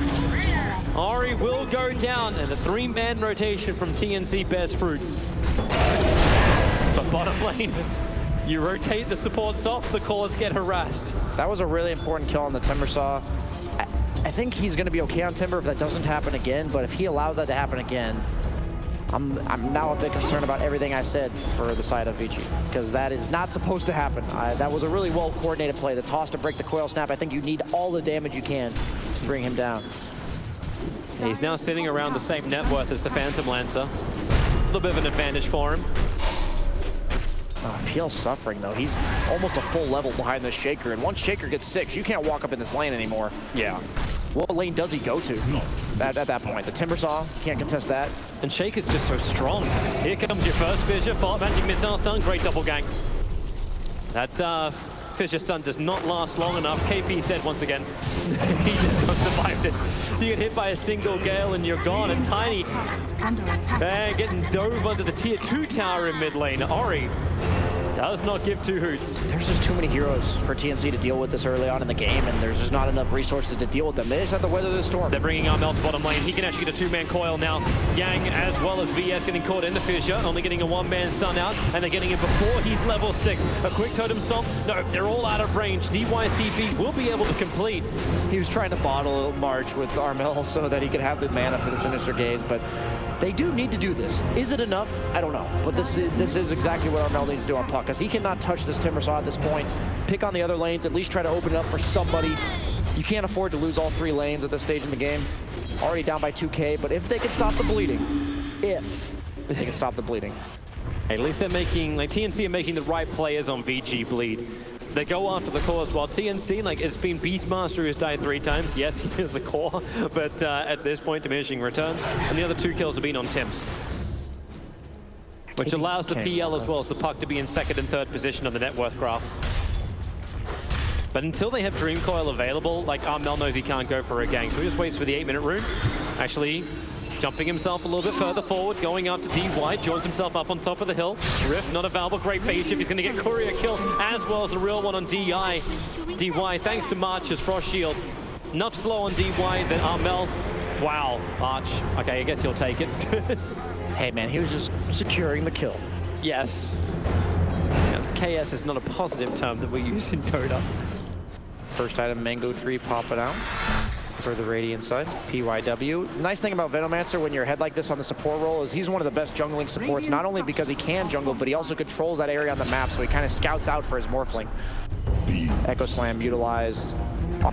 Ori will go down, and the 3-man rotation from TNC bears fruit. But bottom lane, you rotate the supports off, the cores get harassed. That was a really important kill on the Timbersaw. I think he's going to be okay on Timber if that doesn't happen again, but if he allows that to happen again, I'm now a bit concerned about everything I said for the side of VICI, because that is not supposed to happen. That was a really well-coordinated play. The toss to break the coil snap, I think you need all the damage you can to bring him down. He's now sitting around the same net worth as the Phantom Lancer. A little bit of an advantage for him. PL's suffering, though. He's almost a full level behind this Shaker, and once Shaker gets 6, you can't walk up in this lane anymore. Yeah. What lane does he go to at that point? The Timbersaw, can't contest that. And Shaker's just so strong. Here comes your first Fissure, followed Magic Missile stun, great double gang. That Fissure stun does not last long enough. KP's dead once again. He just can't survive this. You get hit by a single gale and you're gone. And Tiny getting dove under the tier 2 tower in mid lane. Ori does not give 2 hoots. There's just too many heroes for TNC to deal with this early on in the game, and there's just not enough resources to deal with them. They just have to weather the storm. They're bringing Armel to bottom lane. He can actually get a 2-man coil now. Yang as well as VS getting caught in the Fissure, only getting a 1-man stun out, and they're getting him before he's level 6. A quick totem stomp. No, they're all out of range. DYTB will be able to complete. He was trying to bottle March with Armel so that he could have the mana for the Sinister Gaze, but they do need to do this. Is it enough? I don't know. But this is exactly what Armel needs to do on puck, because he cannot touch this Timbersaw at this point. Pick on the other lanes, at least try to open it up for somebody. You can't afford to lose all 3 lanes at this stage in the game. Already down by 2K, but if they can stop the bleeding, At least they're making, like TNC are making the right players on VG bleed. They go after the cores, while TNC, like, it's been Beastmaster who's died 3 times. Yes, he is a core, but at this point, diminishing returns. And the other 2 kills have been on Tims, which allows the PL as well as the puck to be in 2nd and 3rd position on the net worth graph. But until they have Dream Coil available, like, Armel knows he can't go for a gang, so he just waits for the 8-minute rune. Actually, jumping himself a little bit further forward, going up to DY, joins himself up on top of the hill. Rift, not available, great phase shift. He's going to get Courier kill, as well as the real one on DY. DY, thanks to March's Frost Shield. Not slow on DY than Armel. Wow, Arch. Okay, I guess he'll take it. Hey man, he was just securing the kill. Yes. KS is not a positive term that we use in Dota. First item, Mango Tree popping out for the Radiant side. PYW. Nice thing about Venomancer when you're ahead like this on the support role is he's one of the best jungling supports, not only because he can jungle, but he also controls that area on the map, so he kind of scouts out for his Morphling. Echo Slam utilized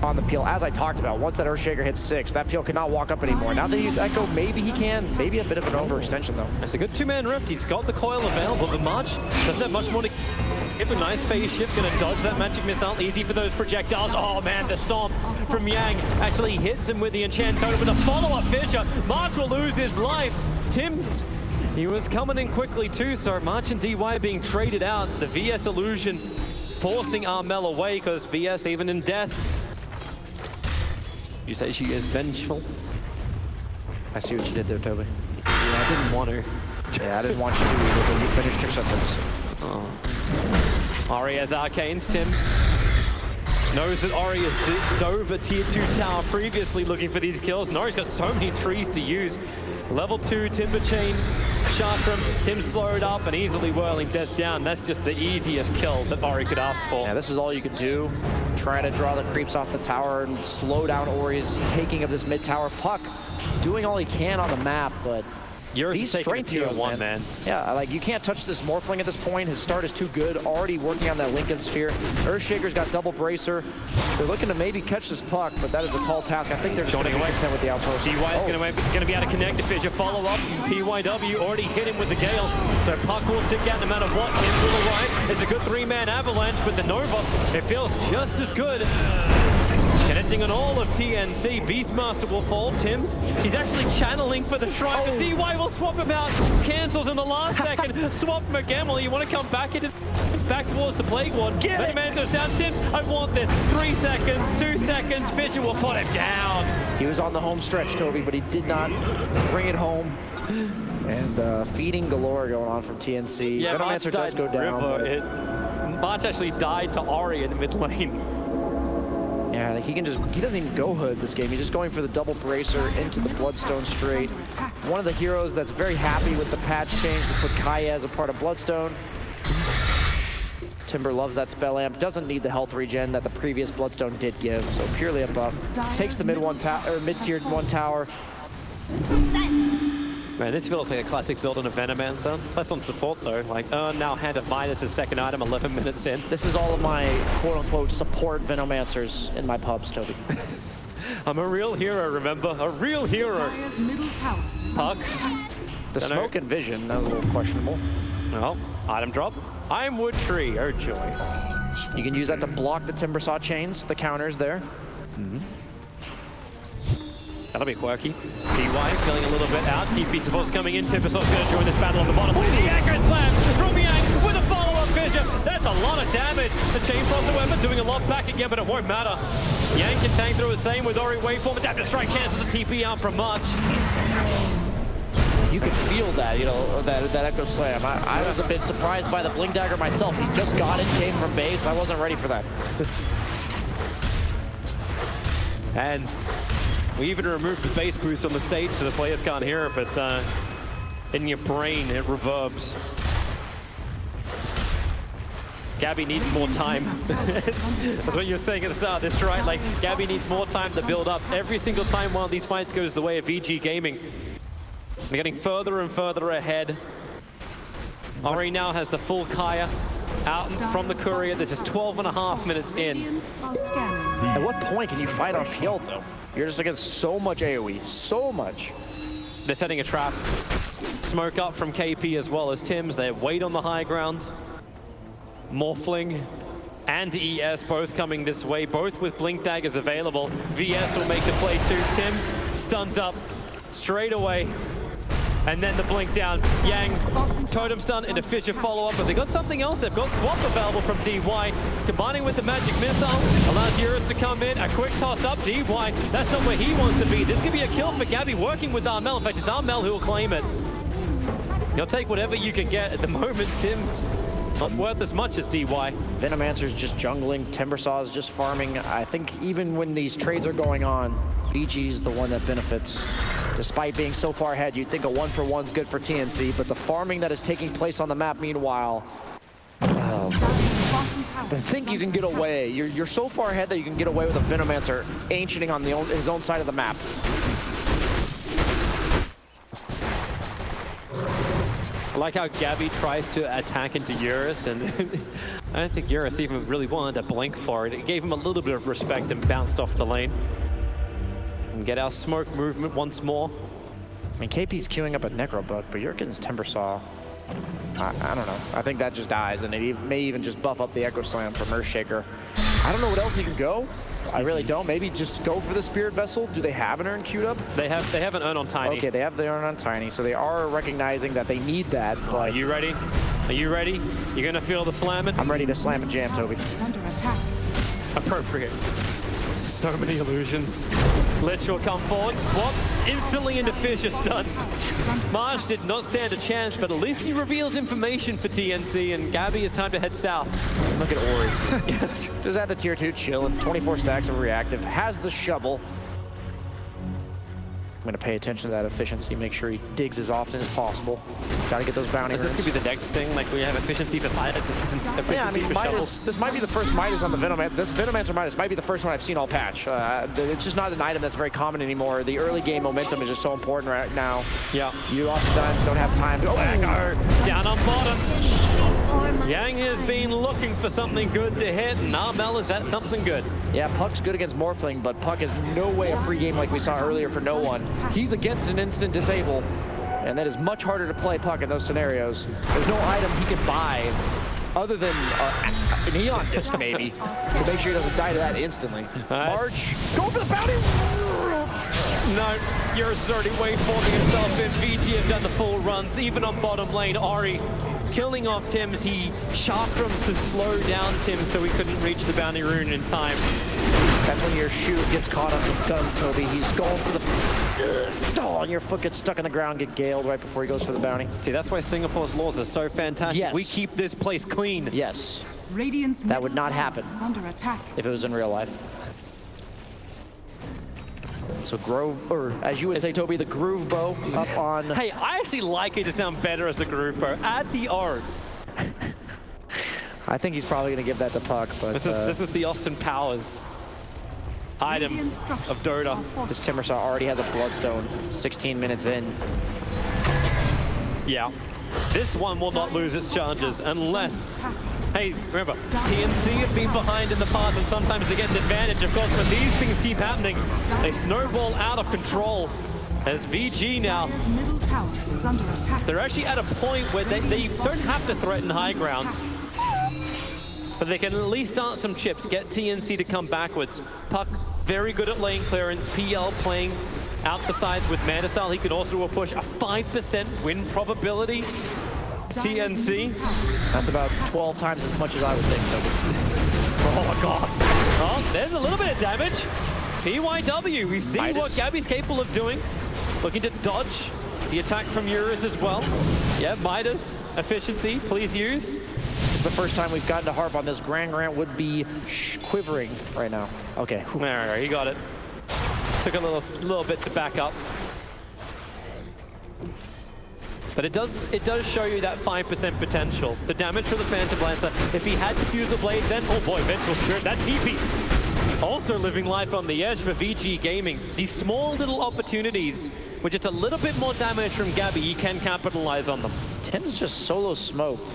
on the peel. As I talked about, once that Earthshaker hits 6, that peel cannot walk up anymore. Now they use Echo, maybe he can. Maybe a bit of an overextension, though. It's a good 2-man Rift. He's got the coil available, but March doesn't have much more to give. A nice phase shift, gonna dodge that magic missile. Easy for those projectiles. Oh man, the stomp from Yang actually hits him with the enchant totem with a follow-up Fissure. March will lose his life. Tims, he was coming in quickly too, so March and DY being traded out. The VS illusion forcing Armel away, because VS, even in death, you say she is vengeful. I see what you did there, Toby. Yeah, I didn't want her. Yeah, I didn't want you to either, but you finished your sentence. Oh. Ori has Arcanes. Tims knows that Ori has dove a tier 2 tower previously looking for these kills. And Ori's got so many trees to use. Level 2 Timber Chain, Chakram, Tim slowed up and easily whirling death down. That's just the easiest kill that Ori could ask for. Yeah, this is all you could do. Trying to draw the creeps off the tower and slow down Ori's taking of this mid tower. Puck doing all he can on the map, but These strength tier 1, man. Yeah, like, you can't touch this Morphling at this point. His start is too good. Already working on that Lincoln Sphere. Earthshaker's got double bracer. They're looking to maybe catch this puck, but that is a tall task. I think they're just going to be content with the outpost. DY is going to be able to connect the Fissure. Follow up. PYW already hit him with the Gale. So puck will tick out no matter what. Into the right. It's a good 3-man avalanche with the Nova. It feels just as good. Can Presenting on all of TNC, Beastmaster will fall. Tims, he's actually channeling for the shrine, but DY will swap him out. Cancels in the last second. Swap him again. Well, you want to come back into it's back towards the Plague Ward. Venomancer's down. Tims, I want this. 3 seconds, 2 seconds. Fisher will put him down. He was on the home stretch, Toby, but he did not bring it home. And feeding galore going on from TNC. Yeah, Venomancer does go down. March actually died to Ori in the mid lane. Yeah, he doesn't even go hood this game. He's just going for the double bracer into the Bloodstone straight. One of the heroes that's very happy with the patch change to put Kaya as a part of Bloodstone. Timber loves that spell amp. Doesn't need the health regen that the previous Bloodstone did give, so purely a buff. Takes the mid-tier one tower. Man, this feels like a classic build on a Venomancer. Less on support though. Like, now Hand of Midas is second item, 11 minutes in. This is all of my quote-unquote support Venomancers in my pubs, Toby. I'm a real hero, remember? A real hero. Puck. The smoke and vision, that was a little questionable. Well, item drop. Ironwood Tree, oh joy. You can use that to block the Timbersaw chains, the counters there. That'll be quirky. DY feeling a little bit out. TP support's coming in. Timbersaw's going to join this battle on the bottom lane. The accurate slam from Yang with a follow-up vision. That's a lot of damage. The Chain Frost, however, doing a lot back again, but it won't matter. Yang can tank through the same with Ori Waveform. Adaptive Strike cancels the TP out from March. You could feel that, you know, that Echo Slam. I was a bit surprised by the Blink Dagger myself. He just got it, came from base. I wasn't ready for that. And we even removed the bass boost on the stage so the players can't hear it, but in your brain it reverbs. Gabby needs more time. That's what you were saying at the start of this, right? Like, Gabby needs more time to build up. Every single time one of these fights goes the way of VG Gaming, they're getting further and further ahead. Ori now has the full Kaya out from the courier. This is 12.5 minutes in. At what point can you fight on field, though? You're just against so much AoE, so much. They're setting a trap. Smoke up from KP as well as Tims. They wait on the high ground. Morphling and ES both coming this way, both with Blink Daggers available. VS will make the play too. Tims stunned up straight away. And then the blink down. Yang, Totem stun into Fisher follow-up, but they got something else. They've got Swap available from DY. Combining with the Magic Missile allows Eurus to come in. A quick toss up. DY, that's not where he wants to be. This could be a kill for Gabby working with Armel. In fact, it's Armel who will claim it. You'll take whatever you can get at the moment. Tim's not worth as much as DY. Venomancer's just jungling. Timbersaw's just farming. I think even when these trades are going on, VG's the one that benefits. Despite being so far ahead, you'd think a 1-for-1's good for TNC, but the farming that is taking place on the map meanwhile, I think you can get away. You're so far ahead that you can get away with a Venomancer ancienting on his own side of the map. I like how Gabby tries to attack into Eurus, and I don't think Eurus even really wanted to blink for it. It gave him a little bit of respect and bounced off the lane. And get our smoke movement once more. I mean, KP's queuing up a Necrobuck, but Jurgen's Timbersaw, I don't know. I think that just dies, and it may even just buff up the Echo Slam from Earthshaker. I don't know what else he can go. I really don't. Maybe just go for the Spirit Vessel. Do they have an Urn queued up? They have an Urn on Tiny. Okay, they have the Urn on Tiny, so they are recognizing that they need that. But are you ready? Are you ready? You're gonna feel the slamming? I'm ready to slam and jam, Toby. Appropriate. So many illusions. Lich will come forward, swap instantly into Fisher stun. Marsh did not stand a chance, but at least he reveals information for TNC, and Gabby, it's time to head south. Look at Ori. Just at the tier 2, chilling, 24 stacks of reactive, has the shovel. I'm going to pay attention to that efficiency, make sure he digs as often as possible. Got to get those bounty runes. This could be the next thing, like we have efficiency for Midas, efficiency yeah, I mean, for Midas, this might be the first Midas on the Venomancer. This Venomancer Midas might be the first one I've seen all patch. It's just not an item that's very common anymore. The early game momentum is just so important right now. Yeah. You oftentimes don't have time to go. Down on bottom. Yang has been looking for something good to hit, and Armel is that something good. Yeah, Puck's good against Morphling, but Puck is no way a free game like we saw earlier for no one. He's against an instant disable, and that is much harder to play Puck in those scenarios. There's no item he can buy other than an Neon Disc, maybe, to make sure he doesn't die to that instantly. March, go for the bounty! No, Eurus is already waveforming himself in. VG have done the full runs, even on bottom lane. Ori killing off Tim's. He chakram to slow down Tim so he couldn't reach the bounty rune in time. That's when your shoe gets caught on the gun, Toby. He's going for the... Oh, and your foot gets stuck in the ground, get galed right before he goes for the bounty. See, that's why Singapore's laws are so fantastic. Yes. We keep this place clean. Yes. Radiant's That would middle not tower happen is under attack. if it was in real life. So Grove, or as you would say, Toby, the Groove Bow up on... Hey, I actually like it to sound better as a group, bro. Add the O. I think he's probably going to give that to Puck, but... This is the Austin Powers item of Dota. This Timbersaw already has a Bloodstone 16 minutes in. Yeah. This one will not lose its charges unless... Hey, remember, TNC have been behind in the past and sometimes they get an advantage. Of course, when these things keep happening, they snowball out of control. As VG now, Dire's middle tower is under attack. they're actually at a point where they don't have to threaten high ground. But they can at least start some chips, get TNC to come backwards. Puck, very good at lane clearance. PL playing out the sides with Mana Style. He could also push a 5% win probability. TNC. That's about 12 times as much as I would think, Toby. Oh my god. Oh, there's a little bit of damage. PYW, we see what Gabby's capable of doing. Looking to dodge the attack from Eurus as well. Yeah, Midas, efficiency, please use. It's the first time we've gotten to harp on this. Grant would be quivering right now. Okay. All right, he got it. Took a little bit to back up. But it does show you that 5% potential. The damage for the Phantom Lancer. If he had to fuse a blade, then, oh boy, Vengeful Spirit, that TP. Also living life on the edge for VG Gaming. These small little opportunities, with just a little bit more damage from Gabby, you can capitalize on them. Tim's just solo smoked.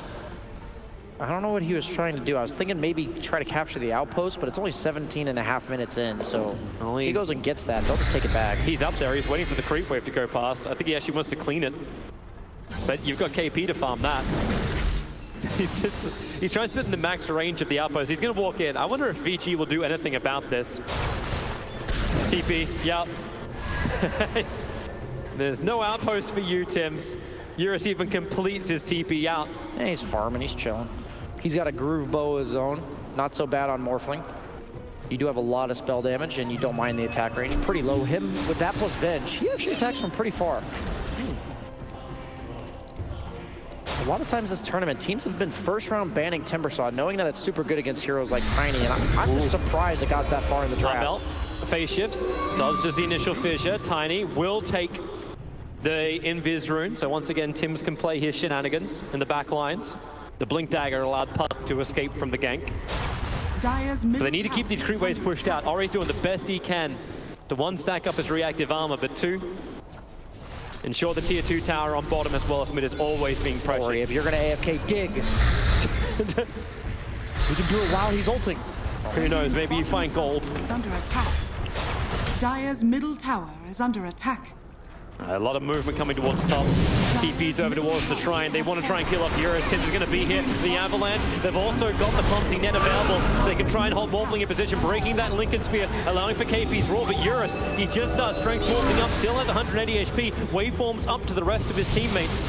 I don't know what he was trying to do. I was thinking maybe try to capture the outpost, but it's only 17.5 minutes in, so if he goes and gets that, they'll just take it back. He's up there, he's waiting for the creep wave to go past. I think he actually wants to clean it. But you've got KP to farm that. He's trying to sit in the max range of the outpost. He's going to walk in. I wonder if VG will do anything about this. TP, yep. There's no outpost for you, Tims. Eurus even completes his TP out. Yeah, he's farming, he's chilling. He's got a Groove Bow of his own. Not so bad on Morphling. You do have a lot of spell damage, and you don't mind the attack range. Pretty low. Him, with that plus Venge, he actually attacks from pretty far. A lot of times this tournament, teams have been first round banning Timbersaw, knowing that it's super good against heroes like Tiny, and I'm just surprised it got that far in the draft. Belt, phase shifts, dodges the initial fissure. Tiny will take the Invis rune, so once again, Tims can play his shenanigans in the back lines. The Blink Dagger allowed Puck to escape from the gank. But they need to keep these creep waves pushed out. Ori's doing the best he can to one, stack up his reactive armor, but two, ensure the tier 2 tower on bottom as well as mid is always being pressured. Ori, if you're going to AFK dig, you can do it while he's ulting. Who knows, maybe you find gold. Is under attack. Dire's middle tower is under attack. A lot of movement coming towards top. TP's over towards the shrine. They want to try and kill off Eurus. Tim's is going to be here. The Avalanche. They've also got the Ponzi net available, so they can try and hold Morphling in position, breaking that Lincoln Sphere, allowing for KP's roar. But Eurus, he just starts strength walking up, still has 180 HP. Waveforms up to the rest of his teammates.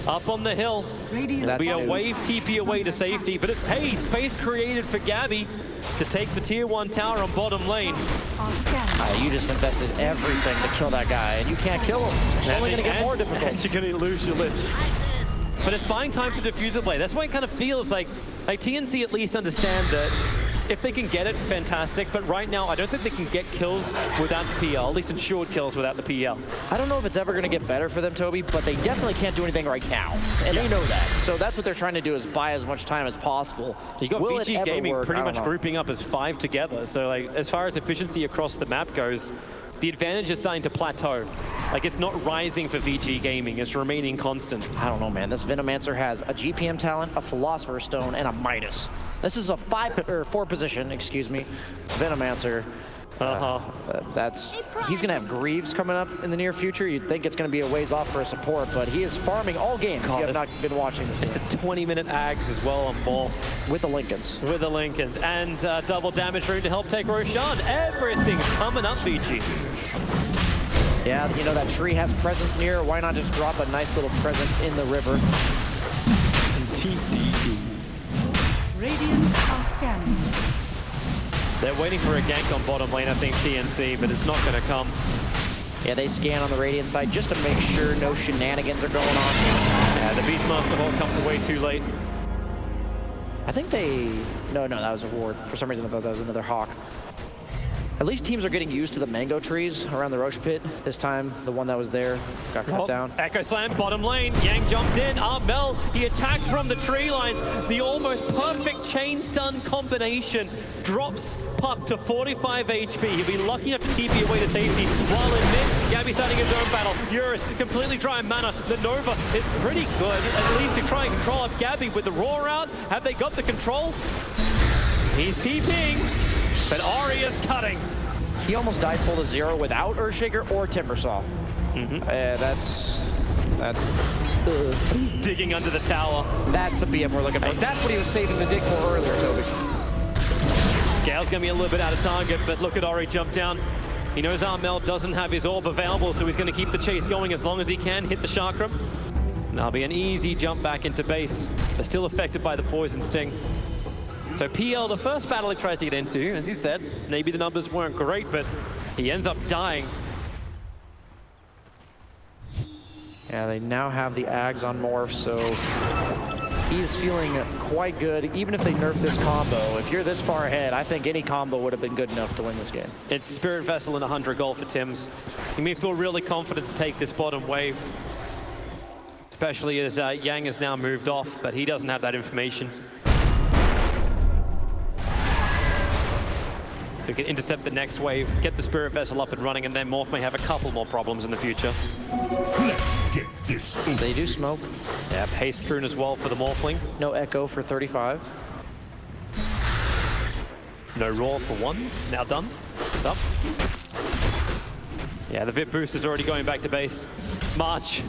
Up on the hill. We are wave TP away to safety, but it's, hey, space created for Gabby to take the tier 1 tower on bottom lane. You just invested everything to kill that guy, and you can't kill him. It's only going to get more difficult. And you're going to lose your Lich. But it's buying time for Diffuser play. That's why it kind of feels like TNC at least understand that if they can get it, fantastic. But right now, I don't think they can get kills without the PL, at least ensured kills without the PL. I don't know if it's ever going to get better for them, Toby, but they definitely can't do anything right now. And they know that. So that's what they're trying to do, is buy as much time as possible. You got VG Gaming pretty much grouping up as 5 together. So like, as far as efficiency across the map goes, the advantage is starting to plateau. Like, it's not rising for VG Gaming, it's remaining constant. I don't know, man. This Venomancer has a GPM talent, a Philosopher's Stone, and a Midas. This is a 4 position, excuse me, Venomancer. He's going to have Greaves coming up in the near future. You'd think it's going to be a ways off for a support, but he is farming all game. If you have not been watching this. It's a 20-minute Ags as well on ball. With the Lincolns. With the Lincolns. And double damage rune to help take Roshan. Everything's coming up, VICI. Yeah, you know, that tree has presence near. Why not just drop a nice little present in the river? Radiant are scanning. They're waiting for a gank on bottom lane, I think, TNC, but it's not going to come. Yeah, they scan on the Radiant side just to make sure no shenanigans are going on. Yeah, the Beastmaster Hawk comes way too late. I think they... No, that was a ward. For some reason, I thought that was another Hawk. At least teams are getting used to the mango trees around the Roche pit. This time, the one that was there got cut down. Echo Slam, bottom lane. Yang jumped in. Armel, he attacked from the tree lines. The almost perfect chain stun combination drops Puck to 45 HP. He'll be lucky enough to TP away to safety. While in mid, Gabby starting his own battle. Eurus completely dry in mana. The Nova is pretty good, at least to try and control up Gabby with the roar out. Have they got the control? He's TPing. But Ari is cutting. He almost died full to zero without Earthshaker or Timbersaw. That's He's digging under the tower. That's the BM we're looking for. That's what he was saving the dig for earlier, Toby. Gale's gonna be a little bit out of target, but look at Ori jump down. He knows Armel doesn't have his orb available, so he's gonna keep the chase going as long as he can, hit the chakram. That'll be an easy jump back into base. They're still affected by the poison sting. So PL, the first battle he tries to get into, as he said, maybe the numbers weren't great, but he ends up dying. Yeah, they now have the Ags on Morph, so he's feeling quite good. Even if they nerf this combo, if you're this far ahead, I think any combo would have been good enough to win this game. It's Spirit Vessel and 100 gold for Tims. He may feel really confident to take this bottom wave, especially as Yang has now moved off, but he doesn't have that information. So he can intercept the next wave, get the Spirit Vessel up and running, and then Morph may have a couple more problems in the future. Let's get this over. They do smoke. Yeah, Haste Rune as well for the Morphling. No Echo for 35. No Roar for 1. Now done. It's up. Yeah, the VIP boost is already going back to base. March.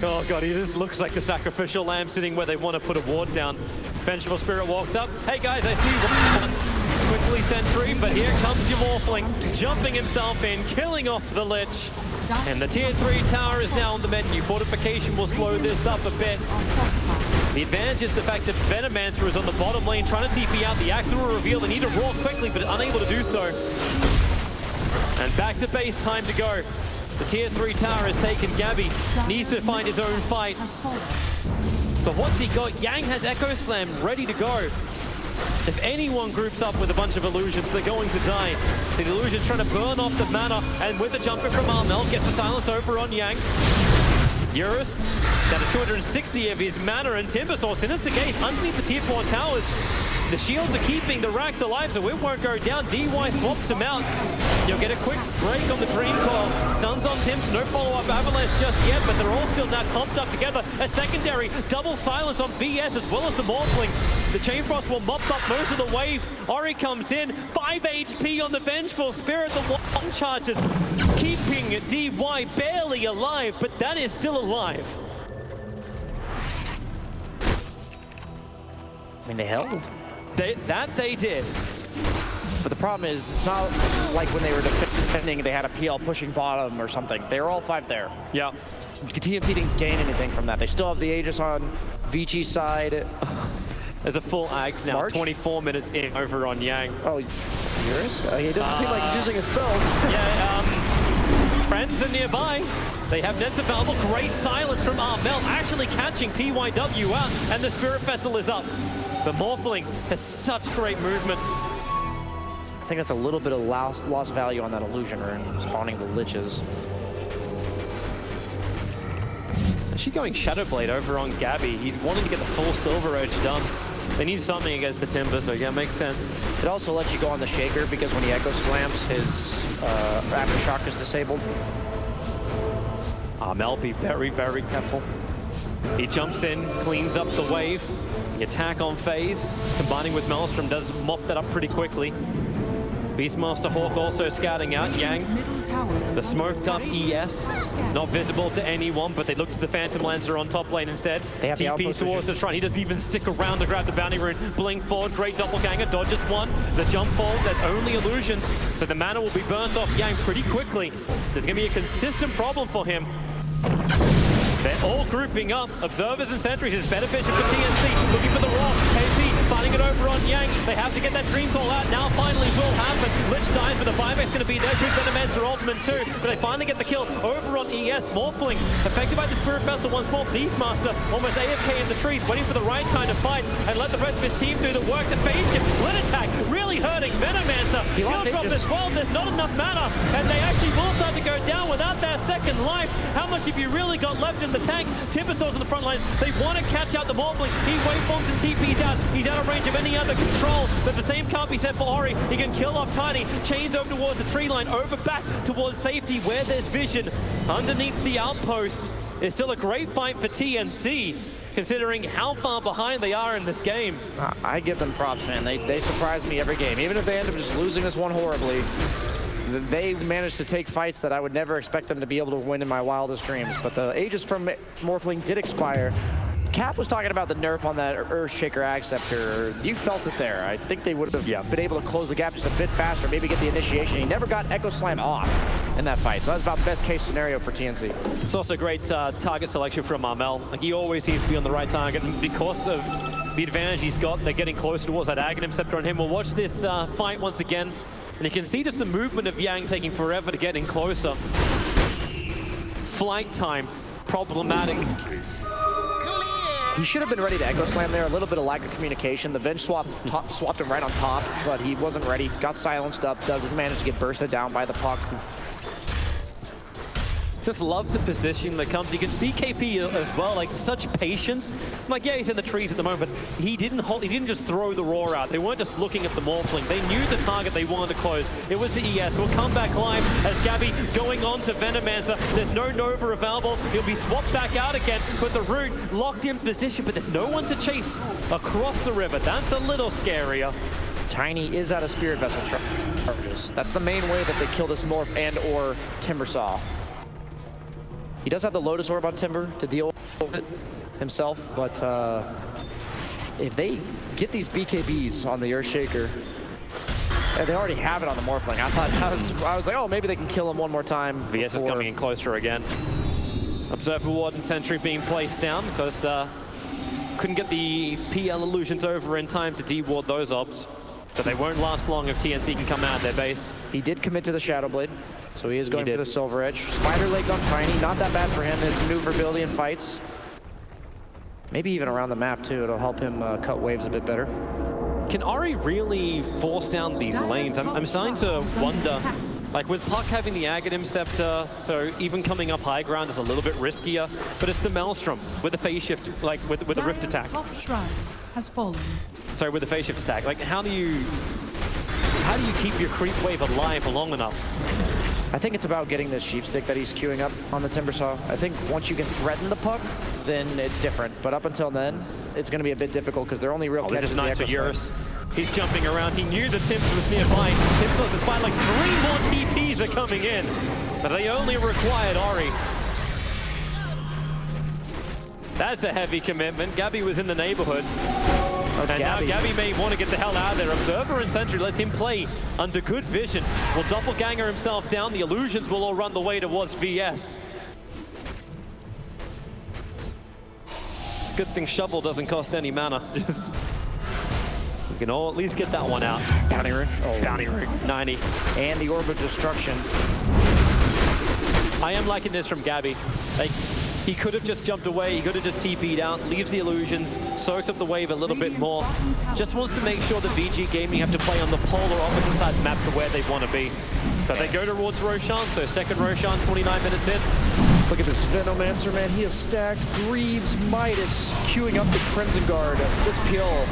Oh god, he just looks like the sacrificial lamb sitting where they want to put a ward down. Vengeful Spirit walks up. Hey guys, I see one. Quickly sent free, but here comes your Morphling, jumping himself in, killing off the Lich. And the tier 3 tower is now on the menu. Fortification will slow this up a bit. The advantage is the fact that Venomancer is on the bottom lane trying to TP out. The Axel will reveal. They need to roar quickly, but unable to do so. And back to base, time to go. The tier 3 tower has taken. Gabby needs to find his own fight. But what's he got? Yang has Echo Slam ready to go. If anyone groups up with a bunch of illusions, they're going to die. The illusion's trying to burn off the mana, and with the jumper from Armel, gets the silence over on Yang. Eurus down to 260 of his mana, and Timbersaw sinister gaze underneath the tier 4 towers. The shields are keeping the racks alive, so it won't go down. DY swaps him out. You'll get a quick break on the Dream Coil. Stuns on Tim's, no follow-up avalanche just yet, but they're all still now clumped up together. A secondary double silence on BS as well as the Morphling. The Chain Frost will mop up most of the wave. Ori comes in, 5 HP on the Vengeful Spirit. The one charges, keeping DY barely alive, but that is still alive. I mean, they held. They did. But the problem is, it's not like when they were defending, they had a PL pushing bottom or something. They were all 5 there. Yeah. TNC didn't gain anything from that. They still have the Aegis on VICI's side. There's a full Ags now, March? 24 minutes in over on Yang. Oh, Eurus? He doesn't seem like he's using his spells. Yeah, friends are nearby. They have nets available. Great silence from Armel, actually catching PYW out, and the Spirit Vessel is up. But Morphling has such great movement. I think that's a little bit of lost value on that illusion rune, spawning the Liches. Is she going Shadow Blade over on Gabby? He's wanting to get the full Silver Edge done. They need something against the Timber, so yeah, makes sense. It also lets you go on the Shaker because when he Echo Slams, his Aftershock is disabled. Armel, be very, very careful. He jumps in, cleans up the wave. The attack on phase, combining with Maelstrom, does mop that up pretty quickly. Beastmaster Hawk also scouting out Yang. Middle tower The is smoked up under attack. ES, not visible to anyone, but they look to the Phantom Lancer on top lane instead. They have the TP outpost towards the vision. shrine. He doesn't even stick around to grab the bounty rune. Blink forward, great doppelganger, dodges one. The jump fall, there's only illusions, so the mana will be burnt off Yang pretty quickly. There's going to be a consistent problem for him. They're all grouping up. Observers and sentries is better vision for TNC. Looking for the raw. KP fighting it over on Yang. They have to get that dream call out. Now finally will happen. Lich dies, but the buyback's going to be there. Good Venomancer ultimate too. But they finally get the kill over on ES. Morphling affected by the Spirit Vessel once more. Beastmaster almost AFK in the trees, waiting for the right time to fight and let the rest of his team do the work. The phase shift split attack really hurting Venomancer. He lost He'll drop this 12. There's not enough mana, and they actually will start to go down without their second life. How much have you really got left in the tank? Timbersaws on the front line. They want to catch out the Morphling. He wavebombs and TP's out. He's out of range of any other control. But the same can't be said for Ori. He can kill off Tiny. Chains over towards the tree line. Over back towards safety where there's vision. Underneath the outpost. It's still a great fight for TNC, considering how far behind they are in this game. I give them props, man. They surprise me every game. Even if they end up just losing this one horribly, they managed to take fights that I would never expect them to be able to win in my wildest dreams. But the Aegis from Morphling did expire. Cap was talking about the nerf on that Earthshaker Acceptor. You felt it there. I think they would have been able to close the gap just a bit faster, maybe get the initiation. He never got Echo Slam off in that fight, so that's about best case scenario for TNC. It's also great target selection from Marmel. Like, he always seems to be on the right target, and because of the advantage he's got, they're getting closer towards that Aghanim Scepter on him. We'll watch this fight once again, and you can see just the movement of Yang taking forever to get in closer. Flight time, problematic. He should have been ready to Echo Slam there. A little bit of lack of communication. The Venge swapped him right on top, but he wasn't ready. Got silenced up. Doesn't manage to get bursted down by the puck. Just love the position that comes. You can see KP as well, like such patience. Like, yeah, he's in the trees at the moment, but he didn't just throw the roar out. They weren't just looking at the Morphling. They knew the target they wanted to close. It was the ES. We'll come back live as Gabby going on to Venomancer. There's no Nova available. He'll be swapped back out again, but the root locked in position, but there's no one to chase across the river. That's a little scarier. Tiny is out of Spirit Vessel charges. That's the main way that they kill this Morph and or Timbersaw. He does have the Lotus Orb on Timber to deal with it himself, but if they get these BKBs on the Earthshaker, and they already have it on the Morphling, I was like, oh, maybe they can kill him one more time. VS is coming in closer again. Observer Ward and Sentry being placed down because couldn't get the PL illusions over in time to de-ward those ops. But they won't last long if TNC can come out of their base. He did commit to the Shadow Blade, so he is going for the Silver Edge. Spider legs on Tiny, not that bad for him. His maneuverability in fights. Maybe even around the map too, it'll help him cut waves a bit better. Can Ori really force down these lanes? I'm starting to wonder, like with Puck having the Aghanim Scepter, so even coming up high ground is a little bit riskier, but it's the Maelstrom with the phase shift, like with the Rift attack. Top shrine has fallen. Sorry, with the phase shift attack. Like, how do you keep your creep wave alive long enough? I think it's about getting this sheep stick that he's queuing up on the Timbersaw. I think once you can threaten the puck, then it's different. But up until then, it's going to be a bit difficult because their only real catch is is nice the for Echo Eurus. He's jumping around. He knew the Tims was nearby. Tims was despite like 3 more TPs are coming in, but they only required Ori. That's a heavy commitment. Gabby was in the neighborhood. And now Gabby may want to get the hell out of there. Observer and Sentry lets him play under good vision. Will doppelganger himself down. The illusions will all run the way towards VS. It's a good thing Shovel doesn't cost any mana. Just, we can all at least get that one out. Bounty Root. Oh, Bounty Root, 90. And the Orb of Destruction. I am liking this from Gabby. Like, he could have just jumped away, he could have just TP'd out, leaves the illusions, soaks up the wave a little bit more. Just wants to make sure the VG Gaming have to play on the polar opposite side map to where they want to be. But they go towards Roshan, so second Roshan, 29 minutes in. Look at this Venomancer, man. He has stacked Greaves, Midas, queuing up the Crimson Guard. This PL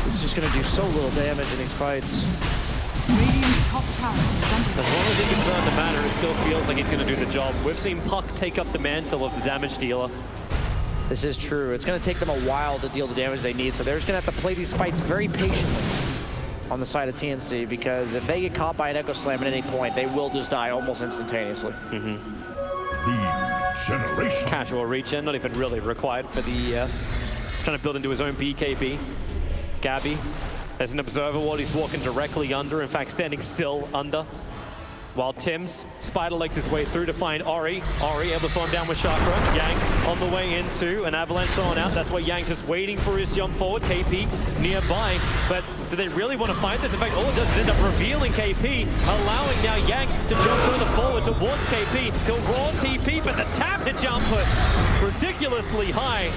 is just going to do so little damage in these fights. Radiant's top tower is under As long as he can burn the mana, it still feels like he's going to do the job. We've seen Puck take up the mantle of the damage dealer. This is true. It's going to take them a while to deal the damage they need, so they're just going to have to play these fights very patiently. on the side of TNC, because if they get caught by an Echo Slam at any point, they will just die almost instantaneously. Regeneration. Casual regen, not even really required for the ES. Trying to build into his own BKB. Gabby, there's an observer wall he's walking directly under, in fact standing still under. While Tim's spider legs his way through to find Ori. Ori able to slow him down with Chakra. Yang on the way into an avalanche on out. That's why Yang's just waiting for his jump forward. KP nearby, but do they really want to fight this? In fact, all it does is end up revealing KP, allowing now Yang to jump further forward towards KP. He'll raw TP, but the damage output ridiculously high.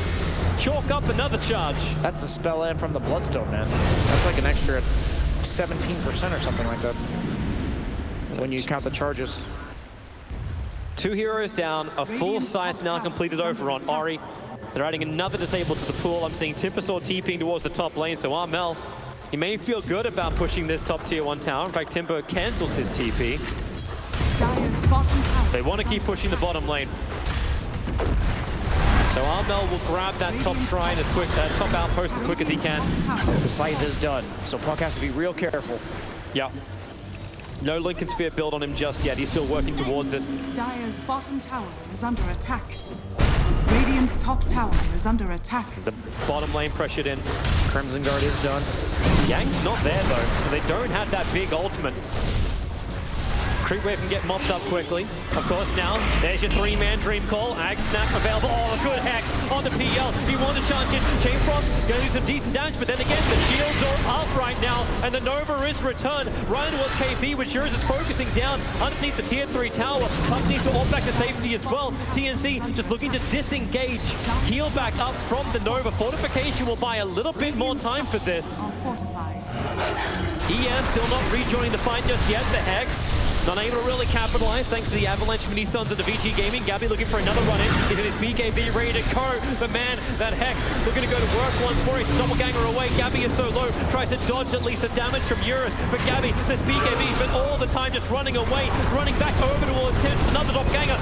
Chalk up another charge. That's the spell in from the Bloodstone, man. That's like an extra 17% or something like that, when you count the charges. 2 heroes down, a full scythe now completed over on Ori. They're adding another disabled to the pool. I'm seeing Timbersaw TPing towards the top lane, so Armel, he may feel good about pushing this top tier 1 tower. In fact, Timber cancels his TP. Dire's bottom tower. They want to keep pushing the bottom lane. So Armel will grab that top shrine as quick, top outpost as quick as he can. The scythe is done, so Puck has to be real careful. Yeah. No Lincoln Sphere build on him just yet. He's still working towards it. Dire's bottom tower is under attack. Radiant's top tower is under attack. The bottom lane pressured in. Crimson Guard is done. Yang's not there though, so they don't have that big ultimate. Creep wave can get mopped up quickly. Of course now, there's your 3-man dream call. Ag snap available. Oh, a good hex on the PL. He wants to charge in. Chain Frost gonna do some decent damage, but then again, the shields are up right now, and the Nova is returned. Right towards KP, which yours is focusing down underneath the tier 3 tower. Puck needs to ult back to safety as well. TNC just looking to disengage. Heal back up from the Nova. Fortification will buy a little bit more time for this. Are fortified. ES still not rejoining the fight just yet. The hex not able to really capitalize thanks to the avalanche mini stuns of the VICI Gaming. Gabby looking for another run in. He's in his BKB ready to go. But man, that Hex looking to go to work once more. He's doppelganger away. Gabby is so low. Tries to dodge at least the damage from Eurus. But Gabby, this BKB has been all the time just running away. Running back over towards Tim. Another doppelganger.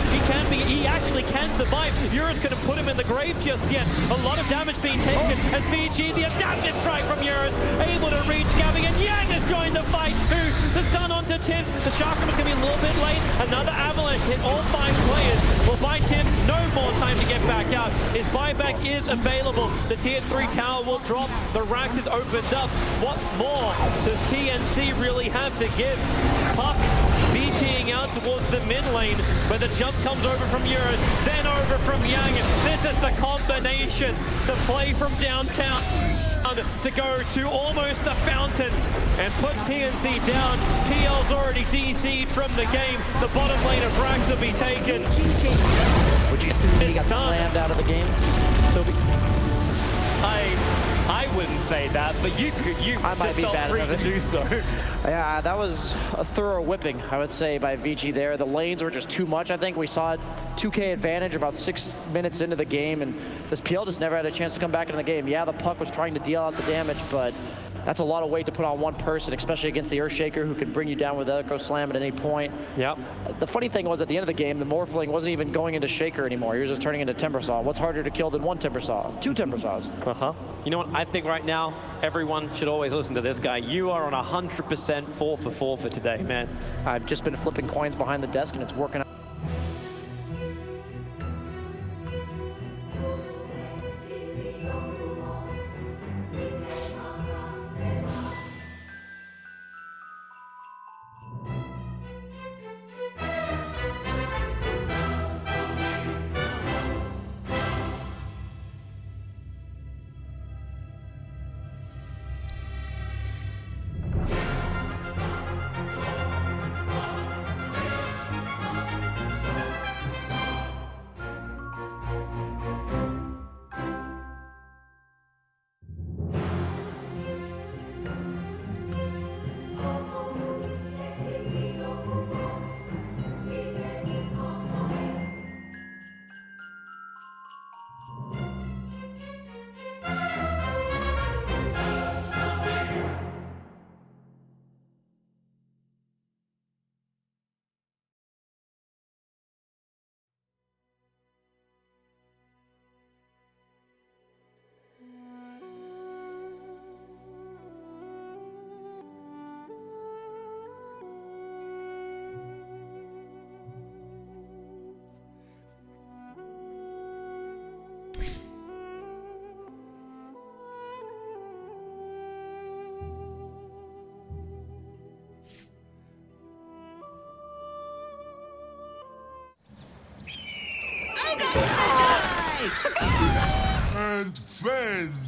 He actually can survive. Eurus couldn't put him in the grave just yet. A lot of damage being taken as VG, the adaptive strike from Eurus, able to reach Gabby. And Yang has joined the fight too. The stun onto Tim. The Chakra is going to be a little bit late. Another avalanche hit all 5 players. Will buy Tim no more time to get back out. His buyback is available. The tier 3 tower will drop. The racks is opened up. What more does TNC really have to give? Puck BTing out towards the mid lane, where the jump comes over from Eurus, then over from Yang. This is the combination. The play from downtown to go to almost the fountain and put TNC down. PL's already DC'd from the game. The bottom lane of Rax will be taken. Would you he got slammed out of the game? I wouldn't say that, but you just felt free to do so. Yeah, that was a thorough whipping, I would say, by VG there. The lanes were just too much. I think we saw it 2K advantage about 6 minutes into the game, and this PL just never had a chance to come back into the game. Yeah, the Puck was trying to deal out the damage, but that's a lot of weight to put on one person, especially against the Earthshaker, who can bring you down with Echo Slam at any point. Yep. The funny thing was, at the end of the game, the Morphling wasn't even going into Shaker anymore. He was just turning into Timbersaw. What's harder to kill than one Timbersaw? 2 Timbersaws. You know what? I think right now, everyone should always listen to this guy. You are on 100% 4 for 4 for today, man. I've just been flipping coins behind the desk, and it's working out. Defend!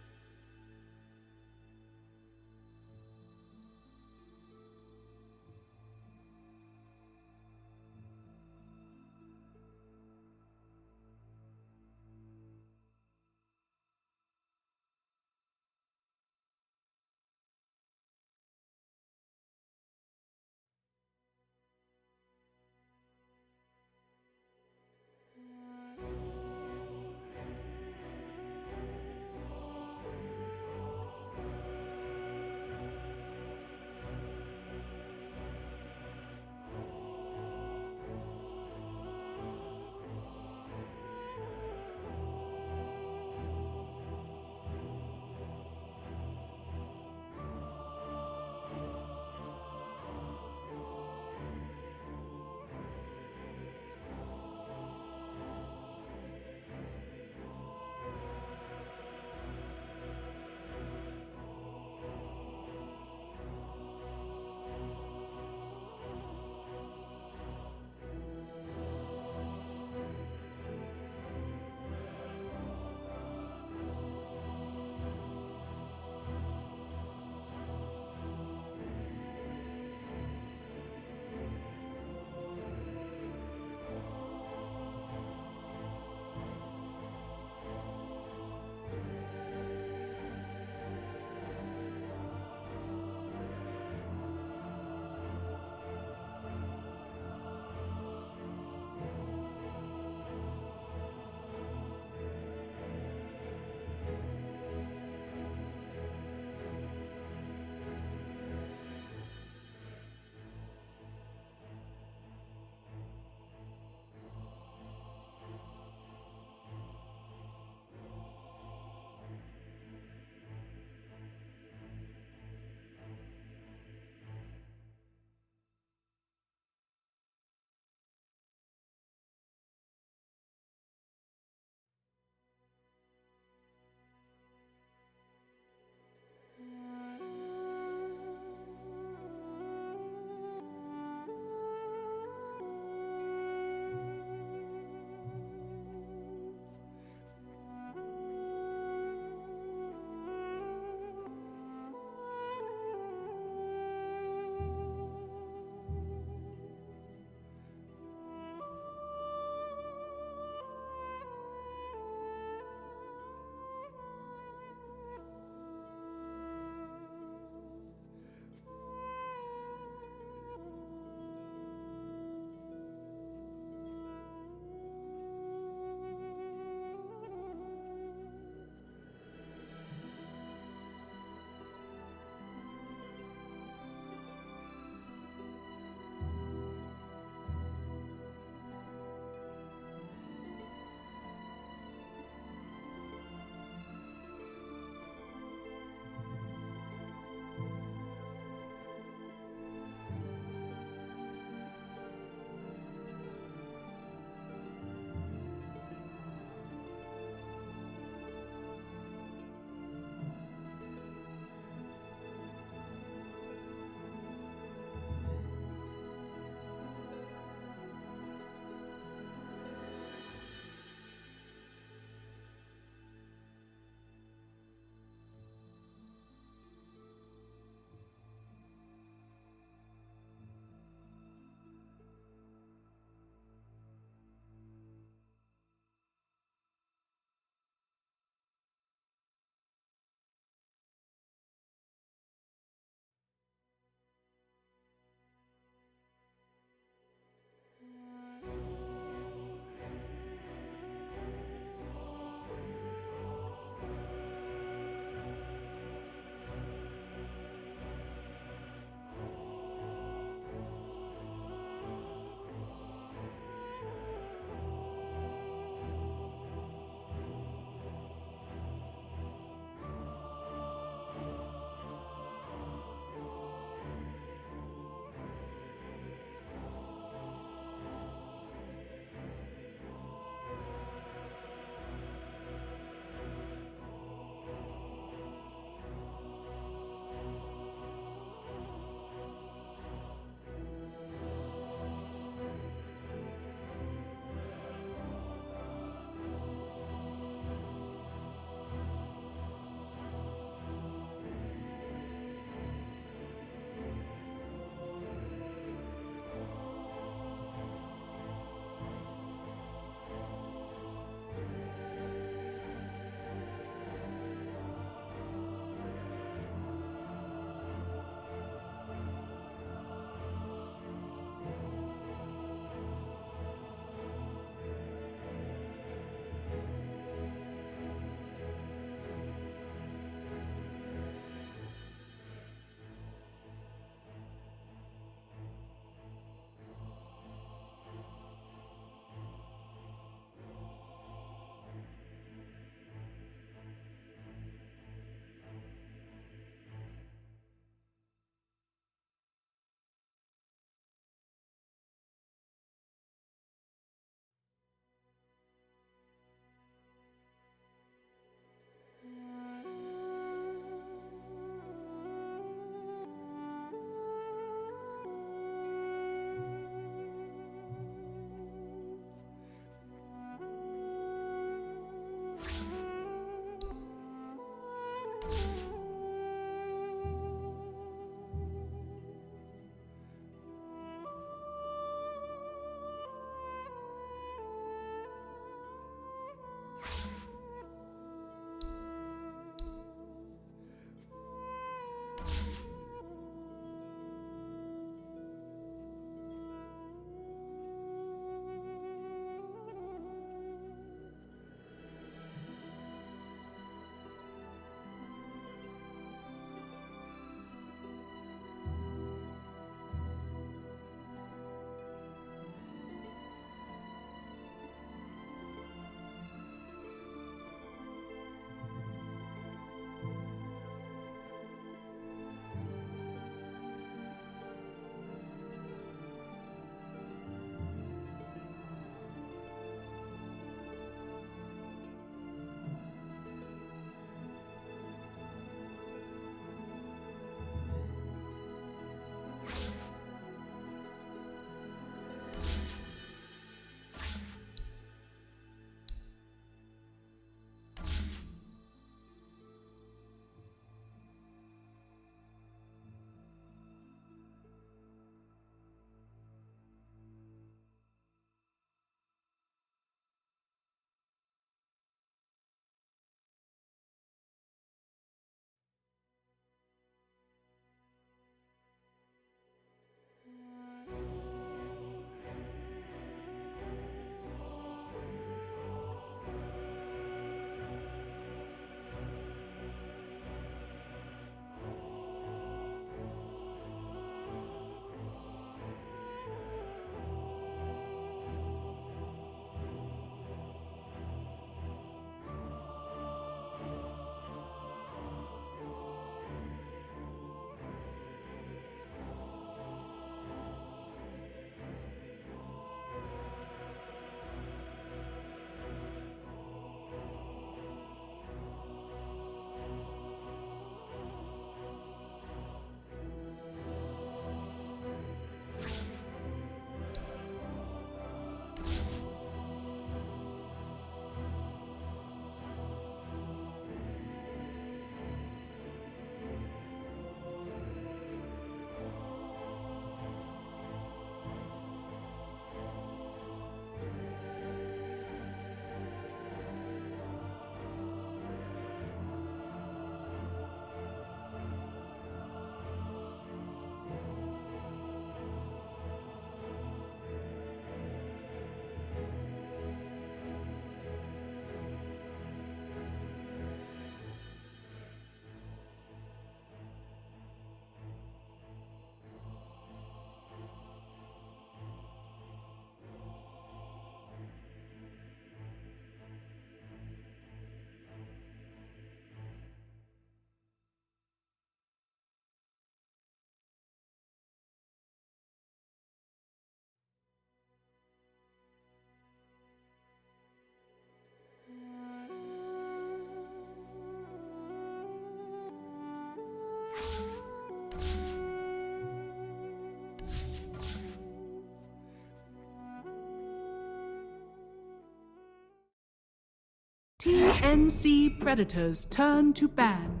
TNC Predators turn to ban.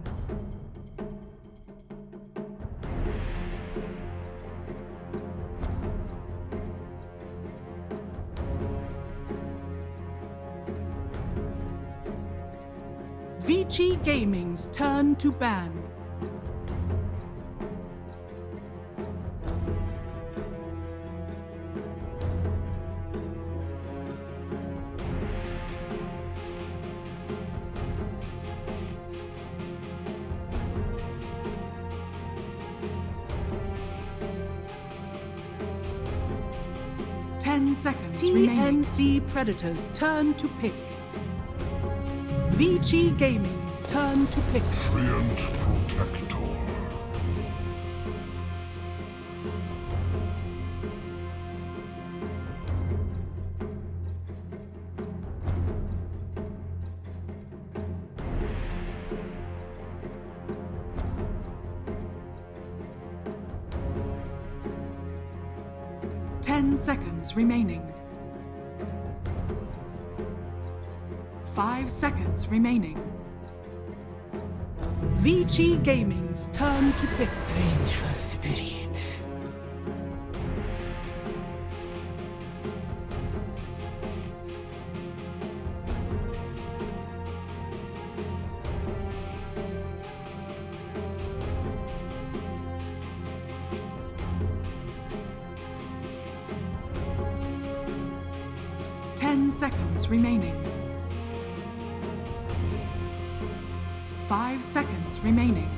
VICI Gaming's turn to ban. TNC Predators turn to pick. VICI Gaming's turn to pick. Treant Protector. Seconds remaining. 5 seconds remaining. VICI Gaming's turn to pick. Vengeful spirit. 10 seconds remaining. 5 seconds remaining.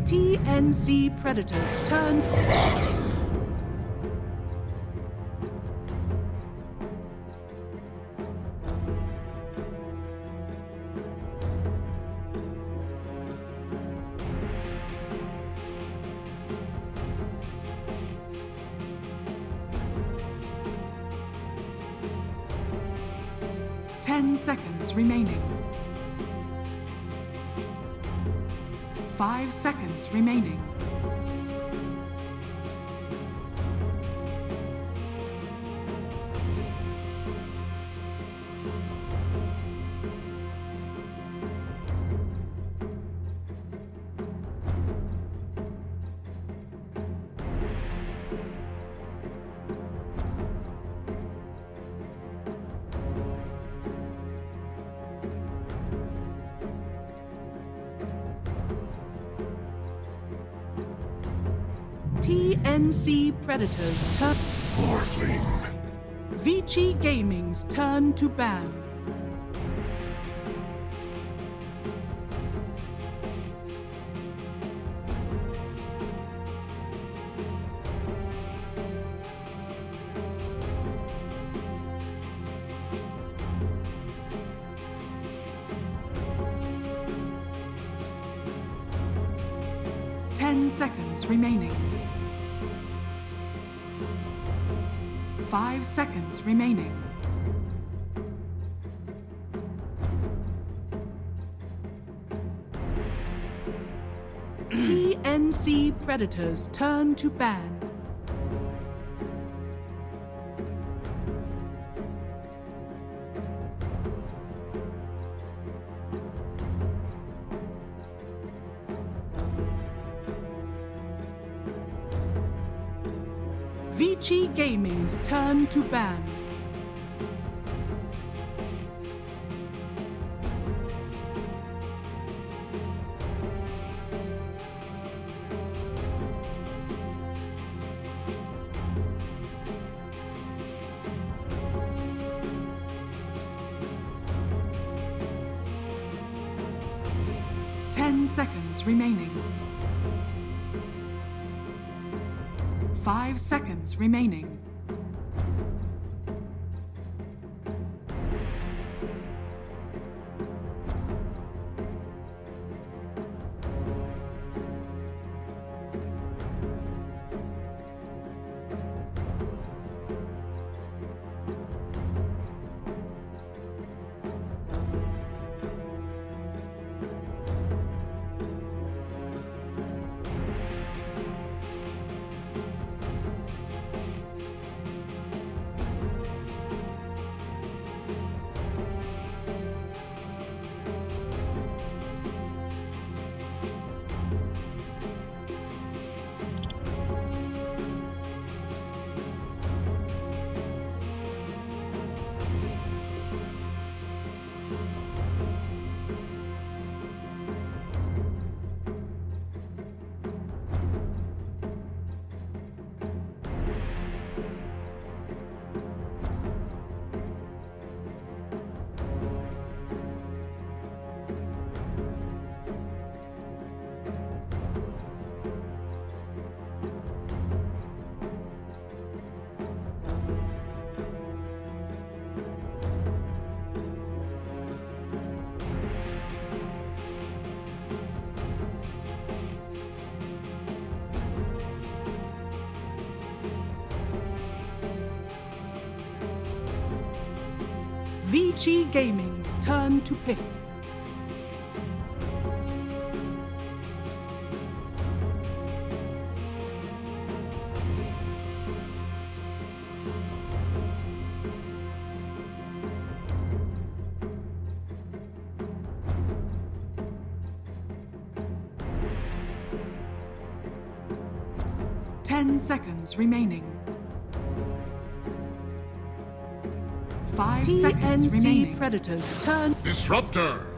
TNC Predators turn. Ten seconds remaining. 5 seconds remaining. TNC Predators turn. Morphling. VICI Gaming's turn to ban. Seconds remaining. 5 seconds remaining. TNC Predators turn to ban. VICI Gaming's turn to ban. Ten seconds remaining. 5 seconds remaining. VICI Gaming's turn to pick. Ten seconds remaining. 5 seconds TNC remaining. Predators turn. Disruptor!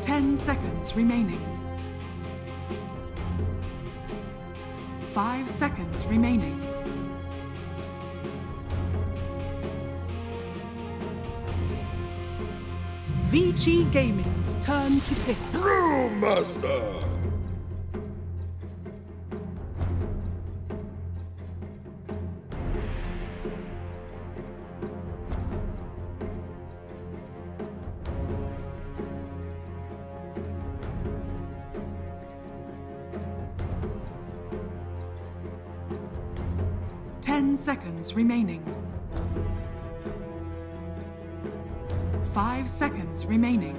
Ten seconds remaining. 5 seconds remaining. VICI Gaming's turn to pick. Brewmaster! Ten seconds remaining. 5 seconds remaining.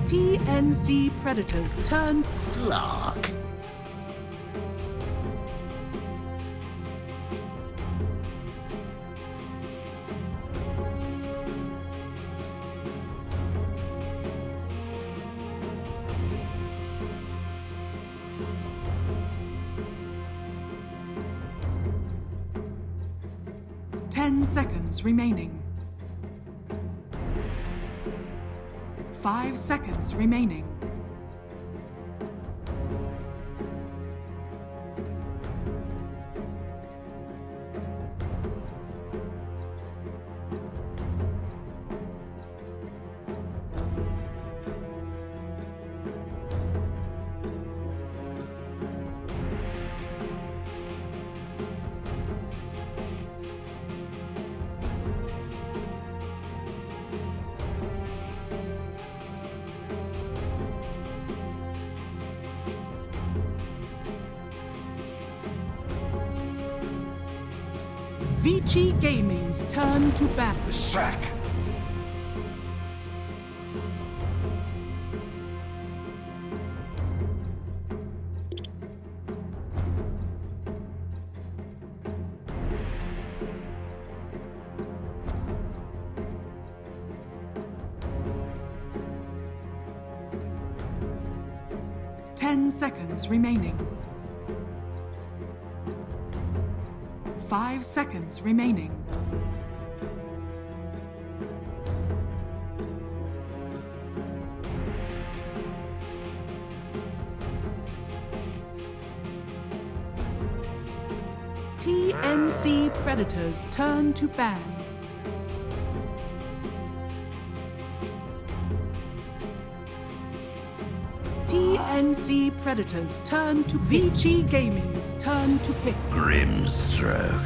TNC Predators turn. Slark. Ten seconds remaining. 5 seconds remaining. VICI Gaming's turn to ban. The sack. Ten seconds remaining. 5 seconds remaining. TNC Predators turn to ban. TNC Predators turn to VICI Gaming's turn to pick. Grimstroke.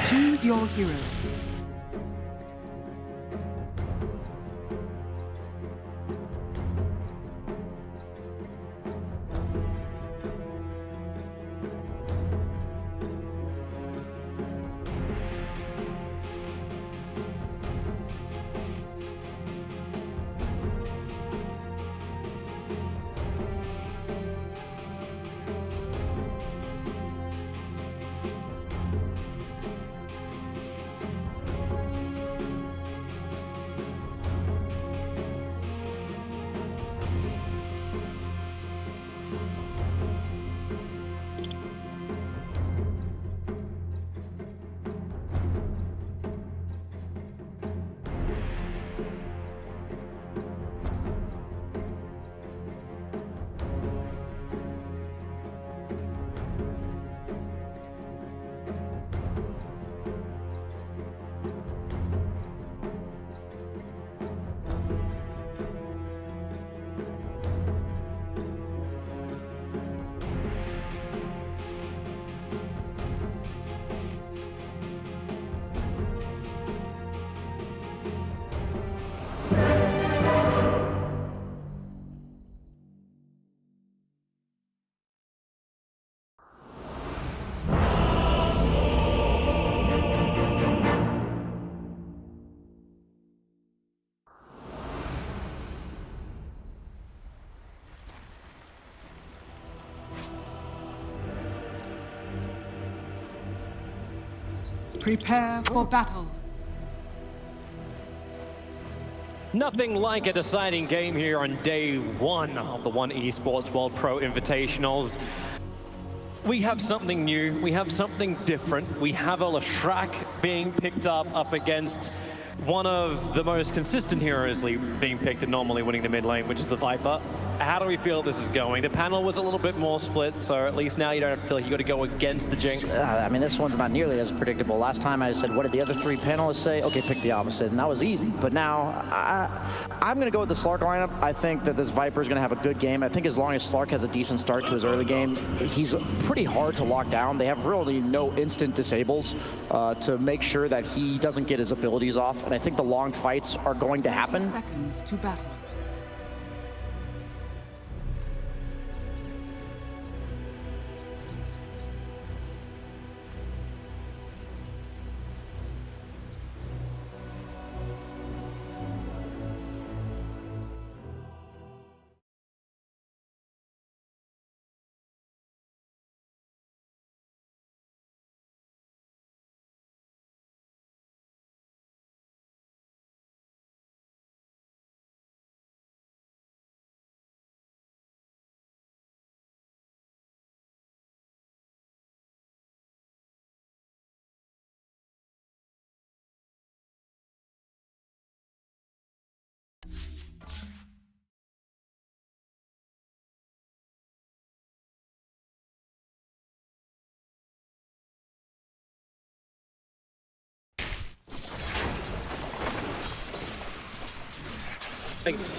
Choose your hero. Prepare for battle. Nothing like a deciding game here on day one of the One Esports World Pro Invitationals. We have something new, we have something different. We have a Leshrac being picked up against one of the most consistent heroes being picked and normally winning the mid lane, which is the Viper. How do we feel this is going? The panel was a little bit more split, so at least now you don't feel like you got to go against the Jinx. I mean, this one's not nearly as predictable. Last time I said, what did the other three panelists say? Okay, pick the opposite, and that was easy. But now, I'm going to go with the Slark lineup. I think that this Viper is going to have a good game. I think as long as Slark has a decent start to his early game, he's pretty hard to lock down. They have really no instant disables to make sure that he doesn't get his abilities off, and I think the long fights are going to happen. 30 seconds to battle.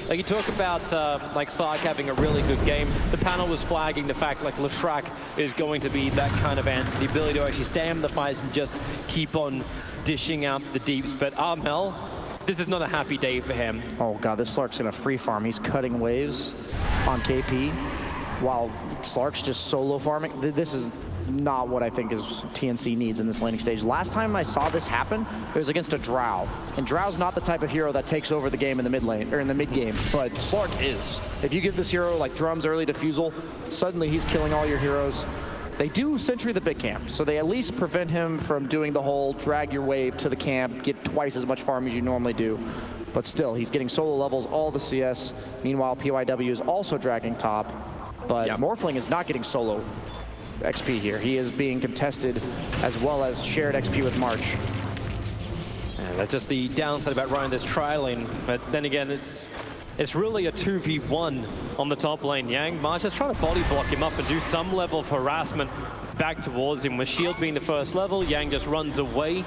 Like you talk about like Sark having a really good game. The panel was flagging the fact like Leshrac is going to be that kind of answer, the ability to actually stay on the fights and just keep on dishing out the deeps. But Armel, this is not a happy day for him. Oh god, this Slark's gonna free farm. He's cutting waves on KP while Slark's just solo farming. This is not what I think is TNC needs in this laning stage. Last time I saw this happen, it was against a Drow. And Drow's not the type of hero that takes over the game in the mid lane, or in the mid game, but Slark is. If you give this hero like Drum's early defusal, suddenly he's killing all your heroes. They do sentry the big camp, so they at least prevent him from doing the whole drag your wave to the camp, get twice as much farm as you normally do. But still, he's getting solo levels, all the CS. Meanwhile, PYW is also dragging top, but Morphling is not getting solo XP here. He is being contested as well as shared XP with March. And that's just the downside about running this tri lane. But then again, it's really a 2v1 on the top lane. Yang, March is trying to body block him up and do some level of harassment back towards him. With shield being the first level, Yang just runs away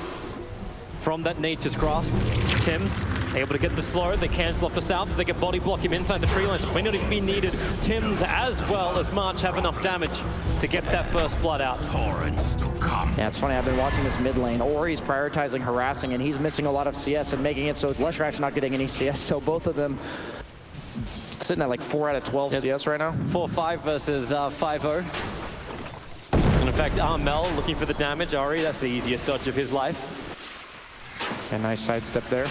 from that Nature's Grasp. Tim's able to get the slow. They cancel off the south. They can body block him inside the tree line. So may not even be needed. Tim's as well as March have enough damage to get that first blood out. Yeah, it's funny. I've been watching this mid lane. Ori's prioritizing harassing, and he's missing a lot of CS and making it so Leshrac's not getting any CS. So both of them sitting at like 4 out of 12 CS right now. 4-5 versus 5-0. And in fact, Armel looking for the damage. Ori, that's the easiest dodge of his life. A nice sidestep there.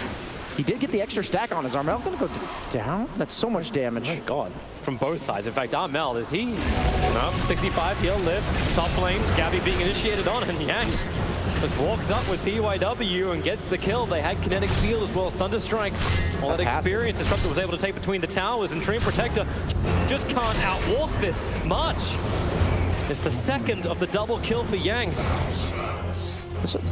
He did get the extra stack on. Is Armel going to go down? That's so much damage. Oh my god. From both sides. In fact, Armel, is he? No, 65, he'll live. Top lane, Gabby being initiated on, and Yang just walks up with PYW and gets the kill. They had kinetic field as well as Thunderstrike. All that experience Disruptor was able to take between the towers, and Dream Protector just can't outwalk this much. It's the second of the double kill for Yang.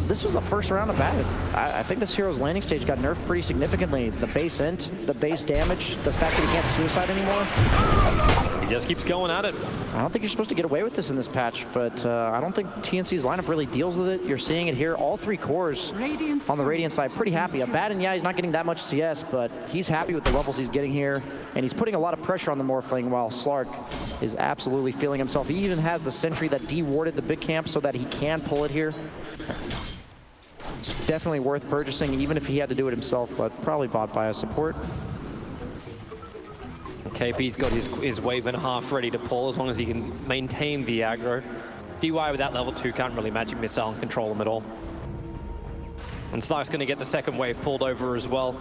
This was the first round of battle. I think this hero's landing stage got nerfed pretty significantly. The base int, the base damage, the fact that he can't suicide anymore. He just keeps going at it. I don't think you're supposed to get away with this in this patch, but I don't think TNC's lineup really deals with it. You're seeing it here. All three cores on the Radiant side pretty happy. Abaddon, yeah, he's not getting that much CS, but he's happy with the levels he's getting here, and he's putting a lot of pressure on the Morphling, while Slark is absolutely feeling himself. He even has the sentry that de-warded the big camp so that he can pull it here. It's definitely worth purchasing, even if he had to do it himself, but probably bought by a support. KP's got his wave and a half ready to pull as long as he can maintain the aggro. DY with that level 2 can't really magic missile and control him at all. And Slark's going to get the second wave pulled over as well.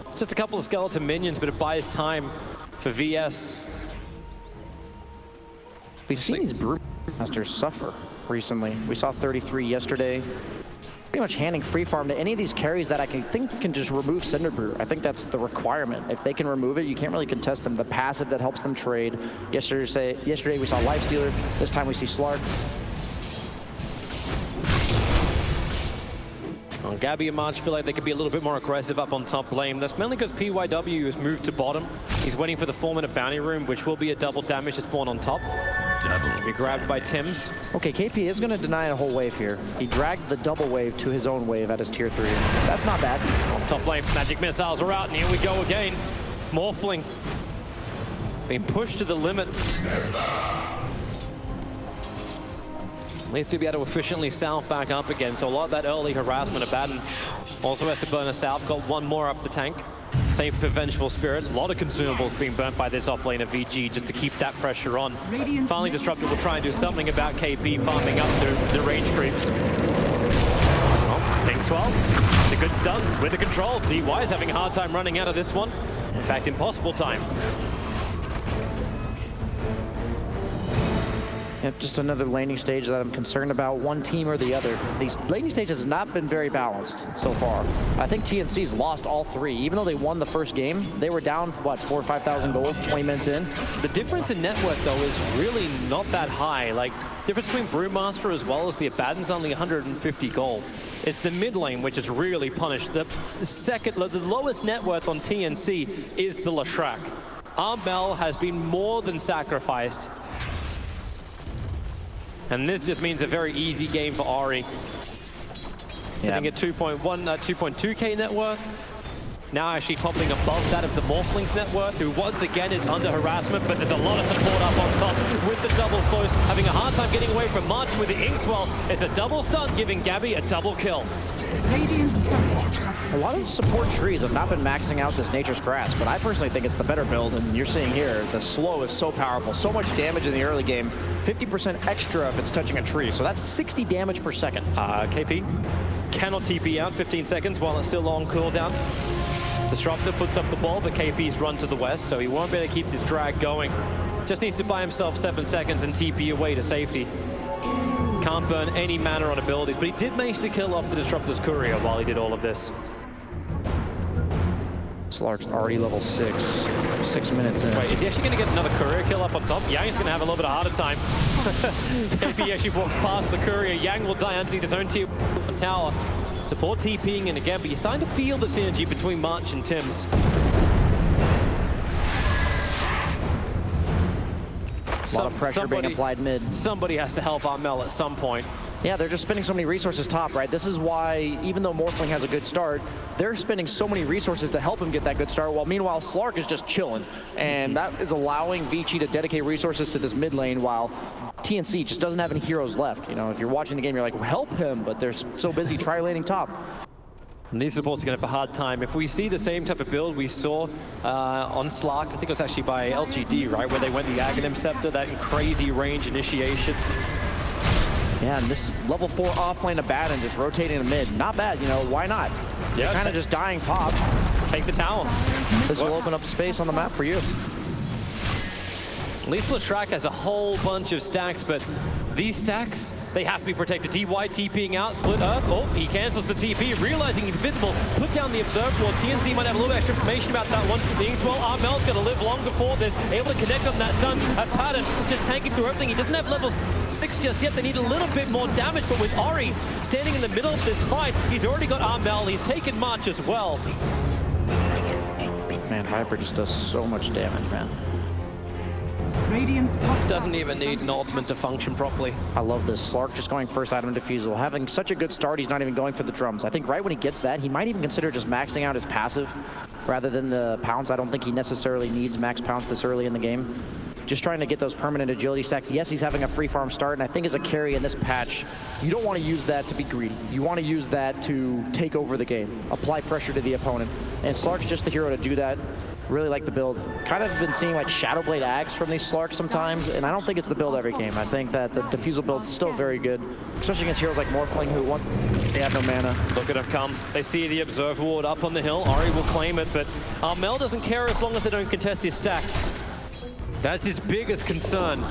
It's just a couple of skeleton minions, but it buys time for VS. We've seen these Brewmasters suffer recently. We saw 33 yesterday. pretty much handing free farm to any of these carries that I think can just remove Cinderbrew. I think that's the requirement. If they can remove it, you can't really contest them. The passive that helps them trade. Yesterday we saw Lifestealer. This time we see Slark. Well, Gabby and March feel like they could be a little bit more aggressive up on top lane. That's mainly because PYW has moved to bottom. He's waiting for the 4-minute bounty room, which will be a double damage to spawn on top. To be grabbed by Tims. Okay, KP is going to deny a whole wave here. He dragged the double wave to his own wave at his tier 3. That's not bad. On top lane, magic missiles are out, and here we go again. Morphling being pushed to the limit. Needs to be able to efficiently south back up again, so a lot of that early harassment of Batten. Also has to burn a south, got one more up the tank. Same for Vengeful Spirit. A lot of consumables being burnt by this offlane of VG just to keep that pressure on. Finally, Disruptor will try and do something about KP farming up the range creeps. Oh, Kingswell, it's a good stun with the control. DY is having a hard time running out of this one. In fact, impossible time. Yep, just another laning stage that I'm concerned about, one team or the other. These laning stages has not been very balanced so far. I think TNC's lost all 3. Even though they won the first game, they were down, what, 4,000 or 5,000 gold 20 minutes in? The difference in net worth, though, is really not that high. Like, difference between Brewmaster as well as the Abaddon's only 150 gold. It's the mid lane which is really punished. The lowest net worth on TNC is the Leshrac. Armel has been more than sacrificed. And this just means a very easy game for Ari. Sitting at 2.2k net worth. Now actually toppling above that of the Morphling's net worth, who once again is under harassment, but there's a lot of support up on top with the double slows, having a hard time getting away from March with the Inkswell. It's a double stun, giving Gabby a double kill. A lot of support trees have not been maxing out this Nature's Grasp, but I personally think it's the better build, and you're seeing here, the slow is so powerful. So much damage in the early game, 50% extra if it's touching a tree, so that's 60 damage per second. KP cannot TP out 15 seconds while it's still on cooldown. Disruptor puts up the ball, but KP's run to the west, so he won't be able to keep this drag going. Just needs to buy himself 7 seconds and TP away to safety. Can't burn any mana on abilities, but he did manage to kill off the Disruptor's courier while he did all of this. Slark's already level 6. 6 minutes in. Wait, is he actually going to get another courier kill up on top? Yang's going to have a little bit of a harder time. KP actually walks past the courier. Yang will die underneath his own tier tower. Support TPing in again, but you're starting to feel the synergy between March and Tims. A lot of pressure being applied mid. Somebody has to help Armel at some point. Yeah, they're just spending so many resources top, right? This is why, even though Morphling has a good start, they're spending so many resources to help him get that good start, while meanwhile Slark is just chilling. And that is allowing VICI to dedicate resources to this mid lane, while TNC just doesn't have any heroes left. You know, if you're watching the game, you're like, well, help him, but they're so busy tri-laning top. And these supports are going to have a hard time. If we see the same type of build we saw on Slark, I think it was actually by LGD, right? Where they went the Aghanim Scepter, that crazy range initiation. Yeah, and this level 4 offlane Abaddon just rotating to mid. Not bad, you know, why not? Yeah, they're kind of just dying top. Take the tower. This will open up space on the map for you. At least Leshrac has a whole bunch of stacks, but these stacks, they have to be protected. DY TPing out, split earth. Oh, he cancels the TP, realizing he's visible. Put down the observer wall. TNC might have a little extra information about that one. Well, Armel's going to live long before this. Able to connect on that stun. Pattern just tanking through everything. He doesn't have level 6 just yet. They need a little bit more damage, but with Ari standing in the middle of this fight, he's already got Armel. He's taken March as well. Man, Hyper just does so much damage, man. Radiant's top doesn't even need an ultimate to function properly. I love this. Slark just going first item defusal. Having such a good start, he's not even going for the drums. I think right when he gets that, he might even consider just maxing out his passive rather than the pounce. I don't think he necessarily needs max pounce this early in the game. Just trying to get those permanent agility stacks. Yes, he's having a free farm start, and I think as a carry in this patch, you don't want to use that to be greedy. You want to use that to take over the game, apply pressure to the opponent. And Slark's just the hero to do that. Really like the build. Kind of been seeing like Shadowblade Axe from these Slarks sometimes, and I don't think it's the build every game. I think that the Diffusal build's still very good, especially against heroes like Morphling, who once they have no mana. Look at him come. They see the Observer Ward up on the hill. Ari will claim it, but Armel doesn't care as long as they don't contest his stacks. That's his biggest concern.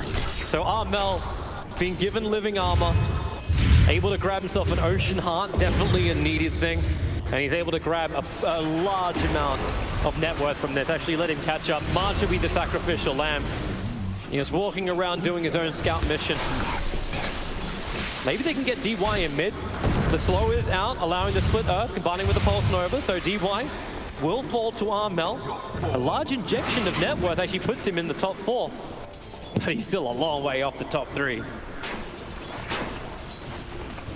So Armel being given living armor, able to grab himself an Ocean Heart, definitely a needed thing. And he's able to grab a large amount of net worth from this. Actually let him catch up. March will be the sacrificial lamb. He was walking around doing his own scout mission. Maybe they can get DY in mid. The slow is out, allowing the split earth, combining with the pulse nova. So DY will fall to Armel. A large injection of net worth actually puts him in the top 4. But he's still a long way off the top 3.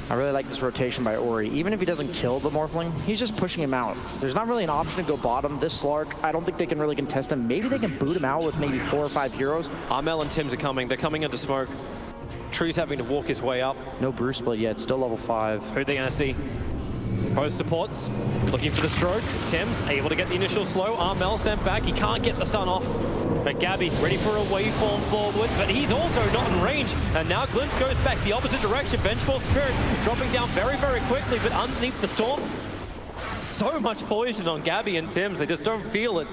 I really like this rotation by Ori. Even if he doesn't kill the Morphling, he's just pushing him out. There's not really an option to go bottom. This Slark, I don't think they can really contest him. Maybe they can boot him out with maybe 4 or 5 heroes. Armel and Tims are coming. They're coming under smoke. Tree's having to walk his way up. No Bruce split yet, still level 5. Who are they gonna see? Both supports looking for the stroke. Tims able to get the initial slow. Armel sent back. He can't get the stun off. But Gabby ready for a waveform forward, but he's also not in range. And now Glimpse goes back the opposite direction. Vengeful Spirit dropping down very, very quickly, but underneath the storm, so much poison on Gabby and Tims. They just don't feel it.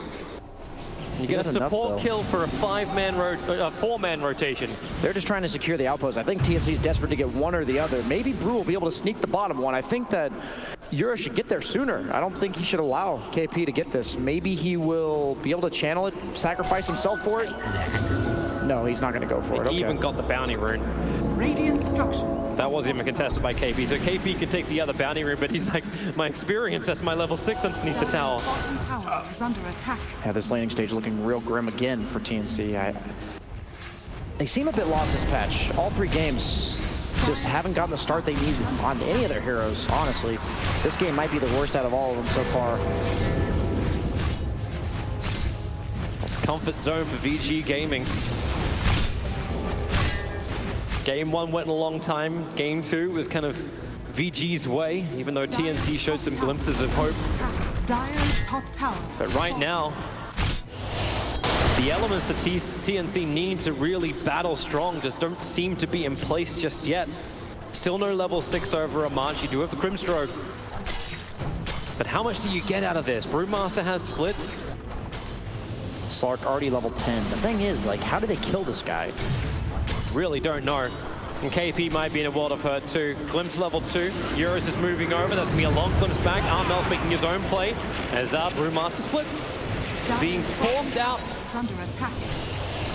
You get a support kill for a 4-man rotation. They're just trying to secure the outpost. I think TNC's desperate to get one or the other. Maybe Brew will be able to sneak the bottom one. I think that Yura should get there sooner. I don't think he should allow KP to get this. Maybe he will be able to channel it, sacrifice himself for it. No, he's not going to go for it. He even got the bounty rune. Radiant structures. That wasn't even contested by KP. So KP could take the other bounty rune, but he's like, my experience, that's my level 6 underneath the tower. Bottom tower is under attack. Yeah, this laning stage looking real grim again for TNC. They seem a bit lost this patch. All 3 games just haven't gotten the start they need on any of their heroes, honestly. This game might be the worst out of all of them so far. It's comfort zone for VG Gaming. Game 1 went a long time. Game 2 was kind of VG's way, even though TNC showed some glimpses of hope. Dire's top tower. But right now, the elements that TNC need to really battle strong just don't seem to be in place just yet. Still no level 6 over a March. You do have the Grimstroke. But how much do you get out of this? Brewmaster has split. Slark already level 10. The thing is, like, how did they kill this guy? Really don't know. And KP might be in a world of hurt too. Glimpse level 2. Euros is moving over. That's going to be a long glimpse back. Armel's making his own play. As Brewmaster split. Being forced out. It's under attack.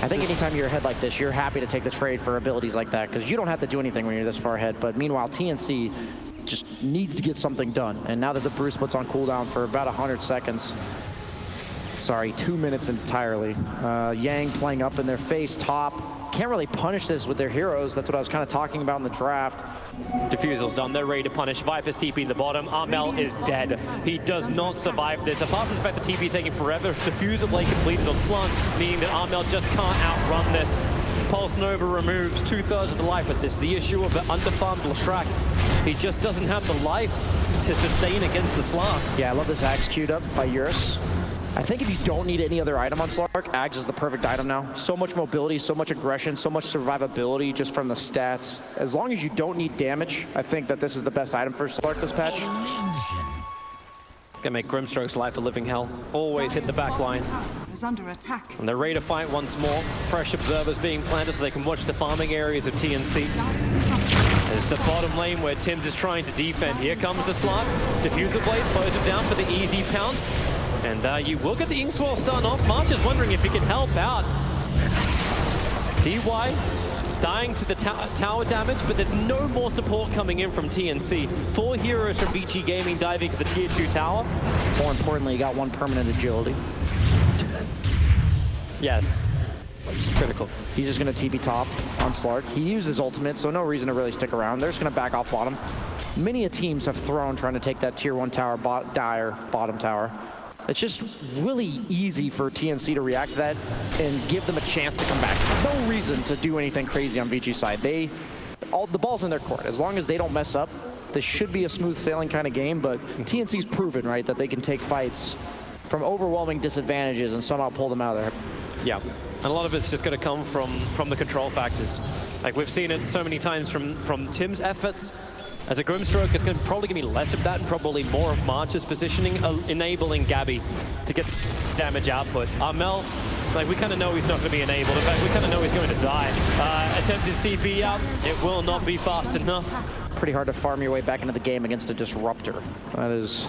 I think anytime you're ahead like this, you're happy to take the trade for abilities like that, because you don't have to do anything when you're this far ahead. But meanwhile, TNC just needs to get something done. And now that the Bruce split's on cooldown for about 100 seconds, sorry, 2 minutes entirely. Yang playing up in their face top. Can't really punish this with their heroes. That's what I was kind of talking about in the draft. Diffusal's done. They're ready to punish. Viper's TP the bottom. Armel is dead. He does not survive this. Apart from the fact that TP taking forever, Diffusal blade completed on Slant, meaning that Armel just can't outrun this. Pulse Nova removes 2/3 of the life with this. The issue of the underfarmed Lashrak. He just doesn't have the life to sustain against the Slark. Yeah, I love this Axe queued up by Eurus. I think if you don't need any other item on Slark, Axe is the perfect item now. So much mobility, so much aggression, so much survivability just from the stats. As long as you don't need damage, I think that this is the best item for Slark this patch. It's gonna make Grimstroke's life a living hell. Always hit the back line. Is under attack. And they're ready to fight once more. Fresh observers being planted so they can watch the farming areas of TNC. There's the bottom lane where Tims is trying to defend. Here comes the Slark. Diffuser Blade slows him down for the easy pounce. And you will get the Inkswell stun off. March is wondering if he can help out. DY dying to the tower damage, but there's no more support coming in from TNC. 4 heroes from VG Gaming diving to the tier 2 tower. More importantly, you got 1 permanent agility. Yes. Critical. He's just going to TP top on Slark. He uses ultimate, so no reason to really stick around. They're just going to back off bottom. Many teams have thrown trying to take that tier 1 tower, Dire bottom tower. It's just really easy for TNC to react to that and give them a chance to come back. No reason to do anything crazy on VG's side. The ball's in their court. As long as they don't mess up, this should be a smooth sailing kind of game, but TNC's proven, right, that they can take fights from overwhelming disadvantages and somehow pull them out of there. Yeah, and a lot of it's just going to come from the control factors. Like we've seen it so many times from Tim's efforts. As a Grimstroke, it's probably going to be less of that and probably more of March's positioning, enabling Gabby to get damage output. Armel, like we kind of know he's not going to be enabled. In fact, we kind of know he's going to die. Attempt his TP out. It will not be fast enough. pretty hard to farm your way back into the game against a Disruptor. That is...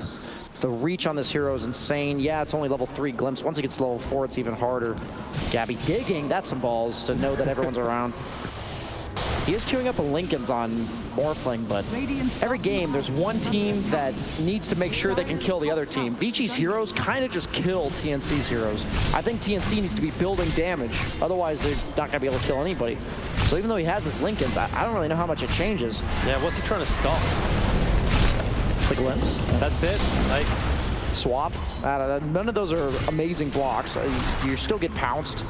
The reach on this hero is insane. Yeah, it's only level 3 Glimpse. Once it gets to level 4, it's even harder. Gabby digging, that's some balls to know that everyone's around. He is queuing up a Lincoln's on Morphling, but every game there's one team that needs to make sure they can kill the other team. VICI's heroes kind of just kill TNC's heroes. I think TNC needs to be building damage, otherwise they're not going to be able to kill anybody. So even though he has this Lincoln's, I don't really know how much it changes. Yeah, what's he trying to stop? The Glimpse. That's it. Like, swap. None of those are amazing blocks. You still get pounced.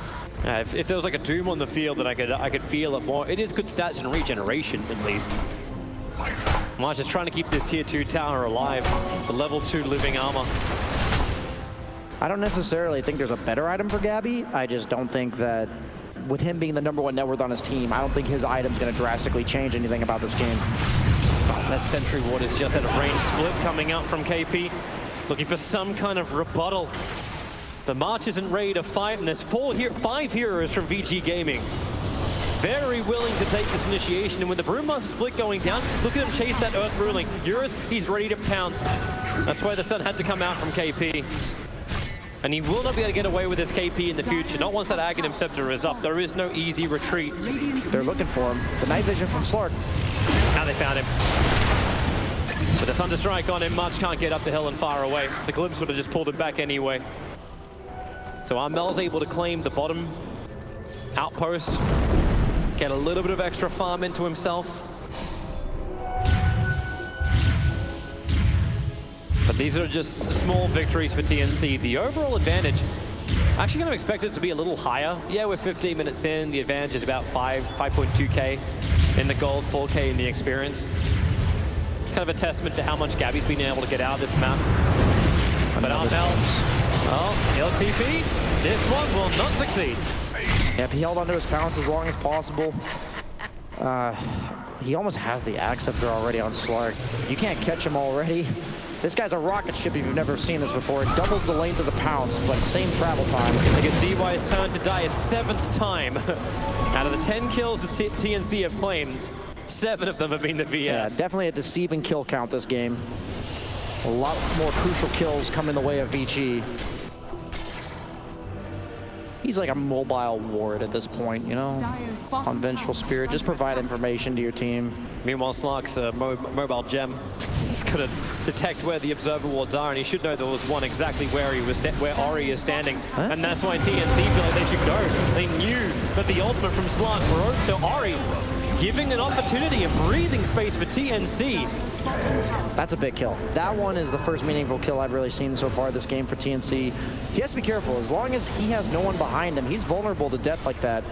If there was like a Doom on the field, then I could feel it more. It is good stats and regeneration, at least. March is trying to keep this tier 2 tower alive. The level 2 living armor. I don't necessarily think there's a better item for Gabby. I just don't think that with him being the #1 net worth on his team, I don't think his item's going to drastically change anything about this game. That Sentry Ward is just at a range split coming out from KP. Looking for some kind of rebuttal. The March isn't ready to fight, and there's 5 heroes from VG Gaming. Very willing to take this initiation, and with the Brewmaster split going down, look at him chase that Earth Ruling. Eurus, he's ready to pounce. That's why the stun had to come out from KP. And he will not be able to get away with his KP in the future. Not once that Aghanim Scepter is up. There is no easy retreat. They're looking for him. The night vision from Slark. Now they found him. With a Thunder Strike on him, March can't get up the hill and far away. The Glimpse would have just pulled him back anyway. So Armel's able to claim the bottom outpost. Get a little bit of extra farm into himself. But these are just small victories for TNC. The overall advantage, actually going to expect it to be a little higher. Yeah, we're 15 minutes in. The advantage is about 5.2k in the gold, 4k in the experience. It's kind of a testament to how much Gabby's been able to get out of this map. But Armel, oh, LTP, this one will not succeed. Yep, he held onto his bounce as long as possible. He almost has the Axe Scepter already on Slark. You can't catch him already. This guy's a rocket ship if you've never seen this before. It doubles the length of the pounce, but same travel time. I guess DY's turn to die a 7th time. Out of the 10 kills that TNC have claimed, 7 of them have been the VS. Yeah, definitely a deceiving kill count this game. A lot more crucial kills come in the way of VICI. He's like a mobile ward at this point, you know? On Vengeful Spirit, just provide information to your team. Meanwhile, Slark's a mobile gem. He's gonna detect where the observer wards are, and he should know there was one exactly where he was, where Ori is standing, and that's why TNC feel like they should go. They knew that the ultimate from Slark broke, so Ori giving an opportunity and breathing space for TNC. That's a big kill. That one is the first meaningful kill I've really seen so far this game for TNC. He has to be careful. As long as he has no one behind him, he's vulnerable to death like that.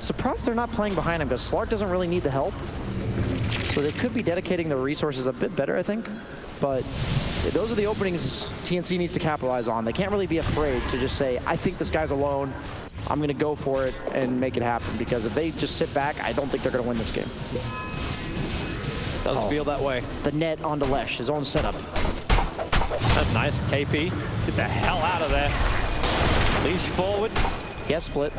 Surprised they're not playing behind him, because Slark doesn't really need the help. So they could be dedicating their resources a bit better, I think. But those are the openings TNC needs to capitalize on. They can't really be afraid to just say, I think this guy's alone. I'm going to go for it and make it happen, because if they just sit back, I don't think they're going to win this game. Does feel that way. The net onto Lesh, his own setup. That's nice. KP, get the hell out of there. Leash forward. He has split.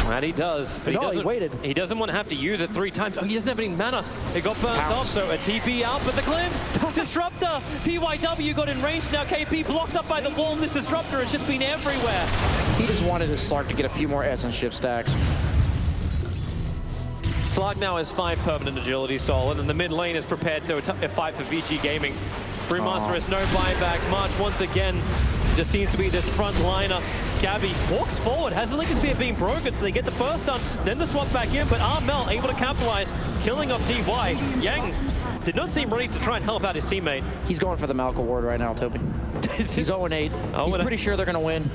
And he does. But no, he waited. He doesn't want to have to use it 3 times. Oh, he doesn't have any mana. It got burnt off, so a TP out, but the Glimpse! Disruptor! PYW got in range now. KP blocked up by the wall. This Disruptor has just been everywhere. He just wanted his Slark to get a few more Essence Shift stacks. Slark now has 5 permanent agility stolen, and the mid lane is prepared to fight for VG Gaming. Brewmaster has no buyback. March once again just seems to be this front liner. Gabby walks forward, has the Lincoln Spear being broken, so they get the first stun, then the swap back in, but Armel able to capitalize, killing off DY. Yang did not seem ready to try and help out his teammate. He's going for the Malka ward right now, Toby. He's 0-8. He's pretty sure they're going to win.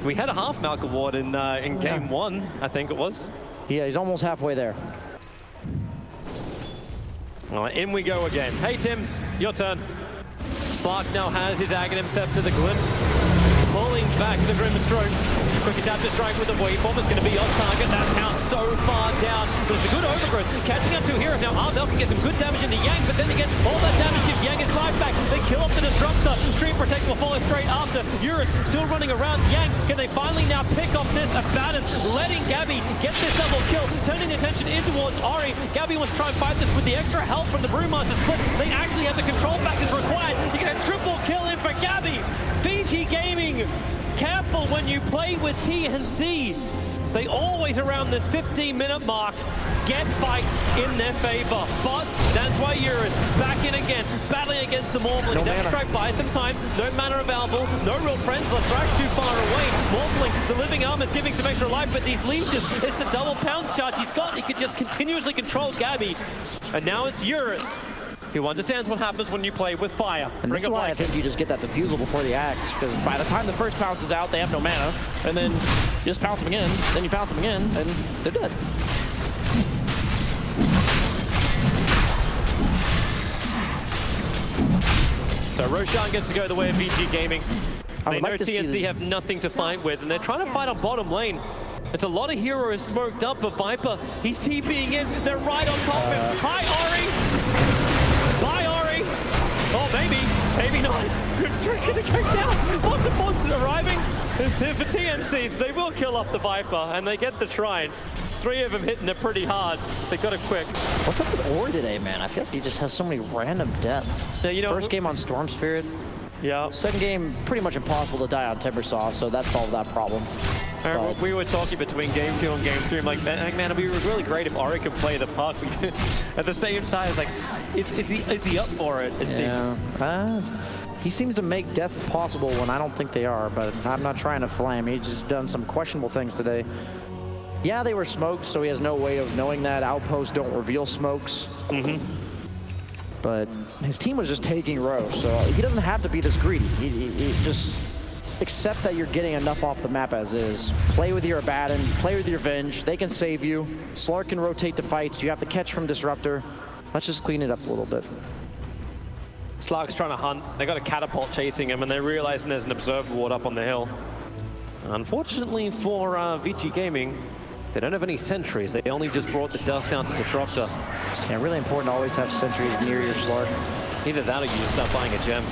We had a half Malka ward in game 1, I think it was. Yeah, he's almost halfway there. Well, in we go again. Hey, Tims, your turn. Slark now has his Aghanim Scepter, the Glimpse, pulling back the Grimstroke. Quick adaptive strike with the waveform is going to be on target. That counts so far down. But it's a good overgrowth. Catching up to heroes now. Armel can get some good damage into Yang, but then again, all that damage gives Yang his life back. They kill off the Disruptor. Stream Protect will follow straight after. Eurus still running around Yang. Can they finally now pick off this Abaddon, letting Gabby get this double kill, turning the attention in towards Ori. Gabby wants to try and fight this with the extra help from the Brewmasters, but they actually have the control back as required. You get a triple kill in for Gabby. VICI Gaming, careful when you play with TNC. They always, around this 15-minute mark, get fights in their favor. But that's why Eurus back in again, battling against the Morphling. That strike buys some time, no mana available, no real friends. Lestrack's too far away. Morphling, the living arm, is giving some extra life, but these leashes, it's the double pounce charge he's got. He could just continuously control Gabby. And now it's Eurus, who understands what happens when you play with fire. And this is why I think you just get that defusal before the axe, because by the time the first pounce is out, they have no mana, and then you just pounce them again, then you pounce them again, and they're dead. So Roshan gets to go the way of VICI Gaming. They know TNC have nothing to fight with, and they're trying to fight on bottom lane. It's a lot of heroes smoked up, but Viper, he's TPing in. They're right on top of him. Hi, Ori! Bye, Ori! Oh, maybe not. Script's gonna go down. Lots of monsters arriving. It's here for TNC, so they will kill off the Viper, and they get the Shrine. 3 of them hitting it pretty hard. They got it quick. What's up with Ori today, man? I feel like he just has so many random deaths. Yeah, you know, first game on Storm Spirit. Yeah. Second game, pretty much impossible to die on Timbersaw, so that solved that problem. We were talking between game 2 and game 3. I'm like, man, it'd be really great if Ori could play the puck. At the same time, it's like, is he up for it? It seems. He seems to make deaths possible when I don't think they are, but I'm not trying to flame. He's just done some questionable things today. Yeah, they were smoked, so he has no way of knowing that. Outposts don't reveal smokes. But his team was just taking row, so he doesn't have to be this greedy. He just accept that you're getting enough off the map as is. Play with your Abaddon, play with your Venge. They can save you. Slark can rotate the fights. You have to catch from Disruptor. Let's just clean it up a little bit. Slark's trying to hunt. They got a catapult chasing him, and they're realizing there's an observer ward up on the hill. Unfortunately for VICI Gaming, they don't have any sentries. They only just brought the dust down to Disruptor. Yeah, really important to always have sentries near your Slark. Either that or you just start buying a gem.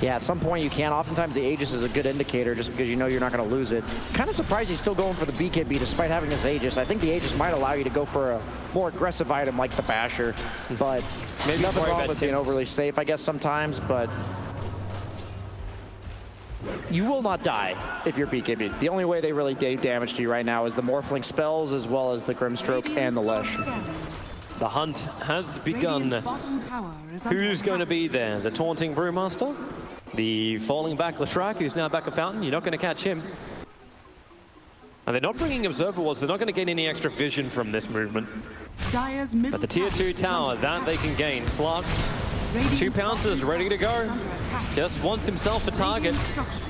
Yeah, at some point you can. Oftentimes the Aegis is a good indicator just because you know you're not going to lose it. Kind of surprised he's still going for the BKB despite having this Aegis. I think the Aegis might allow you to go for a more aggressive item like the Basher, but maybe nothing wrong with being overly safe, I guess, sometimes, but you will not die if you're BKB. The only way they really do damage to you right now is the Morphling spells as well as the Grimstroke and the Lesh. The hunt has begun. Who's going to be there? The Taunting Brewmaster? The falling back Lestrack, who's now back at Fountain? You're not going to catch him. And they're not bringing Observer Wards. They're not going to gain any extra vision from this movement. But the tier 2 tower, that they can gain. Slark, 2 Pouncers ready to go. Just wants himself a target.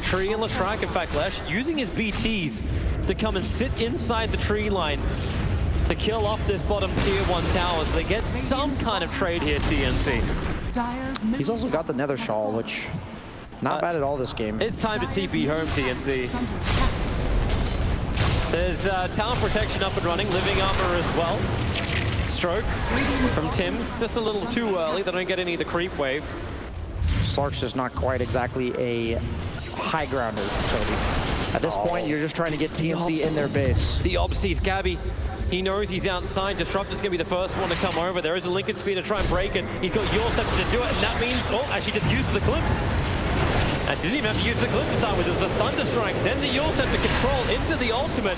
Tree and Lestrack, in fact, Lesh, using his BTs to come and sit inside the tree line to kill off this bottom tier 1 tower, so they get some kind of trade here, TNC. He's also got the Nether Shawl, which not bad at all this game. It's time to TP home, TNC. There's tower protection up and running, living armor as well. Stroke from Tim's, just a little too early. They don't get any of the creep wave. Slark's just not quite exactly a high grounder, Toby. At this point, you're just trying to get TNC in their base. The Ob sees Gabby. He knows he's outside. Disruptor's going to be the first one to come over. There is a Lincoln Spear to try and break it. He's got your scepter to do it, and that means, oh, actually just use the Glimpse. Actually didn't even have to use the Glimpse to start with. It was the Thunder Strike, then the Yule Scepter control into the ultimate.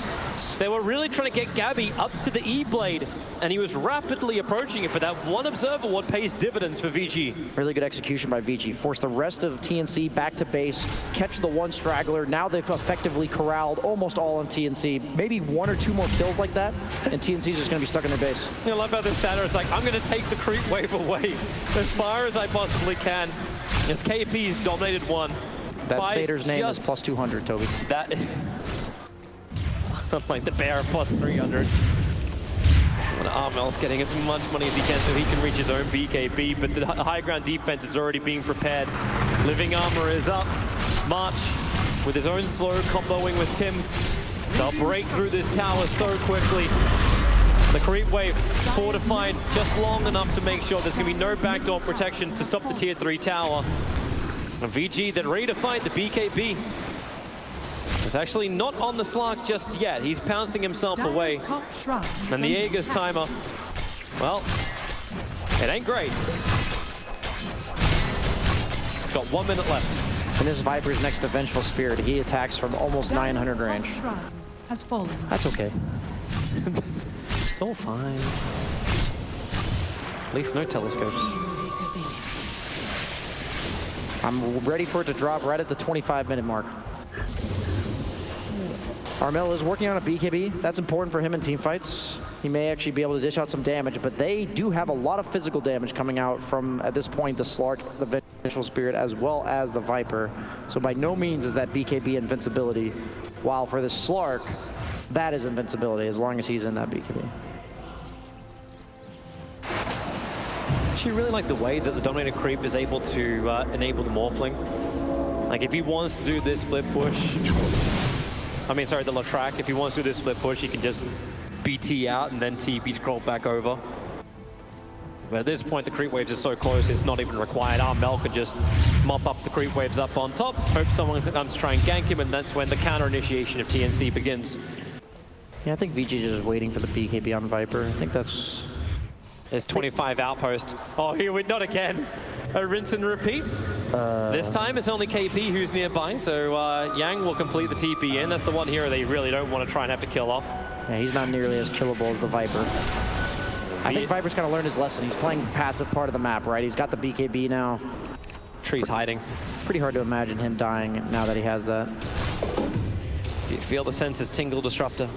They were really trying to get Gabby up to the E-Blade, and he was rapidly approaching it, but that one Observer Ward pays dividends for VICI. Really good execution by VICI. Force the rest of TNC back to base, catch the one straggler. Now they've effectively corralled almost all on TNC. Maybe 1 or 2 more kills like that, and TNC's just going to be stuck in their base. I love how this Saturn is like, I'm going to take the creep wave away as far as I possibly can. As KP's dominated 1. That Satyr's name is plus 200, Toby. That like the bear plus 300. And Armel's getting as much money as he can so he can reach his own BKB, but the high ground defense is already being prepared. Living armor is up. March with his own slow comboing with Tim's. They'll break through this tower so quickly. The creep wave fortified just long enough to make sure there's going to be no backdoor protection to stop the tier 3 tower. And VG then ready to fight the BKB. It's actually not on the Slark just yet. He's pouncing himself away. And the Aegis timer, well, it ain't great. It's got 1 minute left. And this Viper's next to Vengeful Spirit. He attacks from almost 900 range. Has fallen. That's okay. It's all fine. At least no telescopes. I'm ready for it to drop right at the 25-minute mark. Armel is working on a BKB. That's important for him in team fights. He may actually be able to dish out some damage, but they do have a lot of physical damage coming out from, at this point, the Slark, the Vengeful Spirit, as well as the Viper. So by no means is that BKB invincibility, while for the Slark, that is invincibility as long as he's in that BKB. Actually really like the way that the Dominator Creep is able to enable the Morphling. Like if he wants to do this split push, the Latrak, if he wants to do this split push, he can just BT out and then TP scroll back over. But at this point, the creep waves are so close, it's not even required. Armel could just mop up the creep waves up on top, hope someone comes to try and gank him, and that's when the counter initiation of TNC begins. Yeah, I think VG is just waiting for the BKB on Viper. I think that's... There's 25 outpost. Oh, here we not again. A rinse and repeat. This time it's only KP who's nearby, so Yang will complete the TP in. That's the one hero they really don't want to try and have to kill off. Yeah, he's not nearly as killable as the Viper. I think Viper's kind of learned his lesson. He's playing passive part of the map, right? He's got the BKB now. Tree's hiding. Pretty hard to imagine him dying now that he has that. Do you feel the senses tingle, Disruptor?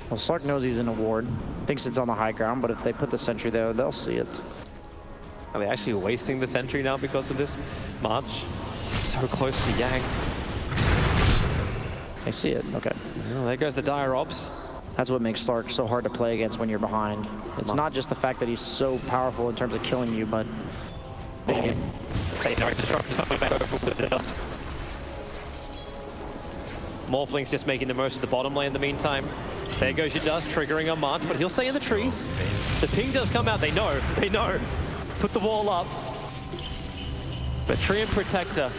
Well, Slark knows he's in a ward. Thinks it's on the high ground, but if they put the sentry there, they'll see it. Are they actually wasting the sentry now because of this march? So close to Yang. They see it, okay. Well, there goes the Dire Ops. That's what makes Slark so hard to play against when you're behind. It's not just the fact that he's so powerful in terms of killing you, but... Morphling's just making the most of the bottom lane in the meantime. There goes your dust, triggering a march, but he'll stay in the trees. The ping does come out, they know. Put the wall up. But Tree and Protector,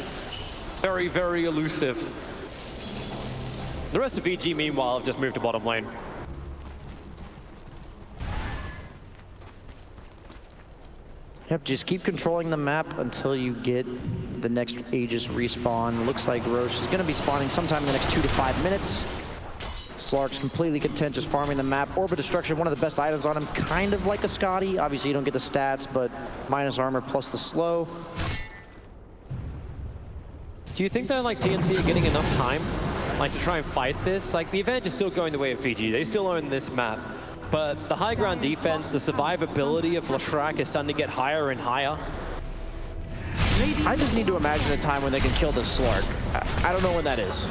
very, very elusive. The rest of VG, meanwhile, have just moved to bottom lane. Yep, just keep controlling the map until you get the next Aegis respawn. Looks like Roche is going to be spawning sometime in the next 2 to 5 minutes. Slark's completely content just farming the map. Orb of Destruction, one of the best items on him, kind of like a Scotty. Obviously, you don't get the stats, but minus armor plus the slow. Do you think that like TNC are getting enough time to try and fight this? Like the advantage is still going the way of Fiji. They still own this map. But the high ground defense, the survivability of Latrak is starting to get higher and higher. I just need to imagine a time when they can kill this Slark. I don't know when that is.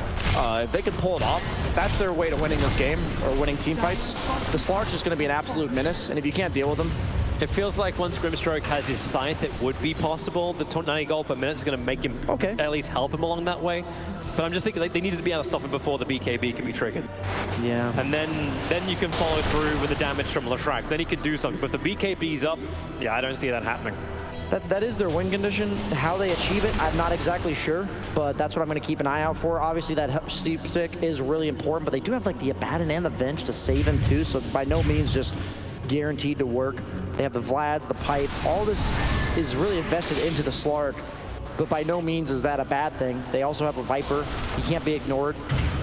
If they can pull it off, if that's their way to winning this game, or winning team fights, the Slark's just going to be an absolute menace, and if you can't deal with them... It feels like once Grimstroke has his scythe, it would be possible. The 90 gold per minute is going to make him, at least help him along that way. But I'm just thinking like, they needed to be able to stop it before the BKB can be triggered. Yeah. And then you can follow through with the damage from Latrak. Then he could do something. But if the BKB's up, yeah, I don't see that happening. That is their win condition. How they achieve it, I'm not exactly sure, but that's what I'm going to keep an eye out for. Obviously, that sleep stick is really important, but they do have like the Abaddon and the Venge to save him too, so by no means just guaranteed to work. They have the Vlads, the Pipe. All this is really invested into the Slark, but by no means is that a bad thing. They also have a Viper. He can't be ignored.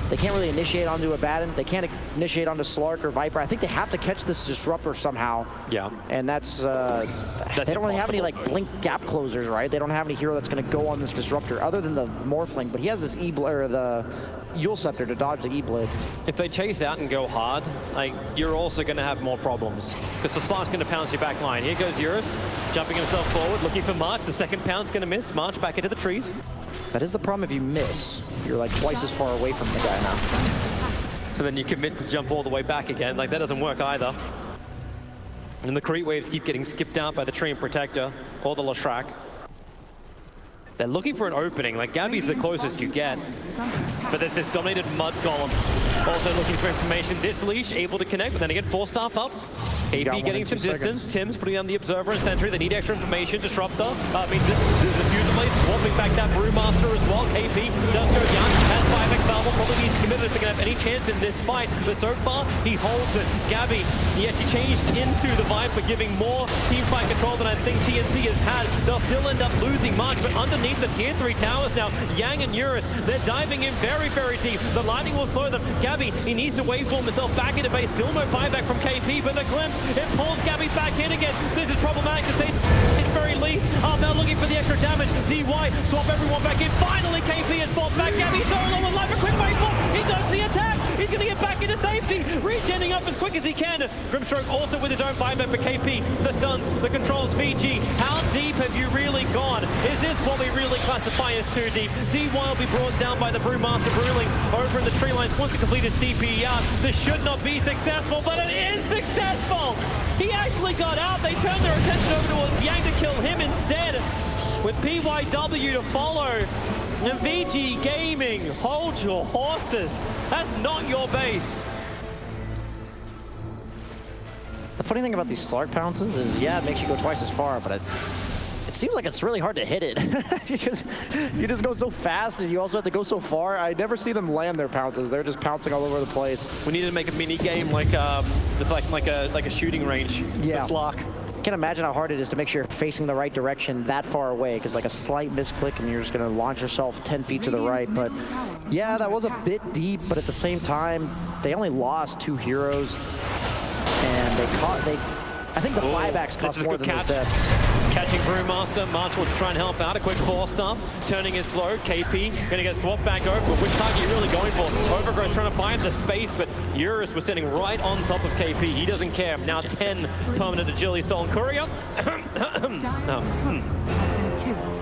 They can't really initiate onto Abaddon. They can't initiate onto Slark or Viper. I think they have to catch this Disruptor somehow. Yeah. And that's they don't really have any like blink gap closers, right? They don't have any hero that's going to go on this Disruptor other than the Morphling, but he has this E-Blade, or the Yule Scepter to dodge the E-Blade. If they chase out and go hard, like you're also going to have more problems because the Slark's going to pounce your back line. Here goes Eurus, jumping himself forward, looking for March. The second pound's going to miss. March back into the trees. That is the problem if you miss. You're like twice as far away from the guy now. So then you commit to jump all the way back again. Like that doesn't work either. And the creep waves keep getting skipped out by the Tree and Protector or the Latrak. They're looking for an opening. Like, Gabby's the closest you get. But there's this dominated mud golem. Also looking for information. This leash able to connect, but then again, 4-staff up. AP getting some distance. Tim's putting on the Observer and Sentry. They need extra information. Disruptor. Means the Diffuser Blade swapping back that Brewmaster as well. KP does go young. Has 5x Valve. Probably needs committed if they're going to have any chance in this fight. But so far, he holds it. Gabby, he actually changed into the Viper, giving more team fight control than I think TNC has had. They'll still end up losing much, but underneath the tier 3 towers now, Yang and Eurus, they're diving in very, very deep. The lightning will slow them. Gabby, he needs to waveform himself back into base. Still no buyback from KP, but the glimpse, it pulls Gabby back in again. This is problematic to say at the very least. Now looking for the extra damage. DY, swap everyone back in. Finally, KP has fought back. Gabby solo with life. A quick waveform. He does the attack. He's going to get back into safety. Regenning up as quick as he can. Grimstroke also with his own buyback for KP. The stuns, the controls, VG. How deep have you really gone? Is this what we really classify as too deep? DY will be brought down by the Brewmaster Brewlings over in the tree lines once he completes his TP out. This should not be successful, but it is successful! He actually got out. They turned their attention over towards Yang to kill him instead, with PYW to follow. And VG Gaming, hold your horses. That's not your base. The funny thing about these Slark pounces is, yeah, it makes you go twice as far, but it seems like it's really hard to hit it because you just go so fast and you also have to go so far. I never see them land their pounces. They're just pouncing all over the place. We need to make a mini game like it's like a shooting range. Yeah. The Slark. I can't imagine how hard it is to make sure you're facing the right direction that far away, because like a slight misclick and you're just going to launch yourself 10 feet to the right. But yeah, that was a bit deep, but at the same time, they only lost 2 heroes, and I think the buybacks cost more than those deaths. Catching Brewmaster, March wants to try and help out. A quick 4-star, turning it slow. KP gonna get swapped back over. But which target are you really going for? Overgrowth trying to buy the space, but Eurus was sitting right on top of KP. He doesn't care. Now 10 permanent agility stolen. Courier. Dire's cook has been killed.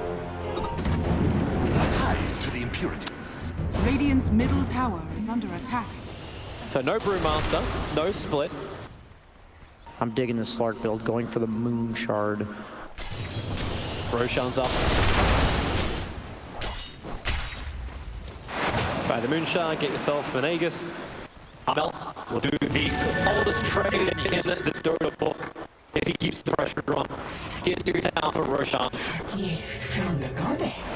A tie to the impurities. Radiant's middle tower is under attack. So no Brewmaster, no split. I'm digging this Slark build, going for the Moon Shard. Roshan's up. By the Moon Shard, get yourself an Aegis. Amel will do the oldest trade in the Dota book if he keeps the pressure on. Tier 2 tower for Roshan. Gift from the goddess.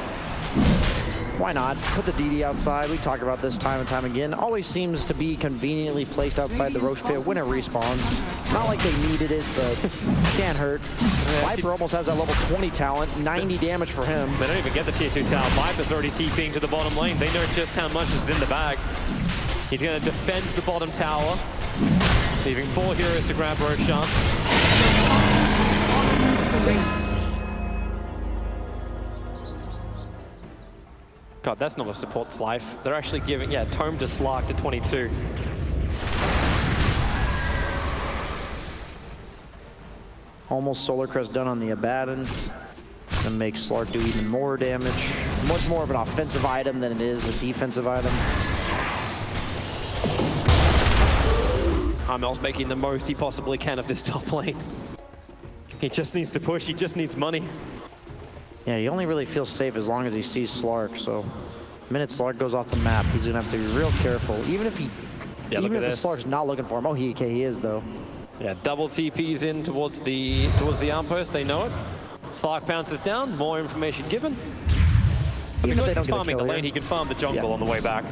Why not? Put the DD outside. We talked about this time and time again. Always seems to be conveniently placed outside the Roche pit when it respawns. Not like they needed it, but can't hurt. Viper almost has that level 20 talent, 90 damage for him. They don't even get the tier 2 tower. Viper's already TPing to the bottom lane. They know just how much is in the bag. He's going to defend the bottom tower, leaving 4 heroes to grab Roshan. God, that's not a support's life. They're actually giving, yeah, Tome to Slark to 22. Almost Solar Crest done on the Abaddon. Gonna make Slark do even more damage. Much more of an offensive item than it is a defensive item. Amel's making the most he possibly can of this top lane. He just needs to push, he just needs money. Yeah, he only really feels safe as long as he sees Slark, so the minute Slark goes off the map, he's gonna have to be real careful. Even if the Slark's not looking for him. Oh, he is though. Yeah, double TPs in towards the outpost, they know it. Slark bounces down, more information given. But because he's farming the lane, he can farm the jungle on the way back.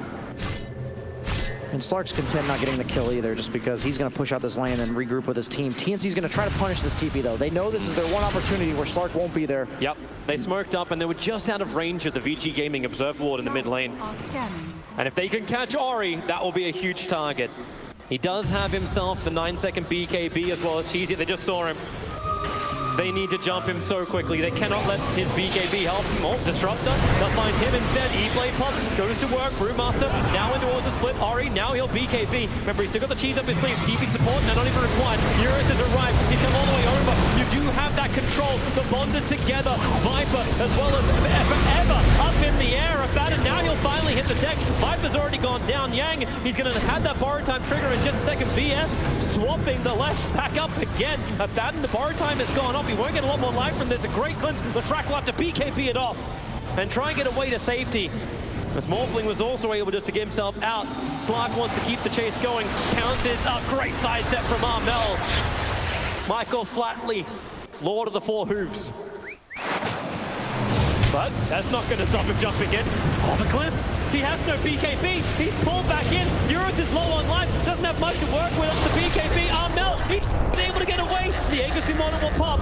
And Slark's content not getting the kill either, just because he's going to push out this lane and regroup with his team. TNC's going to try to punish this TP, though. They know this is their one opportunity where Slark won't be there. Yep, they smoked up, and they were just out of range of the VICI Gaming Observe Ward in the mid lane. And if they can catch Ori, that will be a huge target. He does have himself the 9-second BKB as well as Cheesy. They just saw him. They need to jump him so quickly. They cannot let his BKB help him. Oh, Disruptor. They'll find him instead. E-Blade pops, goes to work. Brewmaster now in towards the split. Ori, now he'll BKB. Remember, he's still got the cheese up his sleeve. TP support, now not even required. Eurus has arrived. He's come all the way over. You do have that control. The bonded together. Viper, as well as ever up in the air. Abaddon, now he'll finally hit the deck. Viper's already gone down. Yang, he's going to have that borrow time trigger in just a second. BS swapping the left back up again. Abaddon, the borrow time has gone off. He won't get a lot more life from this. A great glimpse. The Shrek will have to BKB it off. and try and get away to safety. As Morphling was also able just to get himself out. Slark wants to keep the chase going. Pounces up, great sidestep from Armel. Michael Flatley, Lord of the Four Hooves. But that's not going to stop him jumping in. Oh, the glimpse. He has no BKB. He's pulled back in. Euros is low on life. Doesn't have much to work with up the BKB. Armel, he's able to get away. The Agassi model will pop.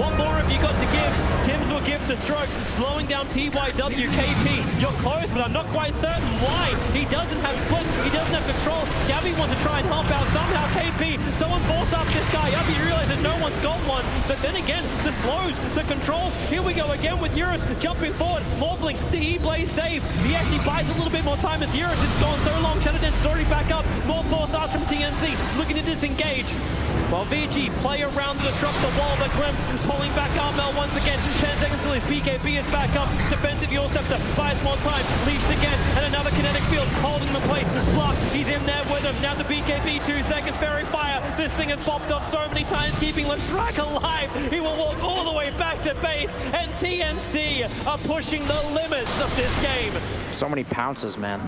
What more have you got to give? Tims will give the stroke, slowing down PYW. KP, you're close, but I'm not quite certain why. He doesn't have split. He doesn't have control. Gabby wants to try and help out. Somehow KP, someone force up this guy up. He realizes no one's got one. But then again, the slows, the controls. Here we go again with Euros jumping forward. Morphling, the E-Blaze save. He actually buys a little bit more time as Euros has gone so long. Shadow Dance already back up. More force out from TNC, looking to disengage. While VG play around to disrupt the wall, the Glimpse pulling back Armel once again. 10 seconds till his BKB is back up. Defensive Your Scepter buys more time. Leashed again, and another kinetic field holding him in place. Slark, he's in there with him. Now the BKB, 2 seconds, Fairy Fire. This thing has popped off so many times, keeping Leshrac alive. He will walk all the way back to base, and TNC are pushing the limits of this game. So many pounces, man.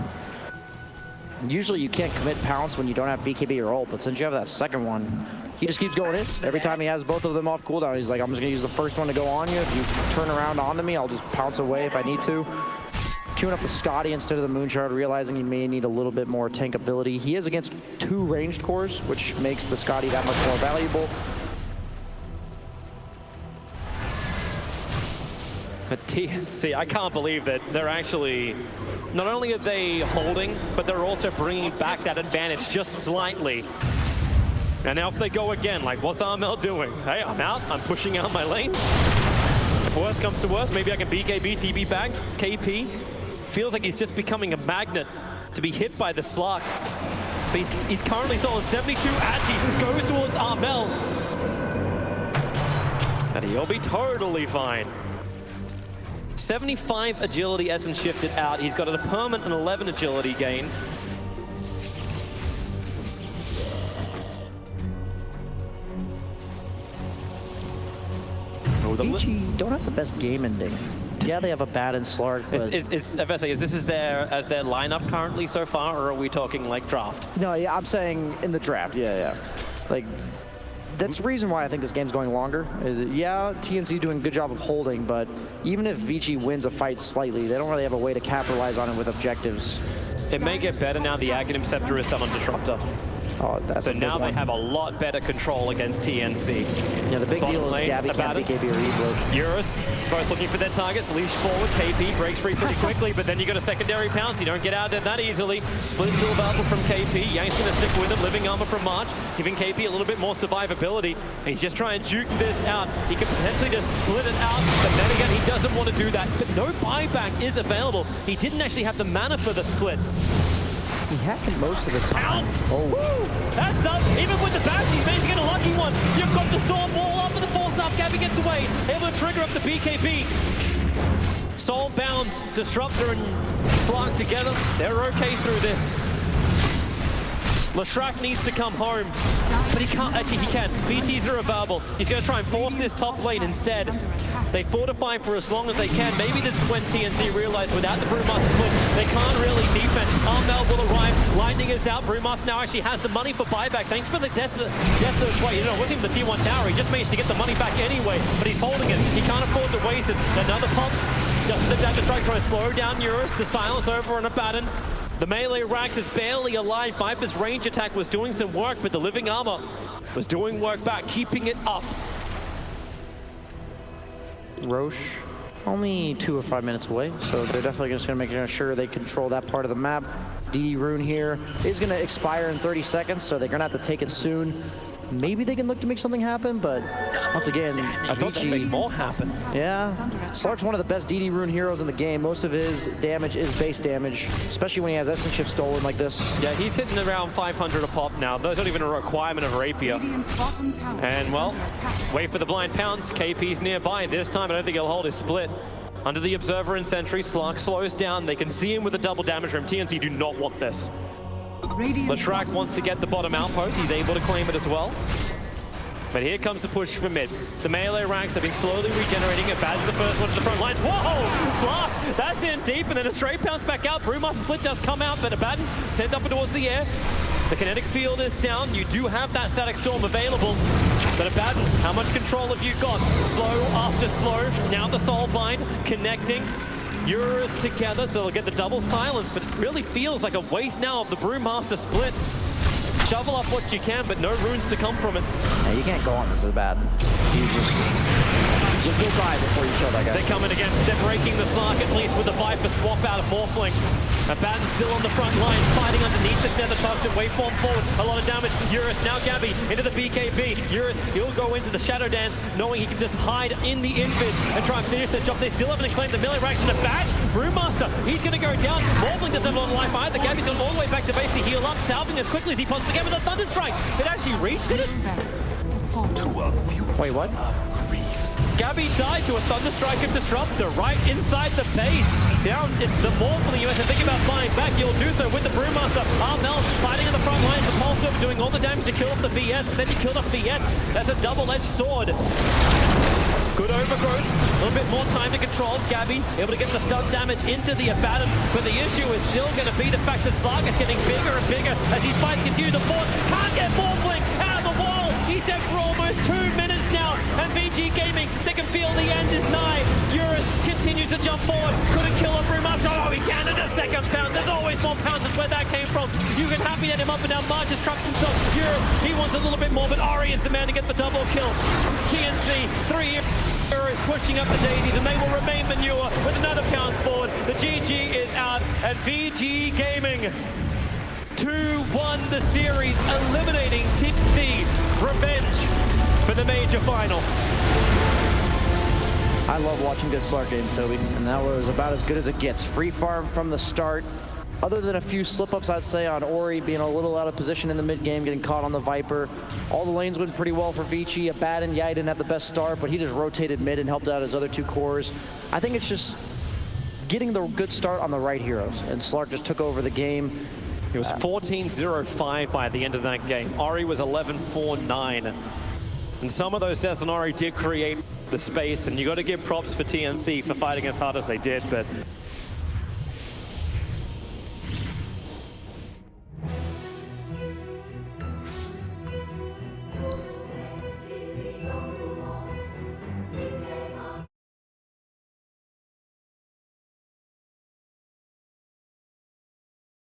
Usually you can't commit pounce when you don't have BKB or ult, but since you have that second one, he just keeps going in. Every time he has both of them off cooldown, he's like, I'm just gonna use the first one to go on you. If you turn around onto me, I'll just pounce away if I need to. Queuing up the Scotty instead of the Moonshard, realizing he may need a little bit more tank ability. He is against 2 ranged cores, which makes the Scotty that much more valuable. But TNC, I can't believe that they're actually, not only are they holding, but they're also bringing back that advantage just slightly. And now if they go again, like what's Armel doing? Hey, I'm out, I'm pushing out my lanes. If worst comes to worst, maybe I can BKB, TB back. KP feels like he's just becoming a magnet to be hit by the Slark. But he's currently still on 72. Agi goes towards Armel. And he'll be totally fine. 75 agility Essence shifted out. He's got a permanent 11 agility gained. VICI don't have the best game ending. Yeah, they have a bad in Slark, but... Is this as their lineup currently so far, or are we talking like draft? No, yeah, I'm saying in the draft, yeah. Like, that's the reason why I think this game's going longer. Yeah, TNC's doing a good job of holding, but even if VICI wins a fight slightly, they don't really have a way to capitalize on it with objectives. It may get better now the Aghanim Scepter is done on Disruptor. Oh, that's so now they have a lot better control against TNC. Yeah, the big deal is Gabby can't BKB or E-Blade. Eurus, both looking for their targets. Leash forward, KP breaks free pretty quickly, but then you got a secondary pounce. You don't get out of it that easily. Split still available from KP. Yank's going to stick with him. Living armor from March, giving KP a little bit more survivability. And he's just trying to juke this out. He could potentially just split it out, but then again, he doesn't want to do that. But no buyback is available. He didn't actually have the mana for the split. He had it most of the time. Oh. Woo! That's up. Even with the bash, he's managed to get a lucky one. You've got the storm wall up with the force up. Gabby gets away. Able to trigger up the BKB. Soulbound, Disruptor, and Slark together. They're okay through this. Leshrac needs to come home, but he can't. Actually, he can. BTs are available. He's going to try and force this top lane instead. They fortify for as long as they can. Maybe this is when TNC realize without the Brewmaster split, they can't really defend. Armel will arrive. Lightning is out. Brewmaster now actually has the money for buyback. Thanks for the death of the play. You know, it wasn't even the T1 tower. He just managed to get the money back anyway, but he's holding it. He can't afford to waste it. Another pump. Just the Dagger Strike trying to slow down Eurus. The silence over on Abaddon. The melee Rax is barely alive. Viper's range attack was doing some work, but the living armor was doing work back, keeping it up. Roche, only 2 or 5 minutes away, so they're definitely just going to make sure they control that part of the map. DD Rune here is going to expire in 30 seconds, so they're going to have to take it soon. Maybe they can look to make something happen, but once again, I thought they'd make more happen. Yeah, Slark's one of the best DD Rune heroes in the game. Most of his damage is base damage, especially when he has Essence Shift stolen like this. Yeah, he's hitting around 500 a pop now. Those aren't even a requirement of Rapier. And well, wait for the blind pounce. KP's nearby. This time, I don't think he'll hold his split. Under the Observer and Sentry, Slark slows down. They can see him with a double damage room. TNC do not want this. Leshrac wants to get the bottom outpost. He's able to claim it as well. But here comes the push for mid. The melee ranks have been slowly regenerating. Abaddon's the first one to the front lines. Whoa! Slark! That's in deep, and then a straight bounce back out. Brewmaster Split does come out, but Abaddon sent up towards the air. The kinetic field is down. You do have that static storm available. But Abaddon, how much control have you got? Slow after slow. Now the soul bind connecting. Eurus together, so they'll get the double silence, but it really feels like a waste now of the Brewmaster Split. Shovel up what you can, but no runes to come from it. Yeah, you can't go on this as bad. He's just... You'll die before you kill that guy. They're coming again. They're breaking the Slark, at least with the Viper swap out of Morphling. Abaddon still on the front lines, fighting underneath this nether toxin. Waveform forward, a lot of damage. Eurus, now Gabby, into the BKB. Eurus, he'll go into the Shadow Dance, knowing he can just hide in the invis and try and finish the job. They still haven't claimed the melee ranks in a bash. Brewmaster, he's going to go down. Morphling doesn't have a lot of life either. Gabby's going all the way back to base to heal up, salving as quickly as he possibly can with a Thunder Strike. It actually reached it. Wait, what? Gabby died to a Thunder Strike of Disruptor right inside the base. Now it's the Morphling you have to think about flying back. You'll do so with the Brewmaster. Armel fighting on the front lines. The Pulse Over doing all the damage to kill off the VS. But then you killed off VS. That's a double-edged sword. Good overgrowth. A little bit more time to control. Gabby able to get the stun damage into the Abaddon. But the issue is still going to be the fact that Slark is getting bigger and bigger as these fights continue to force. Can't get Morphling out of the wall. He's dead for almost 2 minutes now. And VG Gaming, they can feel the end is nigh. Eurus continues to jump forward. Couldn't kill a Brewmaster. Oh, he can. And a second pounce. There's always more pounces where that came from. You can happy at him up and down. March has trapped himself. Eurus, he wants a little bit more, but Ori is the man to get the double kill. TNC, 3 is pushing up the daisies, and they will remain manure with another pounce forward. The GG is out, and VG Gaming 2-1 the series, eliminating TNC. Revenge for the major final. I love watching good Slark games, Toby, and that was about as good as it gets. Free farm from the start. Other than a few slip-ups, I'd say, on Ori being a little out of position in the mid-game, getting caught on the Viper. All the lanes went pretty well for VICI. Abaddon, yeah, he didn't have the best start, but he just rotated mid and helped out his other 2 cores. I think it's just getting the good start on the right heroes, and Slark just took over the game. It was 14-0-5 by the end of that game. Ori was 11-4-9. And some of those deaths on Ori did create the space, and you got to give props for TNC for fighting as hard as they did, but